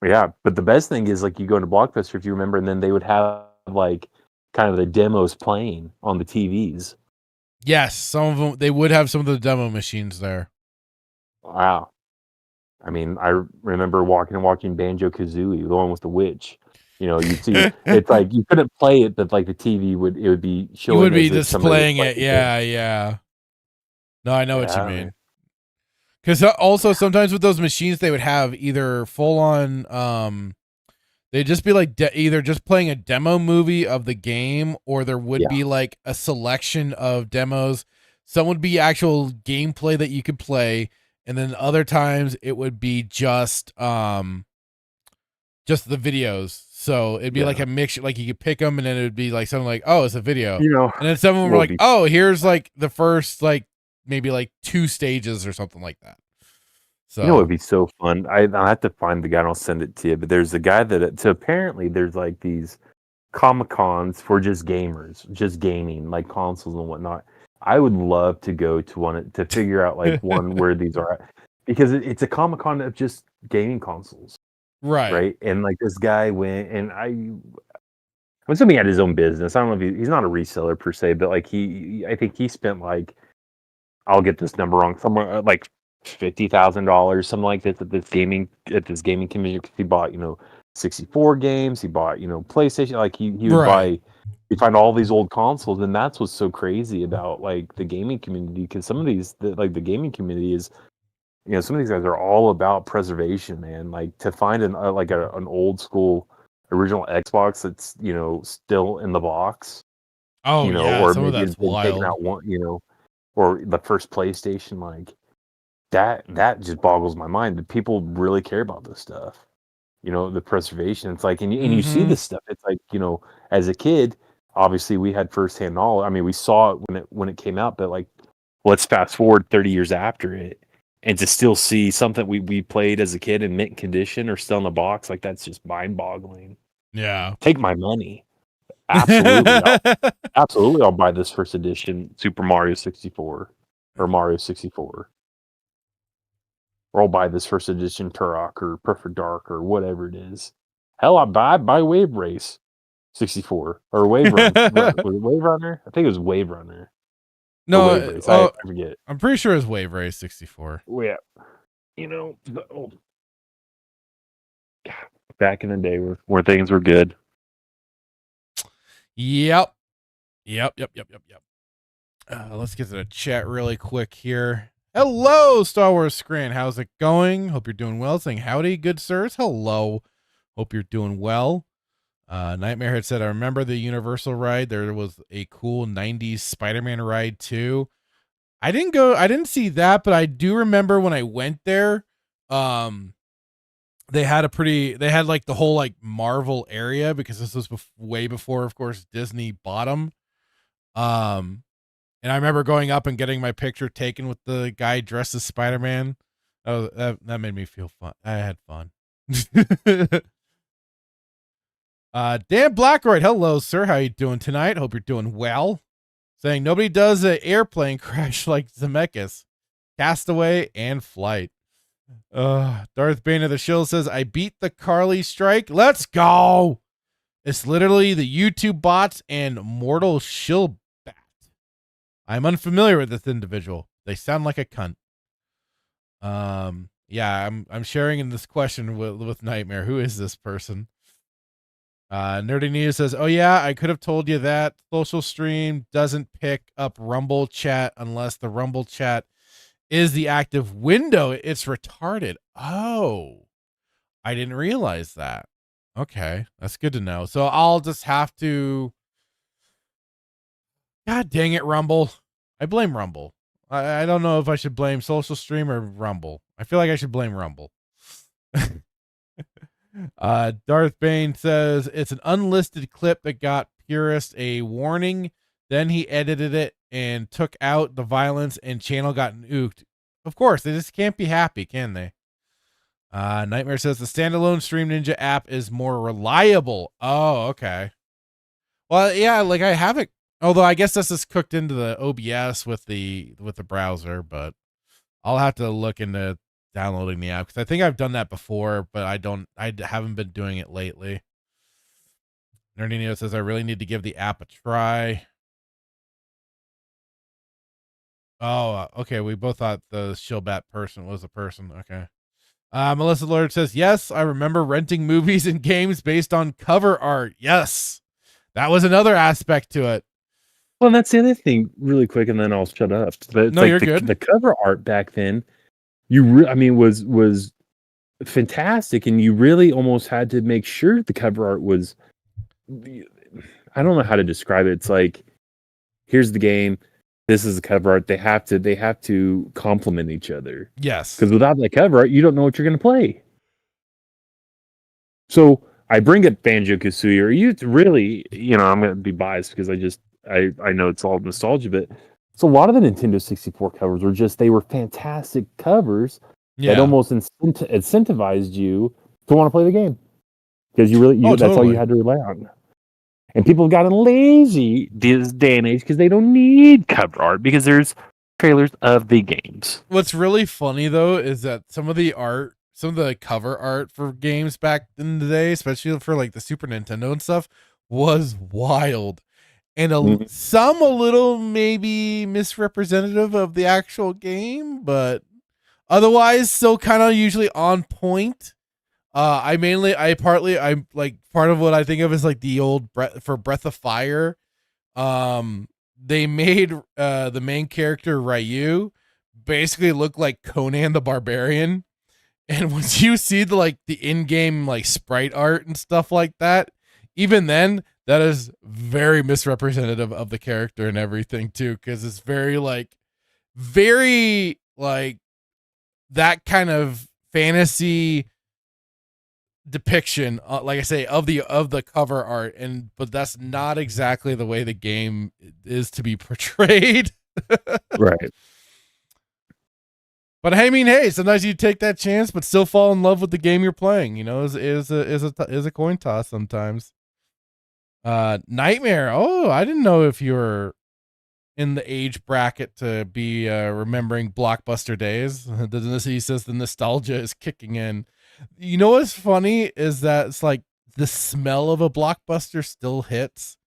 Yeah, but the best thing is like you go into Blockbuster if you remember, and then they would have like kind of the demos playing on the TVs. Yes, some of them they would have some of the demo machines there. Wow. I mean, I remember watching Banjo-Kazooie, the one with the witch. You'd see it's like you couldn't play it, but like the TV would be showing. You would be as if somebody was displaying it. playing Yeah, yeah. No, I know what you Yeah, mean. man. Because also sometimes with those machines, they would have either full on, they'd just be like either just playing a demo movie of the game, or there would be like a selection of demos. Some would be actual gameplay that you could play, and then other times it would be just the videos. So it'd be like a mixture, like you could pick them, and then it would be like something like, oh, it's a video, and then some of them were like, oh, here's like the first like maybe like 2 stages or something like that. So It would be so fun. I'll have to find the guy and I'll send it to you. But there's a guy so apparently there's like these Comic-Cons for just gamers, just gaming, like consoles and whatnot. I would love to go to one to figure out like one where these are at, because it's a Comic-Con of just gaming consoles. Right. And like this guy went, and I'm assuming he had his own business. I don't know if he's not a reseller per se, but like I think he spent like, I'll get this number wrong, somewhere like $50,000, something like this at this gaming convention. Because he bought 64 games, he bought PlayStation. Like he would buy, he'd find all these old consoles, and that's what's so crazy about like the gaming community. Because some of these the gaming community is, some of these guys are all about preservation, man. Like to find an old school original Xbox that's still in the box. Oh yeah, or some of maybe that's it's been taken wild. out one, or the first PlayStation, like that just boggles my mind that people really care about this stuff. The preservation. It's like, and you see this stuff. It's like, as a kid, obviously we had firsthand knowledge. I mean, we saw it when it came out, but like, let's fast forward 30 years after it, and to still see something we played as a kid in mint condition or still in the box, like that's just mind boggling. Yeah. Take my money. Absolutely. Absolutely. I'll buy this first edition Super Mario 64 or Mario 64. Or I'll buy this first edition Turok or Perfect Dark or whatever it is. Hell, I buy Wave Race 64 or Wave Run. Was it Wave Runner? I think it was Wave Runner. No, Wave Race. I forget. I'm pretty sure it's Wave Race 64. Oh, yeah. Back in the day where things were good. Yep. Let's get to the chat really quick here. Hello, Star Wars Screen. How's it going? Hope you're doing well. Saying howdy, good sirs. Hello. Hope you're doing well. Nightmare had said, I remember the Universal ride. There was a cool 90s Spider-Man ride too. I didn't see that, but I do remember when I went there, they had like the whole like Marvel area, because this was way before, of course, Disney bought them. And I remember going up and getting my picture taken with the guy dressed as Spider-Man. Oh, that made me feel fun. I had fun. Dan Blackroyd, hello, sir. How you doing tonight? Hope you're doing well. Saying nobody does an airplane crash like Zemeckis. Castaway and Flight. Darth Bane of the Shield says, I beat the Carly strike. Let's go. It's literally the YouTube bots and Mortal Shillbat. I'm unfamiliar with this individual. They sound like a cunt. Yeah, I'm sharing in this question with Nightmare. Who is this person? Nerdy News says, "Oh yeah, I could have told you that social stream doesn't pick up Rumble chat unless the Rumble chat is the active window. It's retarded." Oh, I didn't realize that. Okay, that's good to know. So I'll just have to. God dang it, Rumble! I blame Rumble. I don't know if I should blame Social Stream or Rumble. I feel like I should blame Rumble. Darth Bane says it's an unlisted clip that got purist a warning. Then he edited it and took out the violence, and channel got nuked. Of course, they just can't be happy, can they? Nightmare says the standalone Stream Ninja app is more reliable. Oh, okay. Well, yeah, like I have it. Although I guess this is cooked into the OBS with the browser, but I'll have to look into downloading the app because I think I've done that before, but I haven't been doing it lately. Nerdinio says I really need to give the app a try. Oh, okay. We both thought the Shillbat person was a person. Okay. Melissa Lord says, yes, I remember renting movies and games based on cover art. Yes. That was another aspect to it. Well, and that's the other thing, really quick, and then I'll shut up. But it's No, like you're the, good. The cover art back then, was fantastic, and you really almost had to make sure the cover art was. I don't know how to describe it. It's like, here's the game, this is the cover art. They have to complement each other. Yes, because without that cover art, you don't know what you're going to play. So I bring up Banjo-Kazooie, or you really, I'm going to be biased because I know it's all nostalgia, but so a lot of the Nintendo 64 covers were fantastic covers that almost incentivized you to want to play the game because that's all you had to rely on. And people have gotten lazy this day and age because they don't need cover art because there's trailers of the games. What's really funny though is that some of the cover art for games back in the day, especially for like the Super Nintendo and stuff, was wild. And some a little maybe misrepresentative of the actual game, but otherwise still kind of usually on point. Part of what I think of is like the old Breath of Fire. They made the main character Ryu basically look like Conan the Barbarian. And once you see the in-game like sprite art and stuff like that, even then that is very misrepresentative of the character and everything too, because it's very that kind of fantasy depiction, like I say, of the cover art, but that's not exactly the way the game is to be portrayed. Right. But I mean, hey, sometimes you take that chance, but still fall in love with the game you're playing. Is a coin toss sometimes. Nightmare. Oh, I didn't know if you were in the age bracket to be remembering Blockbuster days. He says the nostalgia is kicking in. You know what's funny is that it's like the smell of a Blockbuster still hits,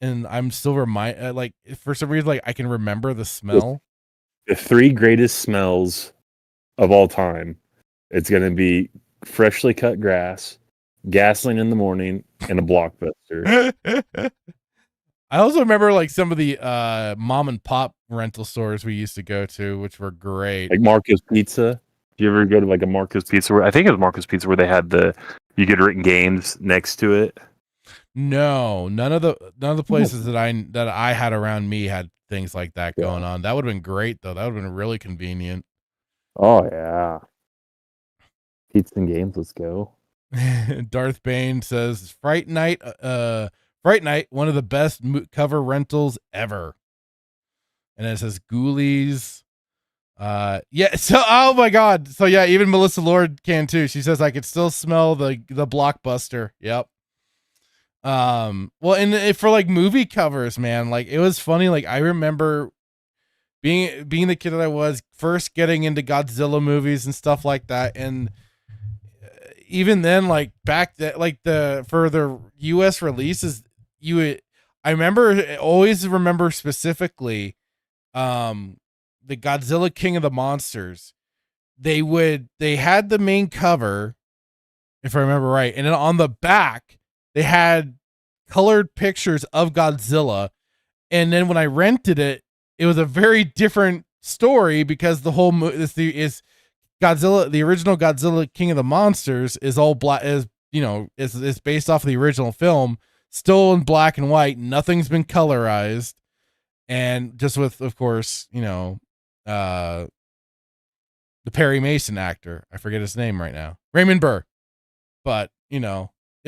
and I'm still for some reason I can remember the smell. The three greatest smells of all time. It's going to be freshly cut grass, gasoline in the morning, and a Blockbuster. I also remember some of the mom and pop rental stores we used to go to, which were great. Like Marco's Pizza. Do you ever go to a Marco's Pizza? I think it was Marco's Pizza where they had you could rent games next to it. No, none of the places that I had around me had things like that going on. That would have been great though. That would have been really convenient. Oh yeah. Pizza and games, let's go. Darth Bane says Fright Night, one of the best cover rentals ever. And it says Ghoulies. Yeah, so oh my god. So yeah, even Melissa Lord can too. She says I could still smell the Blockbuster. Yep. Well, and for movie covers, man, it was funny. I remember being the kid that I was, first getting into Godzilla movies and stuff like that, and even then, like back that, like for the U.S. releases, I always remember specifically, the Godzilla King of the Monsters. They had the main cover, if I remember right, and then on the back they had colored pictures of Godzilla, and then when I rented it, it was a very different story because the whole is Godzilla, the original Godzilla King of the Monsters is all black, is based off of the original film, still in black and white, nothing's been colorized, and just with, of course, the Perry Mason actor, I forget his name right now, Raymond Burr. But it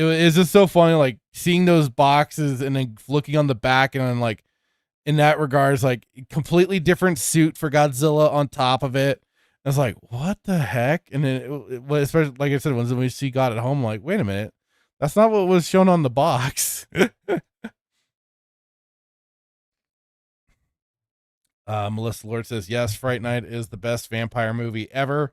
was just so funny, like seeing those boxes and then looking on the back, and then like in that regards, like completely different suit for Godzilla on top of it. I was like, what the heck? And then especially like I said, when we see God at Home, I'm like, wait a minute, that's not what was shown on the box. Melissa Lord says, yes, Fright Night is the best vampire movie ever.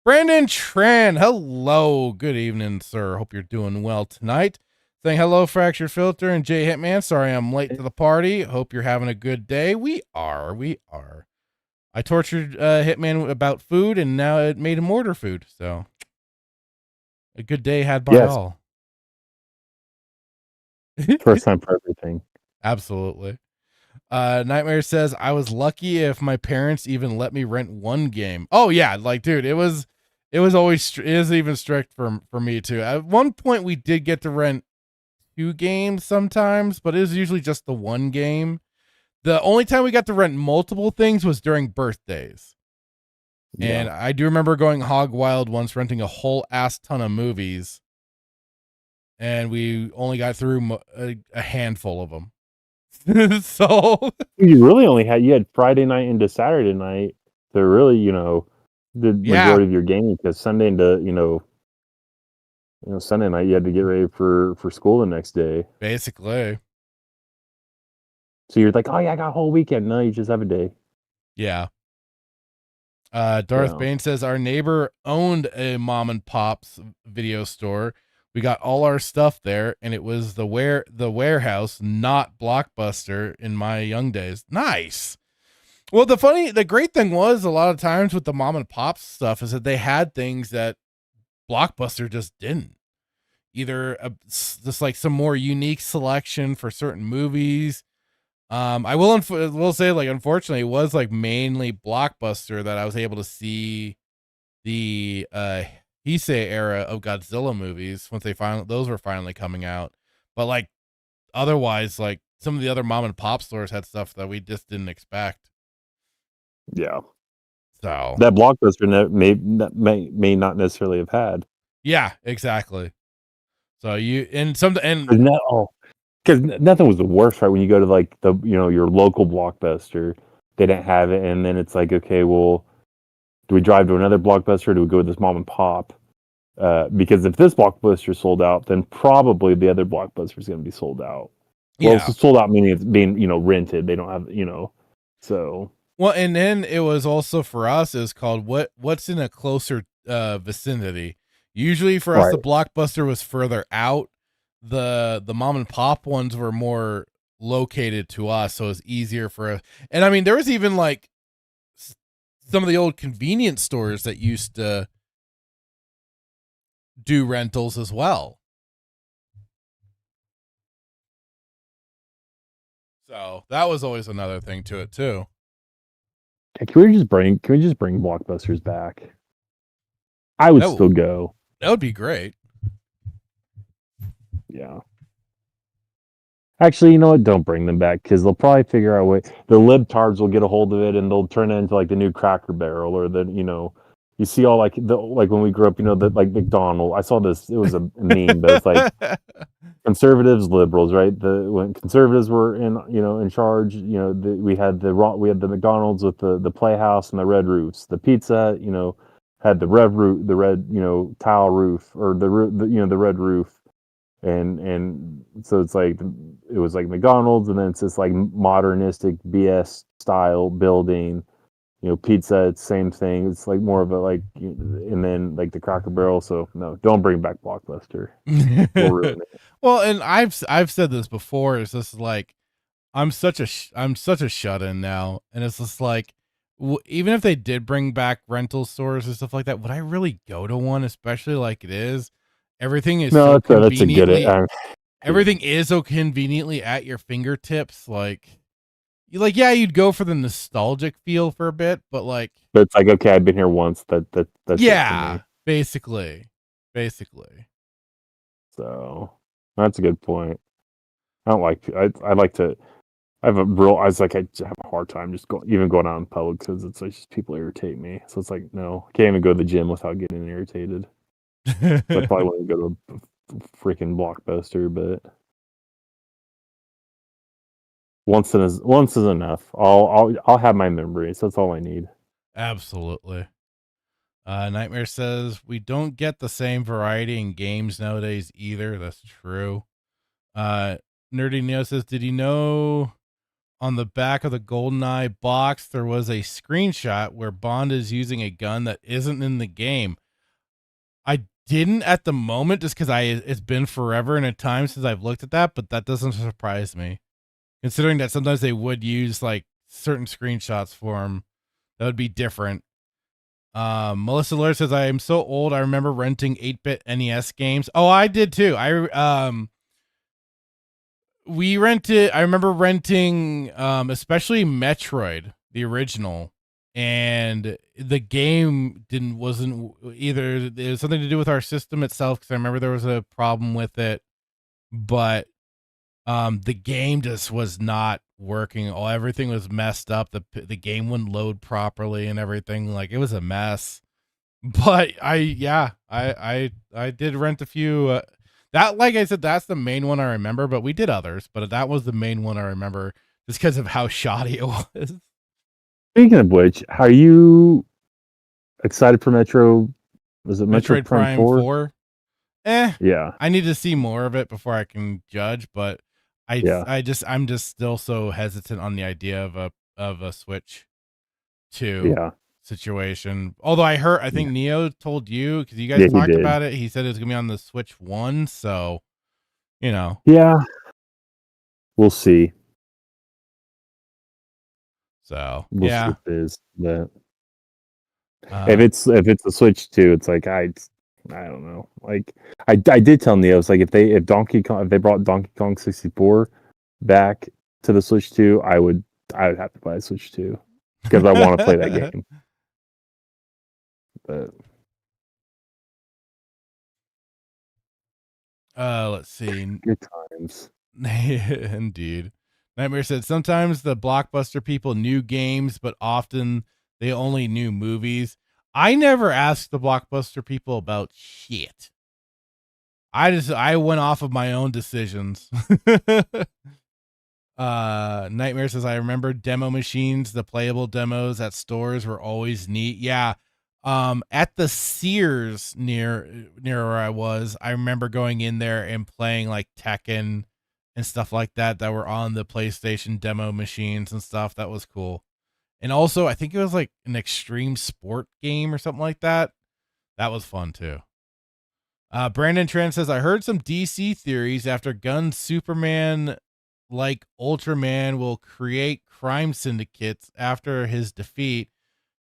Brandon Tran, hello. Good evening, sir. Hope you're doing well tonight. Saying hello, Fractured Filter and Jay Hitman. Sorry I'm late to the party. Hope you're having a good day. We are. I tortured Hitman about food, and now it made him order food. So a good day had by all. First time for everything. Absolutely. Nightmare says, I was lucky if my parents even let me rent one game. Oh yeah, like dude, it was always it is even strict for me too. At one point we did get to rent 2 games sometimes, but it was usually just the one game. The only time we got to rent multiple things was during birthdays. Yeah. And I do remember going hog wild once, renting a whole ass ton of movies, and we only got through a handful of them. So you really only had Friday night into Saturday night to really, the majority of your gaming, because Sunday into Sunday night you had to get ready for school the next day. Basically. So you're like, oh yeah, I got a whole weekend. No, you just have a day. Yeah. Darth Bane says our neighbor owned a mom and pop's video store. We got all our stuff there, and it was the warehouse, not Blockbuster in my young days. Nice. Well, the great thing was, a lot of times with the mom and pop stuff is that they had things that Blockbuster just didn't. Either just like some more unique selection for certain movies. I will say, like, unfortunately, it was like mainly Blockbuster that I was able to see the Heisei era of Godzilla movies once those were finally coming out. But like otherwise, like some of the other mom and pop stores had stuff that we just didn't expect. Yeah. So that Blockbuster may not necessarily have had. Yeah, exactly. So because nothing was the worst, right? When you go to like your local Blockbuster, they didn't have it, and then it's like, okay, well, do we drive to another Blockbuster? Or do we go with this mom and pop? Because if this Blockbuster sold out, then probably the other Blockbuster is going to be sold out. Well, it's sold out meaning it's being rented. They don't have so. Well, and then it was also for us is called what's in a closer vicinity. Usually for us, the Blockbuster was further out. The mom and pop ones were more located to us, so it was easier for us. And I mean, there was even like some of the old convenience stores that used to do rentals as well. So that was always another thing to it too. Can we just bring Blockbusters back? I would still go. That would be great. Yeah. Actually, you know what? Don't bring them back, because they'll probably figure out a way. The libtards will get a hold of it, and they'll turn it into like the new Cracker Barrel, or you see all like when we grew up, like McDonald's. I saw this. It was a meme, but it's like conservatives, liberals, right? When conservatives were in charge, we had the McDonald's with the Playhouse and the red roofs. The Pizza, had the red tile roof, or the red roof. And so it's like it was like McDonald's, and then it's this like modernistic BS style building, Pizza, it's same thing. It's like more of a like, and then like the Cracker Barrel. So no, don't bring back Blockbuster. We'll ruin it. Well, and I've said this before. It's just like I'm such a shut-in now, and it's just like even if they did bring back rental stores and stuff like that, would I really go to one? Especially like it is, everything is No, so that's a good. conveniently. Everything is so conveniently at your fingertips. Yeah, you'd go for the nostalgic feel for a bit, but But it's like, okay, I've been here once. That's it for yeah, me. basically. So that's a good point. I don't like. I like to. I have a real. I was like, I just have a hard time just going out in public because it's like just people irritate me. So it's like, no, I can't even go to the gym without getting irritated. So I probably want to go to a freaking Blockbuster, but once is enough. I'll have my memories. That's all I need. Absolutely. Nightmare says we don't get the same variety in games nowadays either. That's true. Nerdy Neo says, did you know on the back of the GoldenEye box there was a screenshot where Bond is using a gun that isn't in the game? I didn't at the moment just because it's been forever and a time since I've looked at that, but that doesn't surprise me. Considering that sometimes they would use like certain screenshots for them, that would be different. Melissa Lure says, I am so old. I remember renting 8-bit NES games. Oh, I did too. I remember renting, especially Metroid, the original, and the game wasn't either. It was something to do with our system itself. Cause I remember there was a problem with it, but the game just was not working. Everything was messed up. The game wouldn't load properly and everything. Like it was a mess. But I did rent a few. That, like I said, that's the main one I remember. But we did others. But that was the main one I remember just because of how shoddy it was. Speaking of which, are you excited for Metro? Was it Metroid Prime 4? Yeah. I need to see more of it before I can judge. But I'm just still so hesitant on the idea of a Switch 2 situation. Although I think Neo told you, because you guys talked about it, he said it's gonna be on the Switch 1, so yeah, we'll see. So we'll yeah, see if it is, but if it's a Switch 2, it's like I don't know. Like I did tell Neo, it's like if they brought Donkey Kong 64 back to the Switch 2, I would have to buy a Switch 2 because I want to play that game. But let's see. Good times. Indeed. Nightmare said sometimes the Blockbuster people knew games, but often they only knew movies. I never asked the Blockbuster people about shit. I went off of my own decisions. Nightmare says, I remember demo machines. The playable demos at stores were always neat. Yeah. At the Sears near where I was, I remember going in there and playing like Tekken and stuff like that were on the PlayStation demo machines and stuff. That was cool. And also, I think it was like an extreme sport game or something like that. That was fun too. Brandon Trent says, I heard some DC theories after Gunn Superman like Ultraman will create crime syndicates after his defeat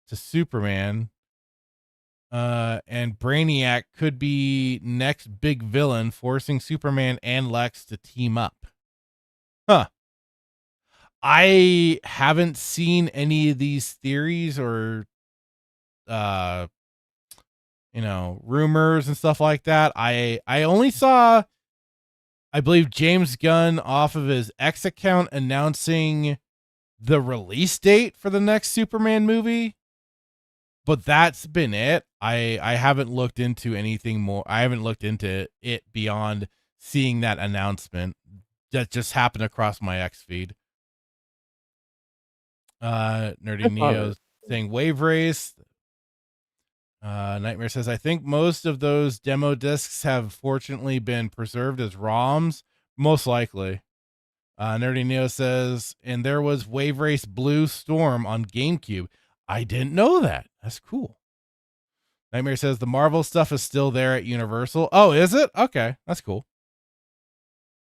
to Superman. And Brainiac could be next big villain, forcing Superman and Lex to team up. Huh. I haven't seen any of these theories or rumors and stuff like that. I only saw, I believe, James Gunn off of his X account announcing the release date for the next Superman movie. But that's been it. I haven't looked into anything more. I haven't looked into it beyond seeing that announcement that just happened across my X feed. Nerdy Neo saying Wave Race. Nightmare says, I think most of those demo discs have fortunately been preserved as ROMs. Most likely. Nerdy Neo says, and there was Wave Race Blue Storm on GameCube. I didn't know that. That's cool. Nightmare says the Marvel stuff is still there at Universal. Oh, is it? Okay, that's cool.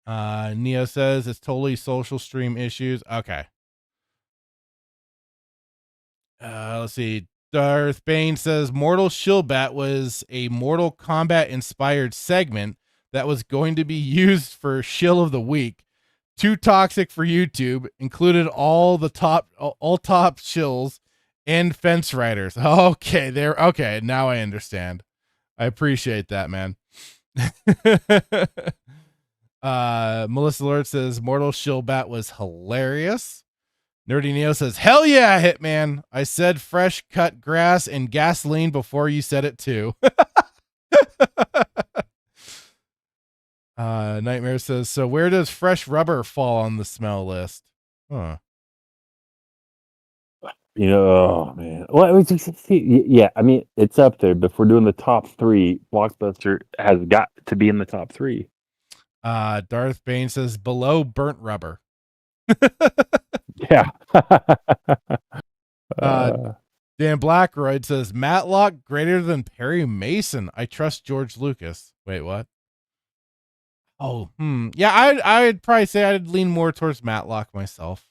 Neo says it's totally social stream issues. Okay. Let's see. Darth Bane says Mortal Shillbat was a Mortal Kombat inspired segment that was going to be used for Shill of the Week. Too toxic for YouTube. Included all top shills and fence riders. Okay, okay. Now I understand. I appreciate that, man. Melissa Lord says Mortal Shillbat was hilarious. Nerdy Neo says, hell yeah, Hitman. I said fresh cut grass and gasoline before you said it too. Nightmare says, so where does fresh rubber fall on the smell list? Huh. You know, oh man. Well, yeah, I mean, it's up there, but if we're doing the top 3, Blockbuster has got to be in the top 3. Darth Bane says below burnt rubber. Yeah. Dan Blackroyd says Matlock greater than Perry Mason. I trust George Lucas. Wait, what? Oh, yeah, I'd probably say I'd lean more towards Matlock myself.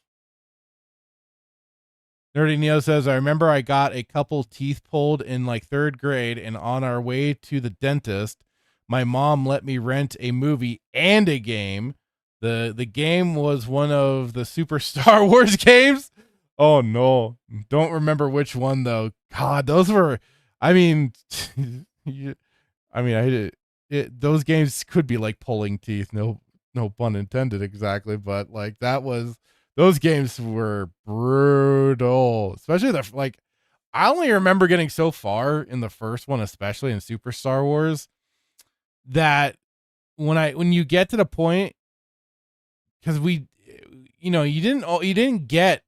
Nerdy Neo says, I remember I got a couple teeth pulled in like 3rd grade, and on our way to the dentist, my mom let me rent a movie and a game. The game was one of the Super Star Wars games. Oh no, don't remember which one though. God, those were, I mean, those games could be like pulling teeth. No pun intended exactly, but like those games were brutal. Especially I only remember getting so far in the first one, especially in Super Star Wars, that when you get to the point, because you didn't get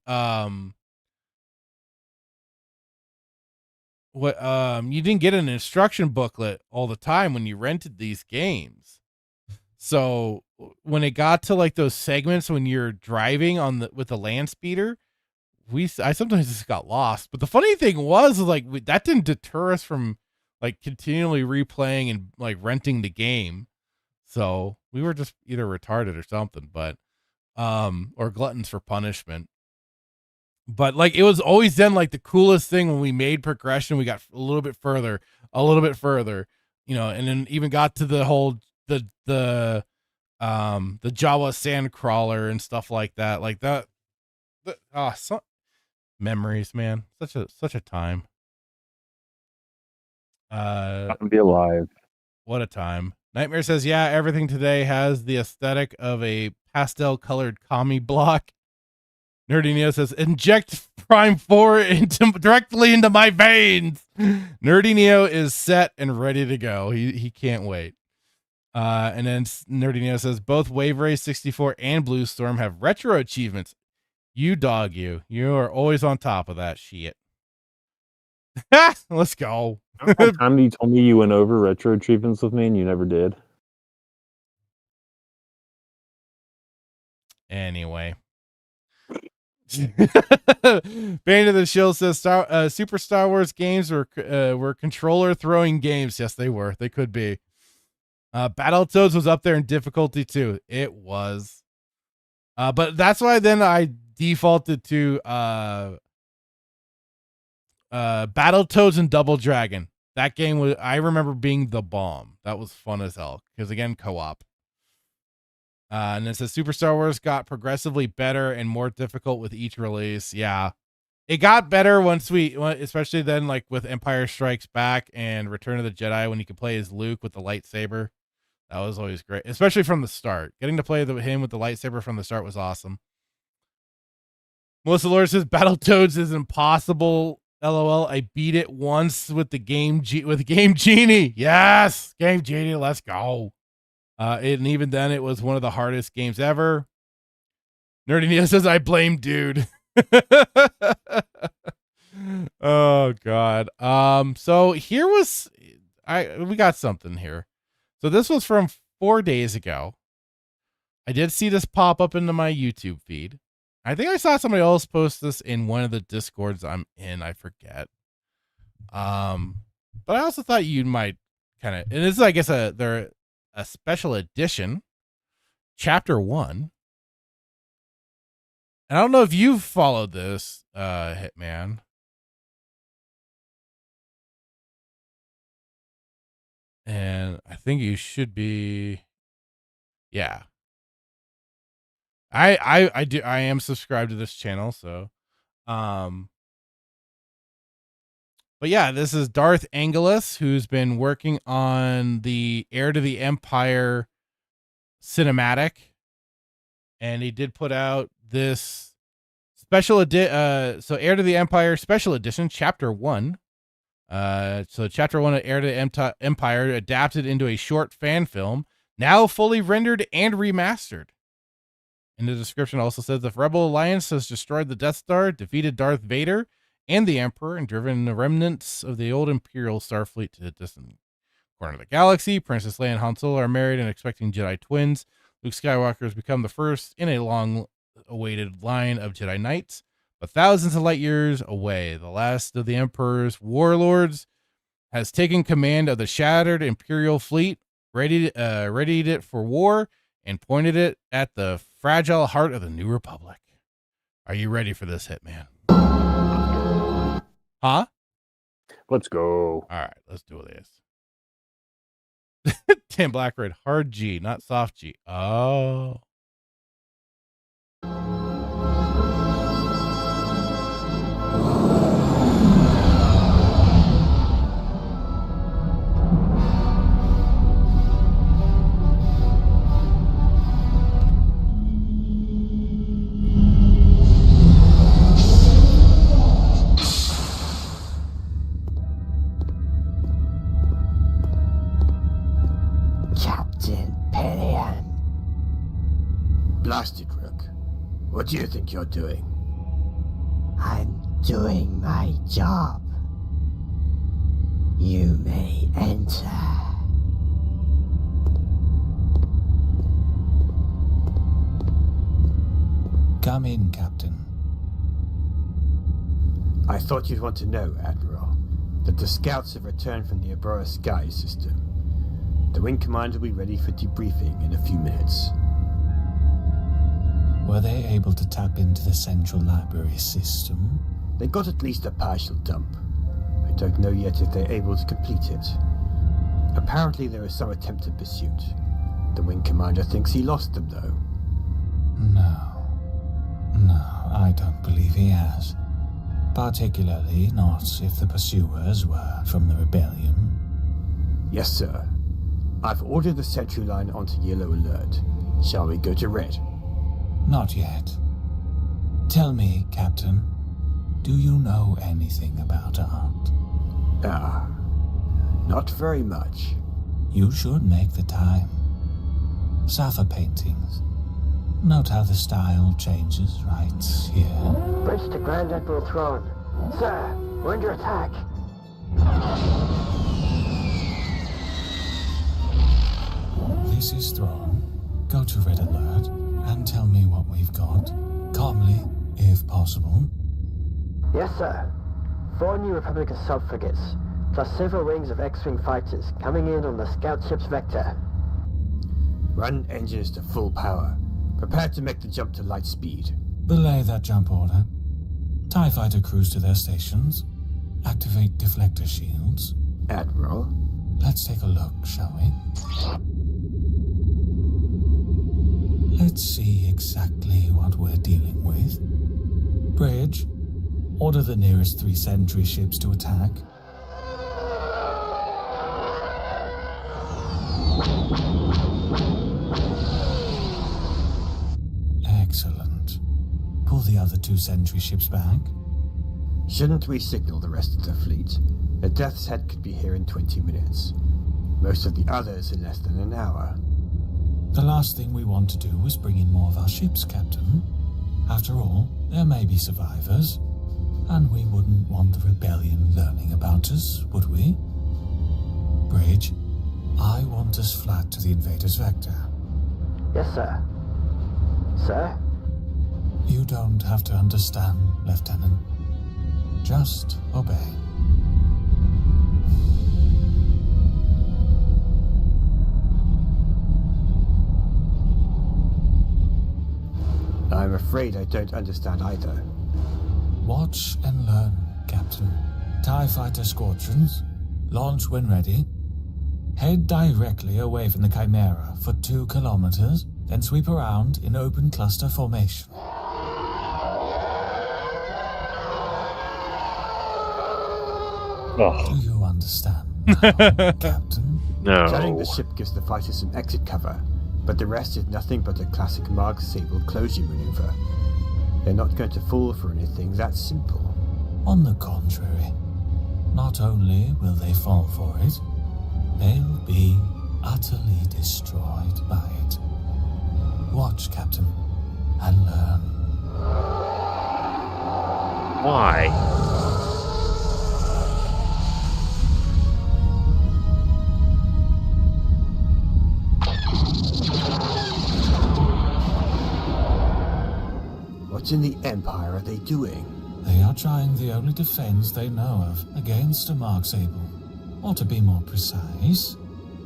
you didn't get an instruction booklet all the time when you rented these games. So when it got to like those segments when you're driving with the land speeder, I sometimes just got lost. But the funny thing was like that didn't deter us from like continually replaying and like renting the game. So we were just either retarded or something, but or gluttons for punishment. But like it was always then like the coolest thing when we made progression, we got a little bit further, and then even got to the whole the Jawa sand crawler and stuff like that. Like that memories, man. Such a time. I'll be alive. What a time. Nightmare says, yeah, everything today has the aesthetic of a pastel colored commie block. Nerdy Neo says, inject Prime 4 directly into my veins. Nerdy Neo is set and ready to go. He can't wait. And then Nerdy Neo says, both Wave Race 64 and Blue Storm have retro achievements. You are always on top of that shit. Let's go. How time you told me you went over retro achievements with me and you never did? Anyway. Bane of the Shield says Super Star Wars games were controller throwing games. Yes, they were. They could be. Battletoads was up there in difficulty too. It was. But that's why then I defaulted to Battletoads and Double Dragon. That game I remember being the bomb. That was fun as hell. Because again, co-op. And it says Super Star Wars got progressively better and more difficult with each release. Yeah. It got better especially then like with Empire Strikes Back and Return of the Jedi, when you could play as Luke with the lightsaber. That was always great. Especially from the start. Getting to play him with the lightsaber from the start was awesome. Melissa Lord says Battletoads is impossible. LOL. I beat it once with the Game Genie. Yes, Game Genie. Let's go. And even then, it was one of the hardest games ever. Nerdy Neo says, I blame dude. Oh God. So here we got something here. So this was from 4 days ago. I did see this pop up into my YouTube feed. I think I saw somebody else post this in one of the Discords I'm in. I forget. But I also thought you might kind of, and this is, I guess, a special edition, chapter 1. And I don't know if you've followed this, Hitman. And I think you should be, yeah. I am subscribed to this channel, so, but yeah, this is Darth Angelus, who's been working on the Heir to the Empire cinematic, and he did put out this special so Heir to the Empire special edition, chapter 1. So chapter 1 of Heir to the Empire adapted into a short fan film, now fully rendered and remastered. And the description also says the Rebel Alliance has destroyed the Death Star, defeated Darth Vader and the Emperor, and driven the remnants of the old Imperial Starfleet to the distant corner of the galaxy. Princess Leia and Han Solo are married and expecting Jedi twins. Luke Skywalker has become the first in a long-awaited line of Jedi Knights, but thousands of light years away, the last of the Emperor's warlords has taken command of the shattered Imperial fleet, readied it for war, and pointed it at the fragile heart of the New Republic. Are you ready for this, Hitman? Huh? Let's go. All right, let's do this. Tim Blackred, hard G, not soft G. Oh. Captain Pelion. Blasted Rook. What do you think you're doing? I'm doing my job. You may enter. Come in, Captain. I thought you'd want to know, Admiral, that the scouts have returned from the Aurora Sky system. The wing commander will be ready for debriefing in a few minutes. Were they able to tap into the central library system? They got at least a partial dump. I don't know yet if they're able to complete it. Apparently there was some attempted pursuit. The wing commander thinks he lost them, though. No, I don't believe he has. Particularly not if the pursuers were from the rebellion. Yes, sir. I've ordered the sentry line onto yellow alert. Shall we go to red? Not yet. Tell me, Captain, do you know anything about art? Not very much. You should make the time. Safa paintings. Note how the style changes right here. Bridge to Grand Admiral Throne. Sir, we're under attack. This is Thrawn. Go to red alert and tell me what we've got. Calmly, if possible. Yes, sir. 4 new Republic assault frigates, plus several wings of X-Wing fighters coming in on the scout ship's vector. Run engines to full power. Prepare to make the jump to light speed. Belay that jump order. TIE fighter crews to their stations. Activate deflector shields. Admiral? Let's take a look, shall we? Let's see exactly what we're dealing with. Bridge, order the nearest 3 sentry ships to attack. Excellent. Pull the other 2 sentry ships back. Shouldn't we signal the rest of the fleet? The Death's Head could be here in 20 minutes. Most of the others in less than an hour. The last thing we want to do is bring in more of our ships, Captain. After all, there may be survivors, and we wouldn't want the rebellion learning about us, would we? Bridge, I want us flat to the invader's vector. Yes, sir. Sir? You don't have to understand, Lieutenant. Just obey. I'm afraid I don't understand either. Watch and learn, Captain. TIE fighter squadrons, launch when ready. Head directly away from the Chimera for 2 kilometers, then sweep around in open cluster formation. Do you understand now, Captain? Turning the ship gives the fighters some exit cover, but the rest is nothing but a classic Marg Sable closure maneuver. They're not going to fall for anything that simple. On the contrary, not only will they fall for it, they'll be utterly destroyed by it. Watch, Captain, and learn. Why? What in the Empire are they doing? They are trying the only defense they know of against a Mark Sable. Or to be more precise,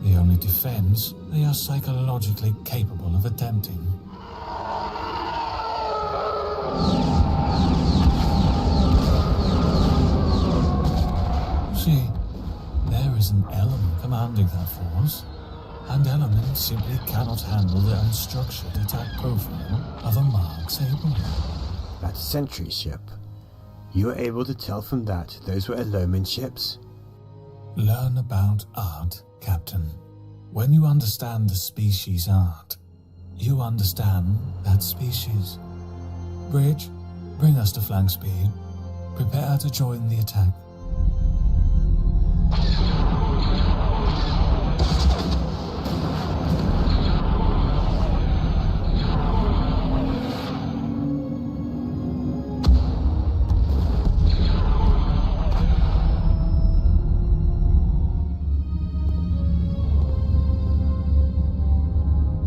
the only defense they are psychologically capable of attempting. See, there is an element commanding that force, and elements simply cannot handle the unstructured attack profile of a Mark Sable. That sentry ship. You were able to tell from that those were Eloman ships? Learn about art, Captain. When you understand the species art, you understand that species. Bridge, bring us to flank speed. Prepare to join the attack.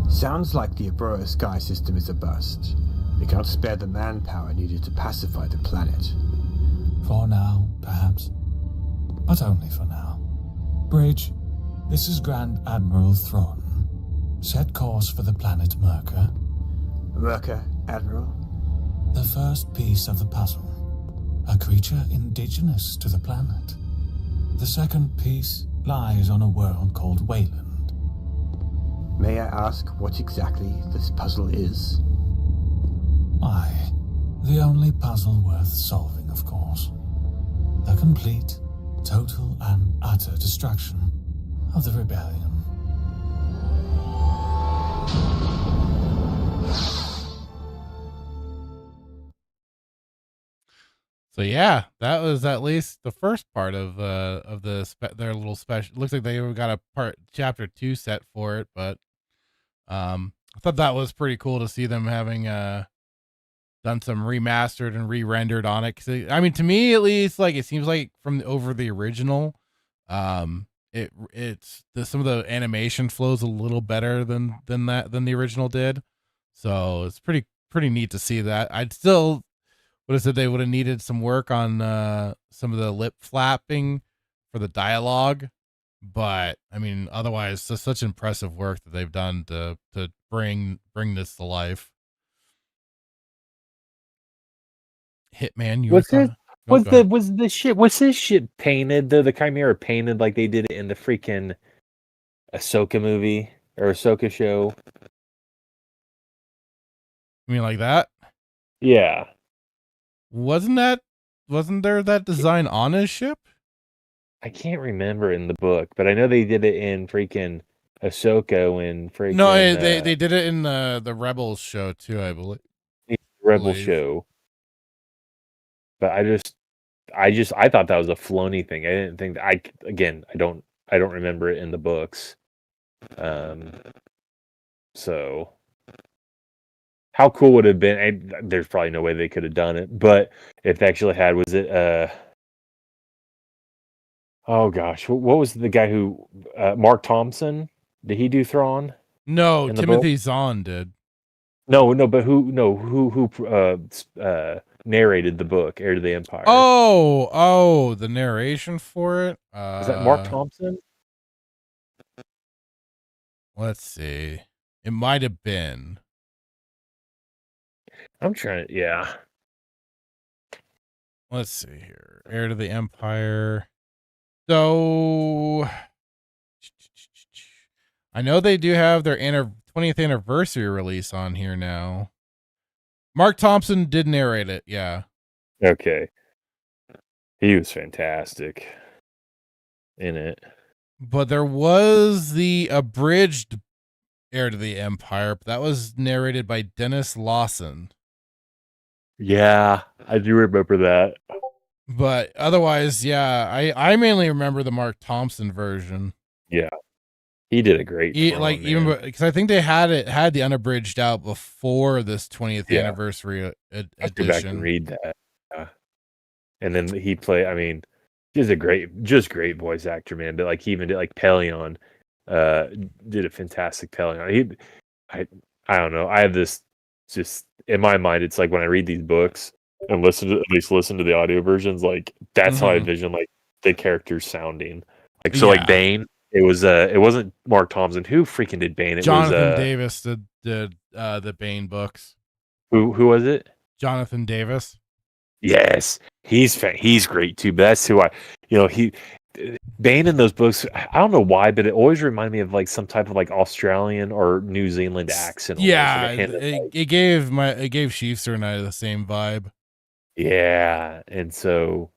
Sounds like the Aurora sky system is a bust. They cannot spare the manpower needed to pacify the planet. For now, perhaps. But only for now. Bridge, this is Grand Admiral Thrawn. Set course for the planet Merca. Merca, Admiral? The first piece of the puzzle. A creature indigenous to the planet. The second piece lies on a world called Wayland. May I ask what exactly this puzzle is? Aye, the only puzzle worth solving, of course. The complete, total, and utter destruction of the rebellion. So yeah, that was at least the first part of their little special. Looks like they got a chapter 2 set for it, but I thought that was pretty cool to see them having done some remastered and re-rendered on it. 'Cause I mean, to me at least, like it seems like from over the original, it's some of the animation flows a little better than the original did. So it's pretty neat to see that. I'd still would have said they would have needed some work on some of the lip flapping for the dialogue. But I mean, otherwise, such impressive work that they've done to bring this to life. Hitman, you Was were this shit painted though? The Chimera painted like they did it in the freaking Ahsoka movie or Ahsoka show? You mean like that? Yeah. Wasn't there that design on his ship? I can't remember in the book, but I know they did it in freaking Ahsoka when freaking No, they did it in the Rebels show too, I believe. Rebel show. But I thought that was a Filoni thing. I didn't think that I don't remember it in the books. So how cool would it have been? There's probably no way they could have done it, but if they actually had, was it oh gosh, what was the guy who Mark Thompson? Did he do Thrawn? No, Timothy Zahn did. No, but who narrated the book, Heir to the Empire? Oh, the narration for it. Is that Mark Thompson? Let's see. It might have been. I'm trying to, yeah. Let's see here. Heir to the Empire. So I know they do have their 20th anniversary release on here now. Mark Thompson did narrate it, yeah. Okay. He was fantastic in it. But there was the abridged Heir to the Empire, but that was narrated by Dennis Lawson. Yeah, I do remember that. But otherwise, yeah, I mainly remember the Mark Thompson version. Yeah. He did a great job, Like, even because I think they had the unabridged out before this 20th anniversary I have to go back and edition. read that. And then he played, I mean, he's a great voice actor, man. But like he even did like Pelion, did a fantastic Pelion. I don't know. I have this just in my mind. It's like when I read these books and listen to the audio versions, like that's how I envision like the characters sounding. Like so, like Bane. It wasn't Mark Thompson. Who freaking did Bane? It Jonathan was Davis did the Bane books. Who was it? Jonathan Davis. Yes, he's great too. But that's who Bane in those books. I don't know why, but it always reminded me of like some type of like Australian or New Zealand accent. Yeah, like it gave Sheefster and I the same vibe. Yeah, and so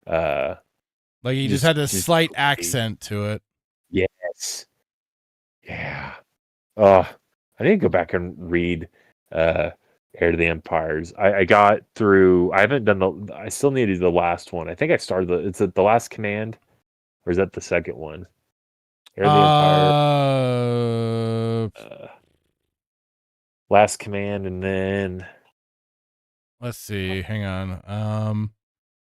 like he just had a slight accent to it. Yes. Yeah. I need to go back and read Heir to the Empires. I got through. I haven't done I still need to do the last one. I think I started it's the Last Command, or is that the second one? Heir to the Empire. Last Command, and then let's see. Hang on.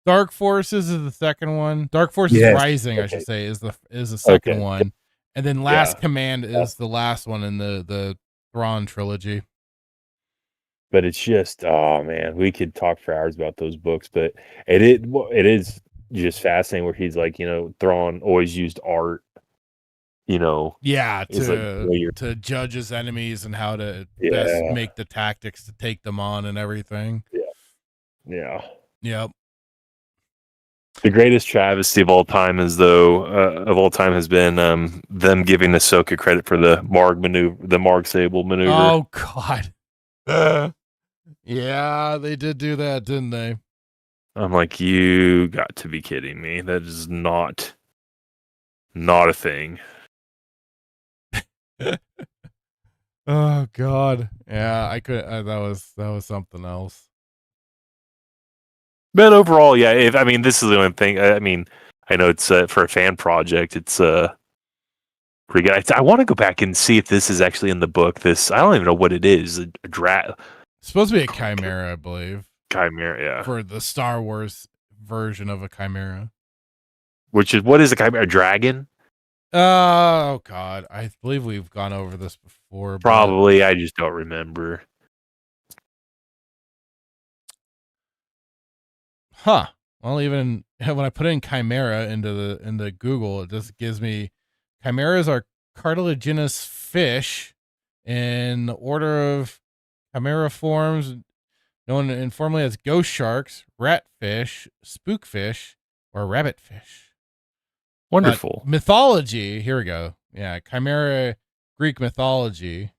Dark Forces is the second one. Dark Forces Rising, I should say, is the second one, and then Last Command is the last one in the Thrawn trilogy. But it's just, oh man, we could talk for hours about those books. But it is just fascinating where he's like, Thrawn always used art, Yeah, like, to judge his enemies and how to best make the tactics to take them on and everything. Yeah. Yep. The greatest travesty of all time has been them giving Ahsoka credit for the Marg Sable maneuver. Oh God. Yeah, they did do that, didn't they? I'm like, you got to be kidding me. That is not a thing. Oh God. Yeah, I could that was something else. But overall, yeah, this is the only thing. I know it's for a fan project. It's pretty good. I want to go back and see if this is actually in the book. I don't even know what it is. It's supposed to be a chimera, I believe. Chimera, yeah. For the Star Wars version of a chimera. What is a chimera? A dragon? Oh God, I believe we've gone over this before. Probably, I just don't remember. Huh. Well, even when I put in chimera into Google, it just gives me chimeras are cartilaginous fish in the order of chimera forms, known informally as ghost sharks, ratfish, spookfish, or rabbitfish. Wonderful. But mythology. Here we go. Yeah, chimera, Greek mythology,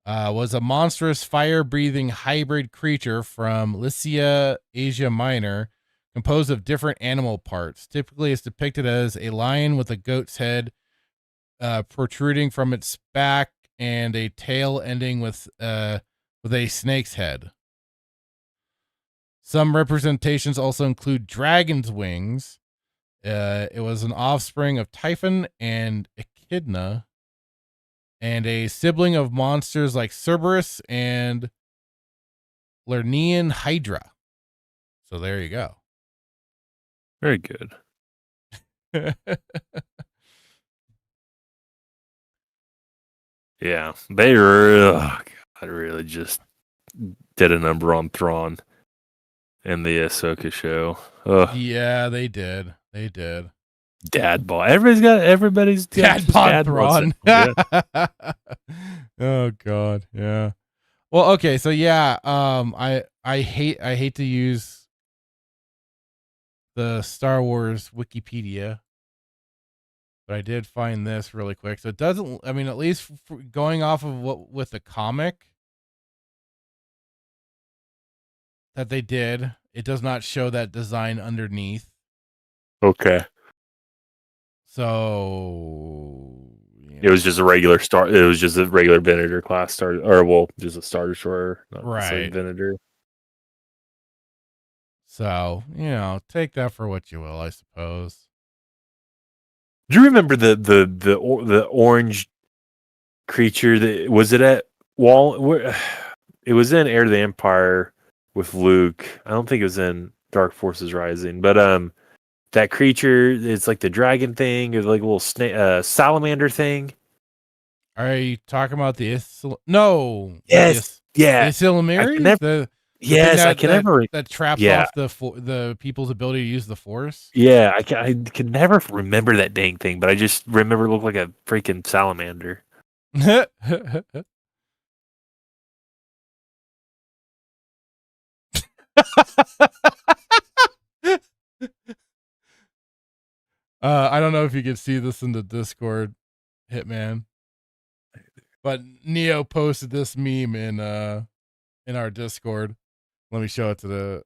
was a monstrous fire-breathing hybrid creature from Lycia, Asia Minor, composed of different animal parts. Typically, it's depicted as a lion with a goat's head protruding from its back and a tail ending with a snake's head. Some representations also include dragon's wings. It was an offspring of Typhon and Echidna, and a sibling of monsters like Cerberus and Lernean Hydra. So there you go. Very good. Yeah, they really just did a number on Thrawn in the Ahsoka show. Ugh. Yeah, they did. They did. Dad bod. Everybody's got Dad just bod dad bod Thrawn. syndrome, yeah. Oh God, yeah. Well, okay, so yeah, I hate to use the Star Wars Wikipedia, but I did find this really quick. So it doesn't. I mean, at least going off of what with the comic that they did, it does not show that design underneath. Okay. So It was just a regular star. It was just a regular Venator class star, or well, just a Star Destroyer, not necessarily Right. Venator. So, take that for what you will, I suppose. Do you remember the orange creature that was it at Wall? It was in Heir to the Empire with Luke. I don't think it was in Dark Forces Rising, but that creature, it's like the dragon thing, or like a little snake, salamander thing. Are you talking about the No. Yes. Yeah. The Isilamiris? Yes, thing I can never. that traps Yeah. off the people's ability to use the Force. Yeah, I can never remember that dang thing, but I just remember it looked like a freaking salamander. I don't know if you can see this in the Discord, Hitman, but Neo posted this meme in our Discord. Let me show it to the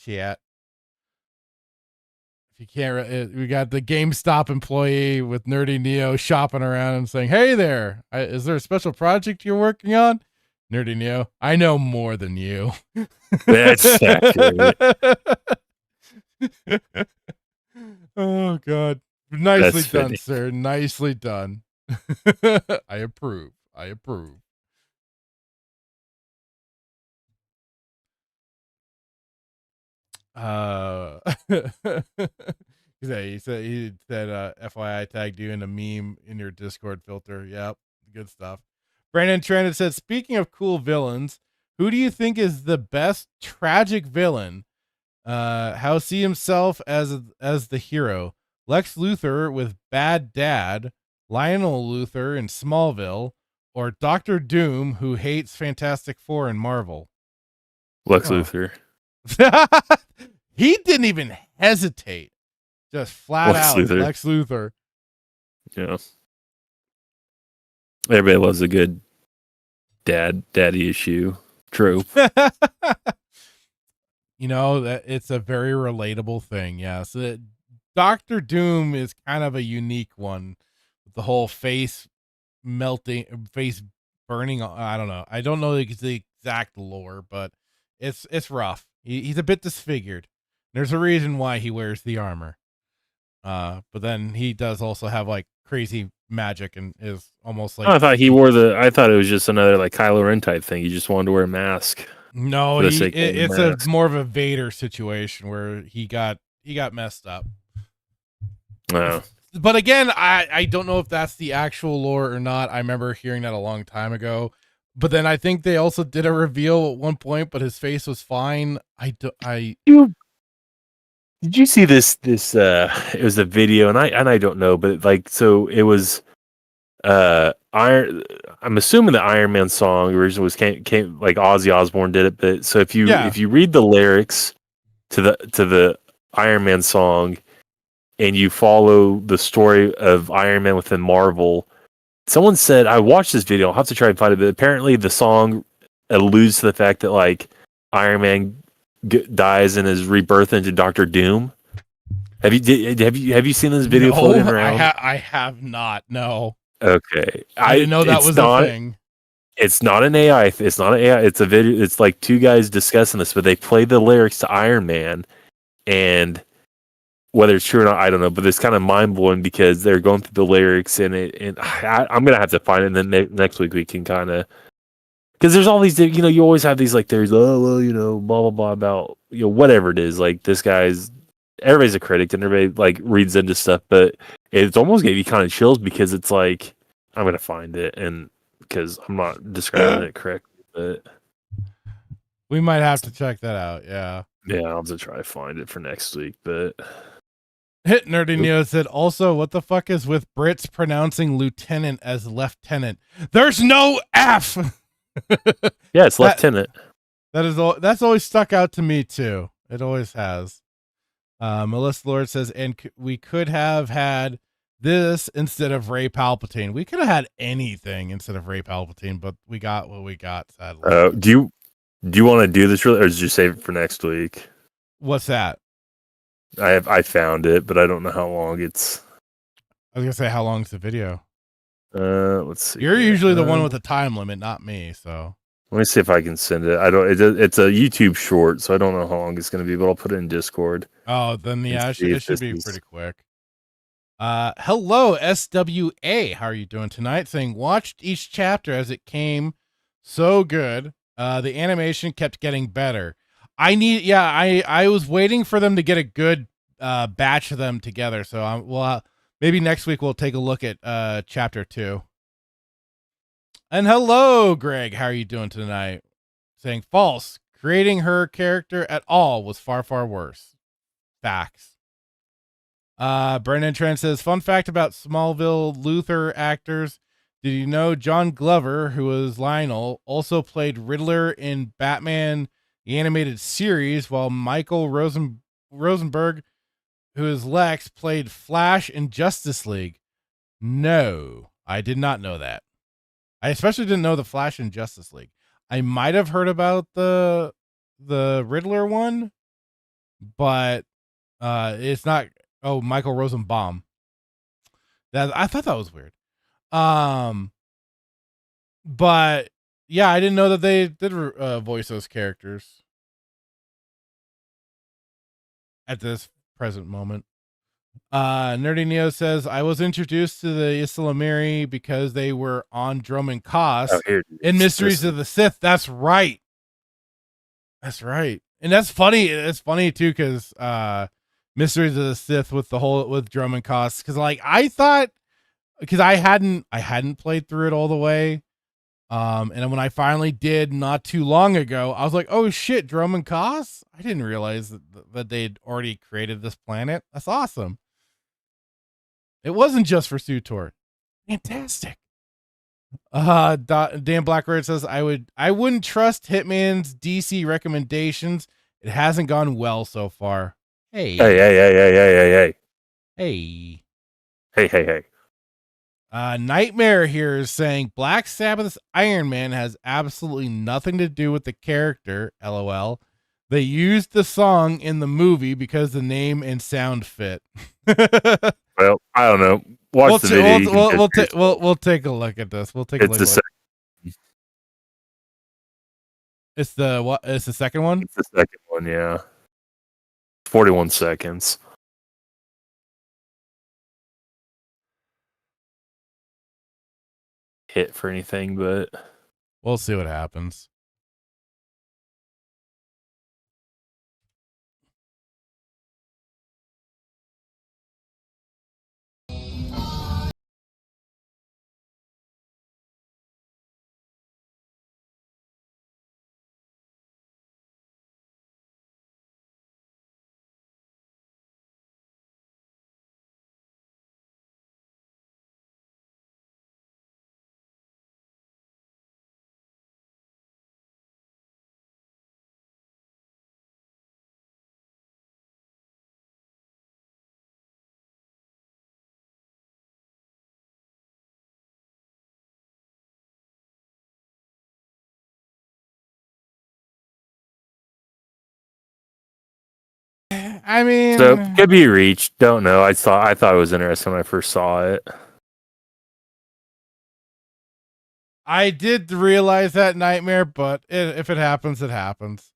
chat. If you can't, we got the GameStop employee with Nerdy Neo shopping around and saying, "Hey there, is there a special project you're working on?" Nerdy Neo, I know more than you. That's accurate. Oh God, nicely That's done, funny. sir. Nicely done. I approve. I approve. he said FYI tagged you in a meme in your Discord filter. Yep, good stuff. Brandon Trent said, speaking of cool villains, who do you think is the best tragic villain? How see himself as the hero? Lex Luthor with Bad Dad, Lionel Luthor in Smallville, or Doctor Doom who hates Fantastic Four and Marvel? Lex Luthor. He didn't even hesitate. Just flat Lex out Luthor. Lex Luthor. Yeah. Everybody loves a good daddy issue trope. That it's a very relatable thing. Yeah. So Doctor Doom is kind of a unique one with the whole face melting, face burning. I don't know. I don't know the exact lore, but it's rough. He's a bit disfigured. There's a reason why he wears the armor. But then he does also have like crazy magic and is almost like. I thought I thought it was just another like Kylo Ren type thing. He just wanted to wear a mask. No, for the sake of it's the mask. a more of a Vader situation where he got messed up. No. But again, I don't know if that's the actual lore or not. I remember hearing that a long time ago. But then I think they also did a reveal at one point, but his face was fine. Did you see this? It was a video, and I don't know, but like, so it was, Iron. I'm assuming the Iron Man song originally was came like Ozzy Osbourne did it, but so if you read the lyrics to the Iron Man song, and you follow the story of Iron Man within Marvel, someone said I watched this video. I'll have to try and find it, but apparently the song alludes to the fact that like Iron Man dies and is rebirthed into Doctor Doom. Have you seen this video floating around? I have not. No. Okay, I didn't know that was a thing. It's not an AI. It's not an AI. It's a video. It's like two guys discussing this, but they play the lyrics to Iron Man, and whether it's true or not, I don't know. But it's kind of mind blowing because they're going through the lyrics, and I'm gonna have to find it. And then next week we can kind of. Because there's all these, you always have these like theories, blah blah blah about whatever it is. Like this everybody's a critic and everybody like reads into stuff, but it's almost gave you kind of chills because it's like I'm gonna find it and because I'm not describing it correctly, but We might have to check that out. Yeah. Yeah, I'll have to try to find it for next week. But Hit Nerdy Neo said, also, what the fuck is with Brits pronouncing lieutenant as lieutenant? There's no F. yeah, it's lieutenant. That's always stuck out to me too. It always has. Melissa Lord says, and we could have had this instead of Ray Palpatine. We could have had anything instead of Ray Palpatine, but we got what we got, sadly. Do you want to do this really, or did you save it for next week? What's that? I found it, but I don't know how long it's. I was gonna say, how long is the video? Let's see. You're usually the one with the time limit, not me. So let me see if I can send it. I don't. It's a YouTube short, so I don't know how long it's going to be, but I'll put it in Discord. Oh, then yeah, it should be pretty quick. Hello, SWA. How are you doing tonight? Saying watched each chapter as it came. So good. The animation kept getting better. I was waiting for them to get a good batch of them together. So maybe next week we'll take a look at chapter 2. And hello, Greg. How are you doing tonight? Saying false. Creating her character at all was far, far worse. Facts. Brendan Trent says, fun fact about Smallville Luthor actors. Did you know John Glover, who was Lionel, also played Riddler in Batman the animated series, while Michael Rosenberg, who is Lex, played Flash in Justice League? No, I did not know that. I especially didn't know the Flash in Justice League. I might have heard about the Riddler one, but it's not. Oh, Michael Rosenbaum. I thought that was weird. But yeah, I didn't know that they did voice those characters at this present moment. Nerdy Neo says, I was introduced to the Islamiri because they were on Drummond Koss in Mysteries of the Sith. That's right. That's right. And that's funny. It's funny too, because Mysteries of the Sith with Drummond Koss. Because I thought, because I hadn't played through it all the way. And when I finally did not too long ago, I was like, oh shit, Drummond Koss? I didn't realize that they'd already created this planet. That's awesome. It wasn't just for Sutor. Fantastic. Dan Blackbird says, I wouldn't trust Hitman's DC recommendations. It hasn't gone well so far. Hey. Nightmare here is saying Black Sabbath's Iron Man has absolutely nothing to do with the character. LOL. They used the song in the movie because the name and sound fit. Well, I don't know. Watch the video. We'll take a look at this. We'll take a look. It's the what? It's the second one. It's the second one. Yeah. 41 seconds. Hit for anything, but we'll see what happens. I mean, so could be reached. Don't know. I thought it was interesting when I first saw it. I did realize that, Nightmare, but if it happens, it happens.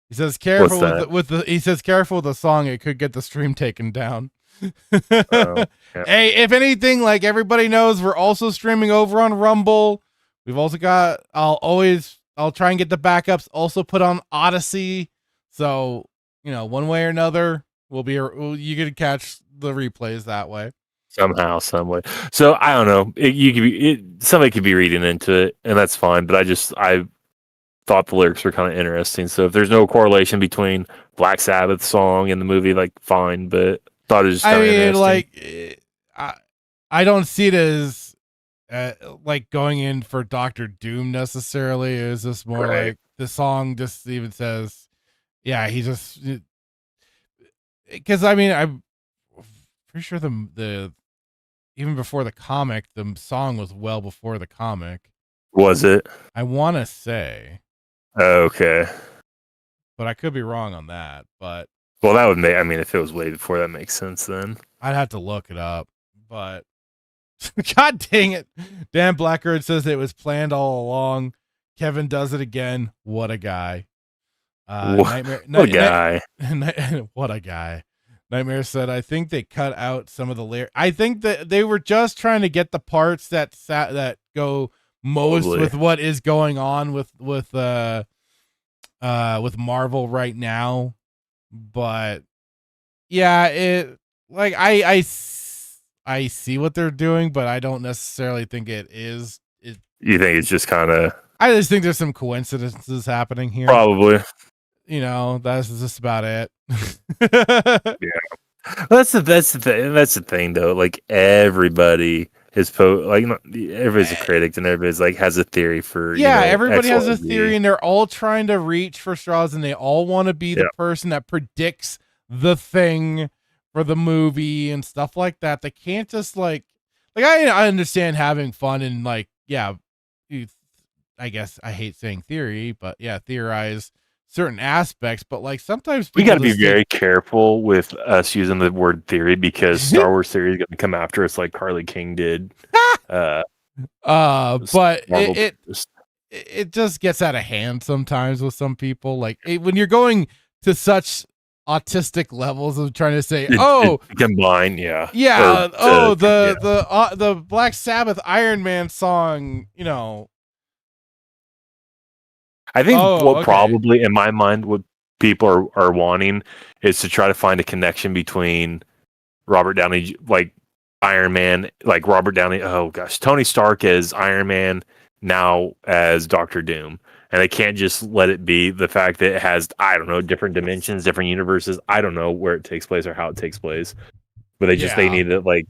He says careful with the song. It could get the stream taken down. Yeah. Hey, if anything, like everybody knows, we're also streaming over on Rumble. We've also got. I'll try and get the backups also put on Odyssey. So one way or another, you can catch the replays that way. Somehow, some way. So I don't know. Somebody could be reading into it, and that's fine. But thought the lyrics were kind of interesting. So if there's no correlation between Black Sabbath song and the movie, like fine, but thought it was just kind of interesting. Like, I don't see it as like going in for Doctor Doom necessarily. It was just more Right. like the song just even says, yeah, he just, because I mean, I'm pretty sure the even before the comic, the song was well before the comic. Was it? I want to say, Okay. but I could be wrong on that. But Well, that would make. I mean, if it was way before, that makes sense then. I'd have to look it up. But God dang it, Dan Blackbird says it was planned all along. Kevin does it again. What a guy. What a guy. What a guy. Nightmare said, I think they cut out some of the lyrics. I think that they were just trying to get the parts that go most Totally. with what is going on with Marvel right now. But yeah, it like I see what they're doing, but I don't necessarily think it is. You think it's just kind of I just think there's some coincidences happening here. probably. You know, that's just about it. Yeah, that's the thing though. Like everybody is everybody's a critic and everybody's like has a theory for Everybody has a XYZ. theory and they're all trying to reach for straws and they all want to be the Yeah. person that predicts the thing for the movie and stuff like that. They can't just like I understand having fun and like I guess I hate saying theory, but theorize certain aspects, but like sometimes We got to people be just think- very careful with us using the word theory because Star Wars theory is going to come after us like Carly King did. but Marvel it just gets out of hand sometimes with some people. Like when you're going to such autistic levels of trying to say, combine, yeah, the Black Sabbath Iron Man song, I think what okay. probably in my mind what people are wanting is to try to find a connection between Robert Downey, like Iron Man, like Robert Downey. Oh gosh, Tony Stark as Iron Man, now as Doctor Doom, and they can't just let it be the fact that it has different dimensions, different universes. I don't know where it takes place or how it takes place, but they need to like.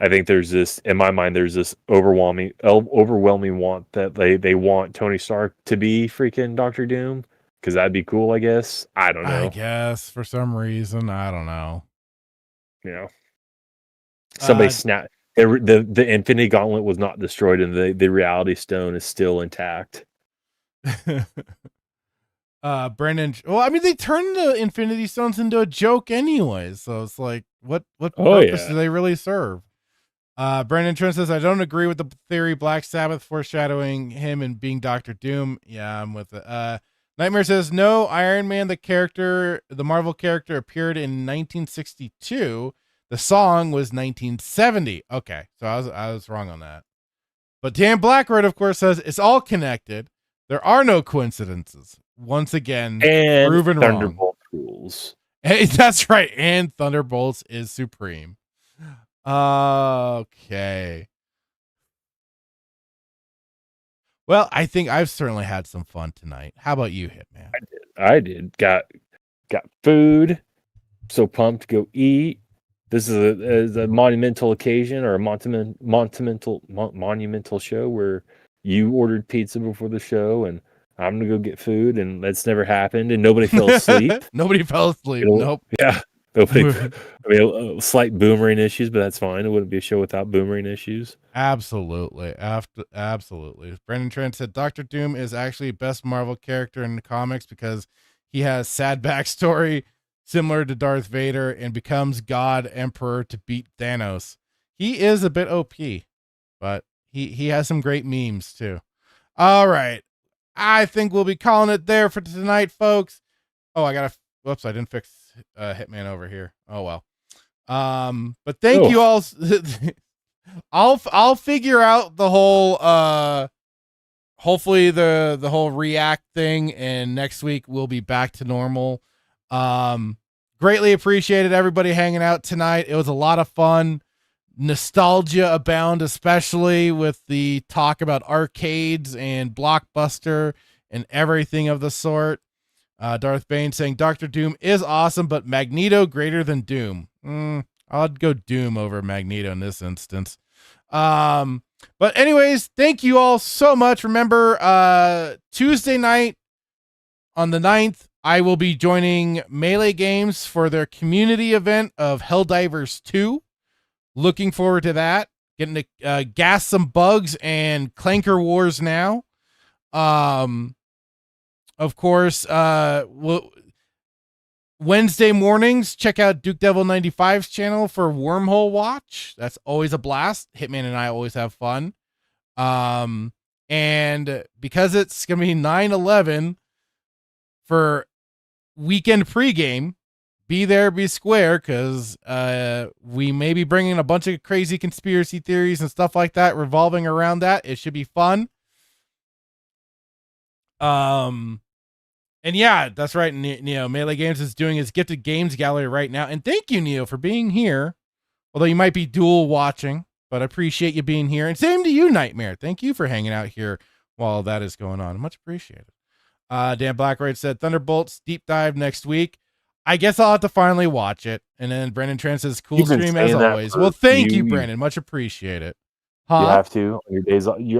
I think there's this in my mind. There's this overwhelming want that they want Tony Stark to be freaking Doctor Doom because that'd be cool. I guess I don't know. I guess for some reason I don't know. Somebody snapped. The Infinity Gauntlet was not destroyed, and the Reality Stone is still intact. Brandon. Well, I mean, they turned the Infinity Stones into a joke anyways, so it's like, what Oh, purpose yeah. do they really serve? Brandon Trent says, I don't agree with the theory Black Sabbath foreshadowing him and being Doctor Doom. Yeah, I'm with it. Nightmare says, no, Iron Man, the Marvel character, appeared in 1962. The song was 1970. Okay, so I was wrong on that. But Dan Blackroyd, of course, says it's all connected. There are no coincidences. Once again, And proven wrong. Thunderbolt rules. Hey, that's right. And Thunderbolts is supreme. Okay. Well, I think I've certainly had some fun tonight. How about you, Hitman? I did. Got food. So pumped to go eat. This is a monumental occasion or a monumental show where you ordered pizza before the show and I'm gonna go get food, and that's never happened, and nobody fell asleep. Nobody fell asleep. Nope. Yeah. Nobody. I mean, slight boomerang issues, but that's fine. It wouldn't be a show without boomerang issues. Absolutely. Absolutely. Brandon Trent said Doctor Doom is actually best Marvel character in the comics because he has sad backstory similar to Darth Vader and becomes God Emperor to beat Thanos. He is a bit OP, but he has some great memes too. All right. I think we'll be calling it there for tonight, folks. Oh, I didn't fix Hitman over here. Oh well. But thank you all. I'll figure out the whole hopefully the whole react thing, and next week we'll be back to normal. Greatly appreciated everybody hanging out tonight. It was a lot of fun. Nostalgia abound, especially with the talk about arcades and Blockbuster and everything of the sort. Darth Bane saying Dr. Doom is awesome, but Magneto greater than Doom. I'd go Doom over Magneto in this instance. But anyways, thank you all so much. Remember, Tuesday night on the 9th, I will be joining Melee Games for their community event of Helldivers 2. Looking forward to that. Getting to gas some bugs and Clanker Wars now. Of course, Wednesday mornings, check out Duke Devil 95's channel for Wormhole Watch. That's always a blast. Hitman and I always have fun. And because it's going to be 9/11 for weekend pregame, be there, be square, because we may be bringing a bunch of crazy conspiracy theories and stuff like that revolving around that. It should be fun. And yeah, that's right. Neo, Melee Games is doing his gifted games gallery right now. And thank you, Neo, for being here. Although you might be dual watching, but I appreciate you being here. And same to you, Nightmare. Thank you for hanging out here while that is going on. Much appreciated. Dan Blackroyd said Thunderbolts deep dive next week. I guess I'll have to finally watch it. And then Brandon Trent says cool stream as always. Well, thank you, Brandon. Much appreciate You have to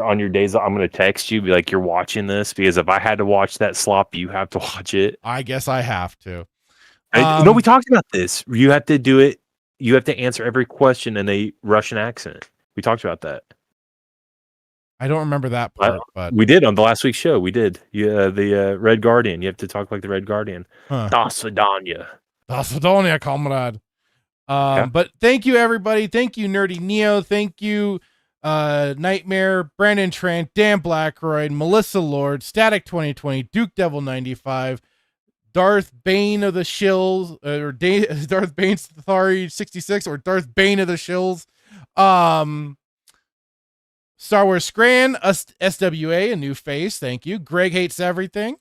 on your days. I'm going to text you, be like, you're watching this, because if I had to watch that slop, you have to watch it. I guess I have to. No, we talked about this. You have to do it. You have to answer every question in a Russian accent. We talked about that. I don't remember that part, but we did on the last week's show. We did. Yeah, the Red Guardian. You have to talk like the Red Guardian. Das Vidania. Das Vidania, comrade. But thank you, everybody. Thank you, Nerdy Neo. Thank you, Nightmare, Brandon Trant, Dan Blackroyd, Melissa Lord, Static 2020, Duke Devil 95, Darth Bane of the Shills, or Darth Bane Thari 66, or Darth Bane of the Shills. Star Wars Scran, SWA, a new face. Thank you. Greg Hates Everything.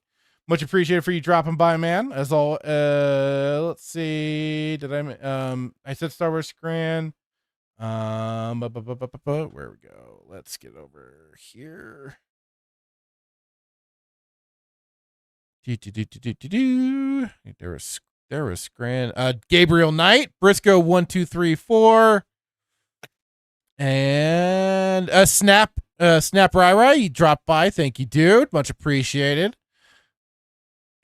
Much appreciated for you dropping by, man. As all, let's see. Did I said Star Wars Scran. Where we go? Let's get over here. There was Scran. Gabriel Knight, Briscoe 1234, and Snap Rai, you dropped by. Thank you, dude. Much appreciated.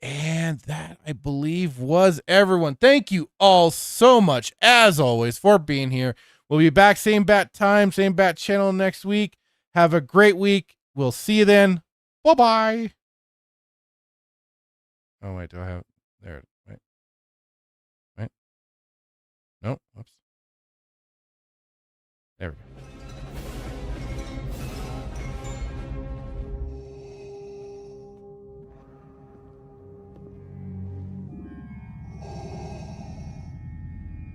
And that, I believe, was everyone. Thank you all so much, as always, for being here. We'll be back same bat time, same bat channel next week. Have a great week. We'll see you then. Bye-bye. Oh, wait, do I have... There. Wait. No, whoops. There we go.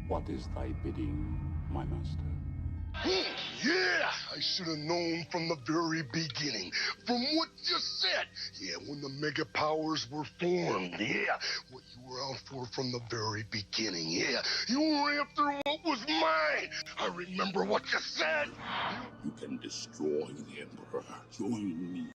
What is thy bidding, my master? Yeah, I should have known from the very beginning. From what you said. Yeah, when the mega powers were formed. Yeah, what you were out for from the very beginning. Yeah, you were after what was mine. I remember what you said. You can destroy the Emperor. Join me.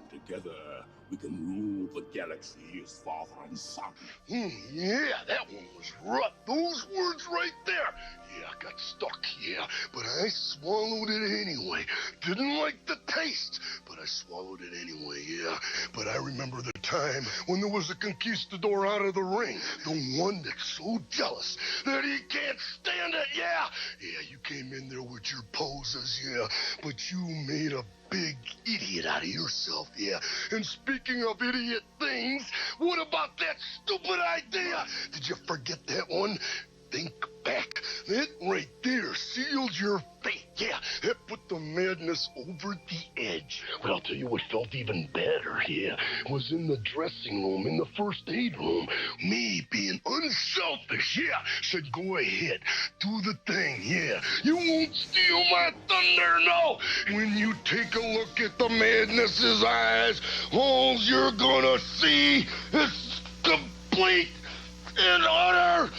Together, we can rule the galaxy as father and son. Yeah, that one was rough. Those words right there. Yeah, I got stuck, yeah, but I swallowed it anyway. Didn't like the taste, but I swallowed it anyway, yeah. But I remember the time when there was a conquistador out of the ring. The one that's so jealous that he can't stand it, yeah. Yeah, you came in there with your poses, yeah, but you made a big idiot out of yourself, yeah. And speaking of idiot things, what about that stupid idea? Did you forget that one? Think back. That right there sealed your fate. Yeah, it put the madness over the edge. But I'll tell you what felt even better, yeah, was in the dressing room, in the first aid room. Me being unselfish, yeah, said go ahead, do the thing, yeah. You won't steal my thunder, no. When you take a look at the madness's eyes, all you're gonna see is complete and utter